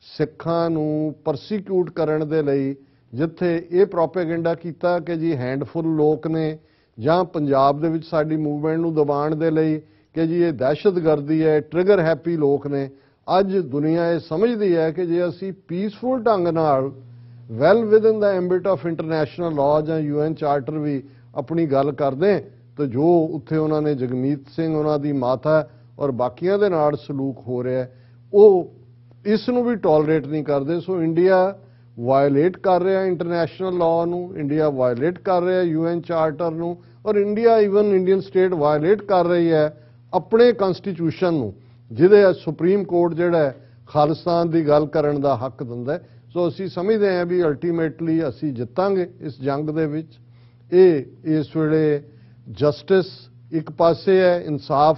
ਸਿੱਖਾਂ ਨੂੰ ਪਰਸੀਕਿਊਟ ਕਰਨ ਦੇ ਲਈ ਜਿੱਥੇ ਇਹ ਪ੍ਰੋਪੇਗੈਂਡਾ ਕੀਤਾ ਕਿ ਜੀ ਹੈਂਡਫੁੱਲ ਲੋਕ ਨੇ, ਜਾਂ ਪੰਜਾਬ ਦੇ ਵਿੱਚ ਸਾਡੀ ਮੂਵਮੈਂਟ ਨੂੰ ਦਬਾਉਣ ਦੇ ਲਈ ਕਿ ਜੀ ਇਹ ਦਹਿਸ਼ਤਗਰਦੀ ਹੈ, ਟ੍ਰਿਗਰ ਹੈਪੀ ਲੋਕ ਨੇ, ਅੱਜ ਦੁਨੀਆ ਇਹ ਸਮਝਦੀ ਹੈ ਕਿ ਜੇ ਅਸੀਂ ਪੀਸਫੁਲ ਢੰਗ ਨਾਲ ਵੈਲ ਵਿਦਨ ਦਾ ਐਂਬਿਟ ਆਫ ਇੰਟਰਨੈਸ਼ਨਲ ਲਾਅ ਜਾਂ UN ਚਾਰਟਰ ਵੀ ਆਪਣੀ ਗੱਲ ਕਰਦੇ, ਤਾਂ ਜੋ ਉੱਥੇ ਉਹਨਾਂ ਨੇ ਜਗਮੀਤ ਸਿੰਘ ਉਹਨਾਂ ਦੀ ਮਾਤਾ ਔਰ ਬਾਕੀਆਂ ਦੇ ਨਾਲ ਸਲੂਕ ਹੋ ਰਿਹਾ, ਉਹ ਇਸ ਨੂੰ ਵੀ ਟੋਲਰੇਟ ਨਹੀਂ ਕਰਦੇ। ਸੋ ਇੰਡੀਆ ਵਾਇਲੇਟ ਕਰ ਰਿਹਾ ਇੰਟਰਨੈਸ਼ਨਲ ਲਾਅ ਨੂੰ, ਇੰਡੀਆ ਵਾਇਲੇਟ ਕਰ ਰਿਹਾ UN ਚਾਰਟਰ ਨੂੰ, ਔਰ India even Indian state violet ਕਰ ਰਹੀ ਹੈ ਆਪਣੇ ਕਨਸਟੀਟਿਊਸ਼ਨ ਨੂੰ, ਜਿਹਦੇ ਸੁਪਰੀਮ ਕੋਰਟ ਜਿਹੜਾ ਖਾਲਿਸਤਾਨ ਦੀ ਗੱਲ ਕਰਨ ਦਾ ਹੱਕ ਦਿੰਦਾ ਹੈ। ਸੋ ਅਸੀਂ ਸਮਝਦੇ ਹਾਂ ਵੀ ਅਲਟੀਮੇਟਲੀ ਅਸੀਂ ਜਿੱਤਾਂਗੇ ਇਸ ਜੰਗ ਦੇ ਵਿੱਚ। ਇਹ ਇਸ ਵੇਲੇ ਜਸਟਿਸ ਇੱਕ ਪਾਸੇ ਹੈ, ਇਨਸਾਫ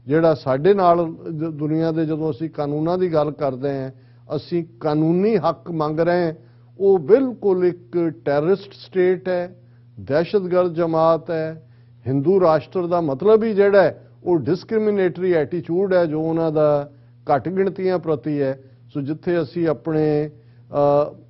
ਜਿਹੜਾ ਸਾਡੇ ਨਾਲ ਦੁਨੀਆ ਦੇ ਜਦੋਂ ਅਸੀਂ ਕਾਨੂੰਨਾਂ ਦੀ ਗੱਲ ਕਰਦੇ ਹਾਂ, ਅਸੀਂ ਕਾਨੂੰਨੀ ਹੱਕ ਮੰਗ ਰਹੇ ਹਾਂ, ਉਹ ਬਿਲਕੁਲ ਇੱਕ ਟੈਰਰਿਸਟ ਸਟੇਟ ਹੈ, ਦਹਿਸ਼ਤਗਰਦ ਜਮਾਤ ਹੈ। ਹਿੰਦੂ ਰਾਸ਼ਟਰ ਦਾ ਮਤਲਬ ਹੀ ਜਿਹੜਾ ਹੈ ਉਹ ਡਿਸਕ੍ਰਿਮੀਨੇਟਰੀ ਐਟੀਟਿਊਡ ਹੈ ਜੋ ਉਹਨਾਂ ਦਾ ਘੱਟ ਗਿਣਤੀਆਂ ਪ੍ਰਤੀ ਹੈ। ਸੋ ਜਿੱਥੇ ਅਸੀਂ ਆਪਣੇ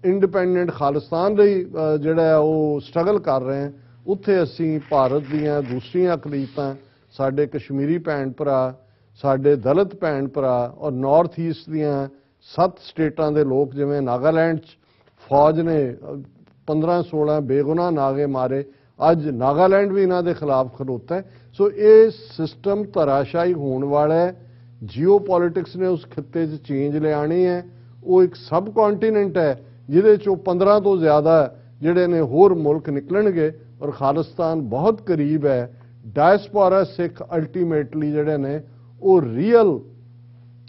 ਇੰਡੀਪੈਂਡੈਂਟ ਖਾਲਿਸਤਾਨ ਲਈ ਜਿਹੜਾ ਉਹ ਸਟਰਗਲ ਕਰ ਰਹੇ ਹਾਂ, ਉੱਥੇ ਅਸੀਂ ਭਾਰਤ ਦੀਆਂ ਦੂਸਰੀਆਂ ਅਕਲੀਤਾਂ, ਸਾਡੇ ਕਸ਼ਮੀਰੀ ਭੈਣ ਭਰਾ, ਸਾਡੇ ਦਲਿਤ ਭੈਣ ਭਰਾ ਔਰ ਨਾਰਥ ਈਸਟ ਦੀਆਂ 7 ਸਟੇਟਾਂ ਦੇ ਲੋਕ, ਜਿਵੇਂ ਨਾਗਾਲੈਂਡ 'ਚ ਫੌਜ ਨੇ 15-16 ਬੇਗੁਨਾਹ ਨਾਗੇ ਮਾਰੇ, ਅੱਜ ਨਾਗਾਲੈਂਡ ਵੀ ਇਹਨਾਂ ਦੇ ਖਿਲਾਫ ਖਲੋਤਾ ਹੈ। ਸੋ ਇਹ ਸਿਸਟਮ ਧਰਾਸ਼ਾਹੀ ਹੋਣ ਵਾਲਾ ਹੈ। ਜੀਓ ਪੋਲਿਟਿਕਸ ਨੇ ਉਸ ਖਿੱਤੇ 'ਚ ਚੇਂਜ ਲਿਆਣੀ ਹੈ। ਉਹ ਇੱਕ ਸਬ ਕੰਟੀਨੈਂਟ ਹੈ ਜਿਹਦੇ 'ਚੋਂ 15 ਤੋਂ ਜ਼ਿਆਦਾ ਜਿਹੜੇ ਨੇ ਹੋਰ ਮੁਲਕ ਨਿਕਲਣਗੇ, ਔਰ ਖਾਲਿਸਤਾਨ ਬਹੁਤ ਕਰੀਬ ਹੈ। ਡਾਇਸਪੋਰਾ ਸਿੱਖ ਅਲਟੀਮੇਟਲੀ ਜਿਹੜੇ ਨੇ ਉਹ ਰੀਅਲ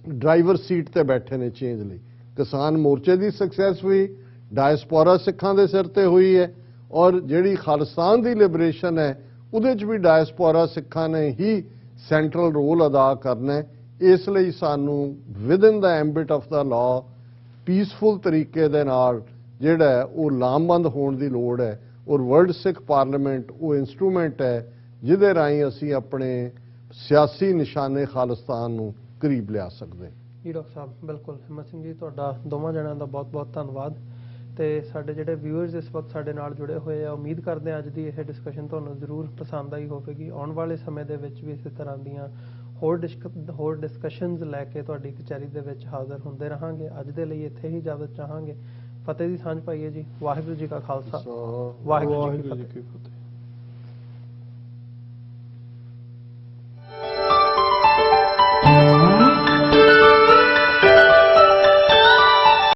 ਡਰਾਈਵਰ ਸੀਟ ਤੇ ਬੈਠੇ ਨੇ ਚੇਂਜ ਲਈ। ਕਿਸਾਨ ਮੋਰਚੇ ਦੀ ਸਕਸੈਸ ਵੀ ਡਾਇਸਪੋਰਾ ਸਿੱਖਾਂ ਦੇ ਸਿਰ ਤੇ ਹੋਈ ਹੈ, ਔਰ ਜਿਹੜੀ ਖਾਲਿਸਤਾਨ ਦੀ ਲਿਬਰੇਸ਼ਨ ਹੈ ਉਹਦੇ 'ਚ ਵੀ ਡਾਇਸਪੋਰਾ ਸਿੱਖਾਂ ਨੇ ਹੀ ਸੈਂਟਰਲ ਰੋਲ ਅਦਾ ਕਰਨਾ ਹੈ। ਇਸ ਲਈ ਸਾਨੂੰ ਵਿਦਨ ਦਾ ਐਂਬਿਟ ਆਫ ਦਾ ਲਾਅ ਪੀਸਫੁਲ ਤਰੀਕੇ ਦੇ ਨਾਲ ਜਿਹੜਾ ਉਹ ਲਾਮਬੰਦ ਹੋਣ ਦੀ ਲੋੜ ਹੈ, ਔਰ ਵਰਲਡ ਸਿੱਖ ਪਾਰਲੀਮੈਂਟ ਉਹ ਇਨਸਟਰੂਮੈਂਟ ਹੈ ਜਿਹਦੇ ਰਾਹੀਂ ਅਸੀਂ ਆਪਣੇ ਸਿਆਸੀ ਨਿਸ਼ਾਨੇ ਖਾਲਿਸਤਾਨ ਨੂੰ ਕਰੀਬ ਲਿਆ ਸਕਦੇ। ਜੀ ਡਾਕਟਰ ਸਾਹਿਬ, ਬਿਲਕੁਲ ਹਿੰਮਤ ਸਿੰਘ ਜੀ, ਤੁਹਾਡਾ ਦੋਵਾਂ ਜਣਿਆਂ ਦਾ ਬਹੁਤ-ਬਹੁਤ ਧੰਨਵਾਦ। ਤੇ ਸਾਡੇ ਜਿਹੜੇ ਵਿਊਅਰਸ ਇਸ ਵਕਤ ਸਾਡੇ ਨਾਲ ਜੁੜੇ ਹੋਏ ਆ, ਉਮੀਦ ਕਰਦੇ ਹਾਂ ਅੱਜ ਦੀ ਇਹ ਡਿਸਕਸ਼ਨ ਤੁਹਾਨੂੰ ਜ਼ਰੂਰ ਪਸੰਦ ਆਈ ਹੋਵੇਗੀ। ਆਉਣ ਵਾਲੇ ਸਮੇਂ ਦੇ ਵਿੱਚ ਵੀ ਇਸੇ ਤਰ੍ਹਾਂ ਦੀਆਂ ਹੋਰ ਡਿਸਕਸ਼ਨਸ ਲੈ ਕੇ ਤੁਹਾਡੀ ਕਚਹਿਰੀ ਦੇ ਵਿੱਚ ਹਾਜ਼ਰ ਹੁੰਦੇ ਰਹਾਂਗੇ। ਅੱਜ ਦੇ ਲਈ ਇੱਥੇ ਹੀ ਇਜਾਜ਼ਤ ਚਾਹਾਂਗੇ। ਫਤਿਹ ਦੀ ਸਾਂਝ ਪਾਈਏ ਜੀ। ਵਾਹਿਗੁਰੂ ਜੀ ਕਾ ਖਾਲਸਾ, ਵਾਹਿਗੁਰੂ ਜੀ ਕੀ ਫਤਿਹ।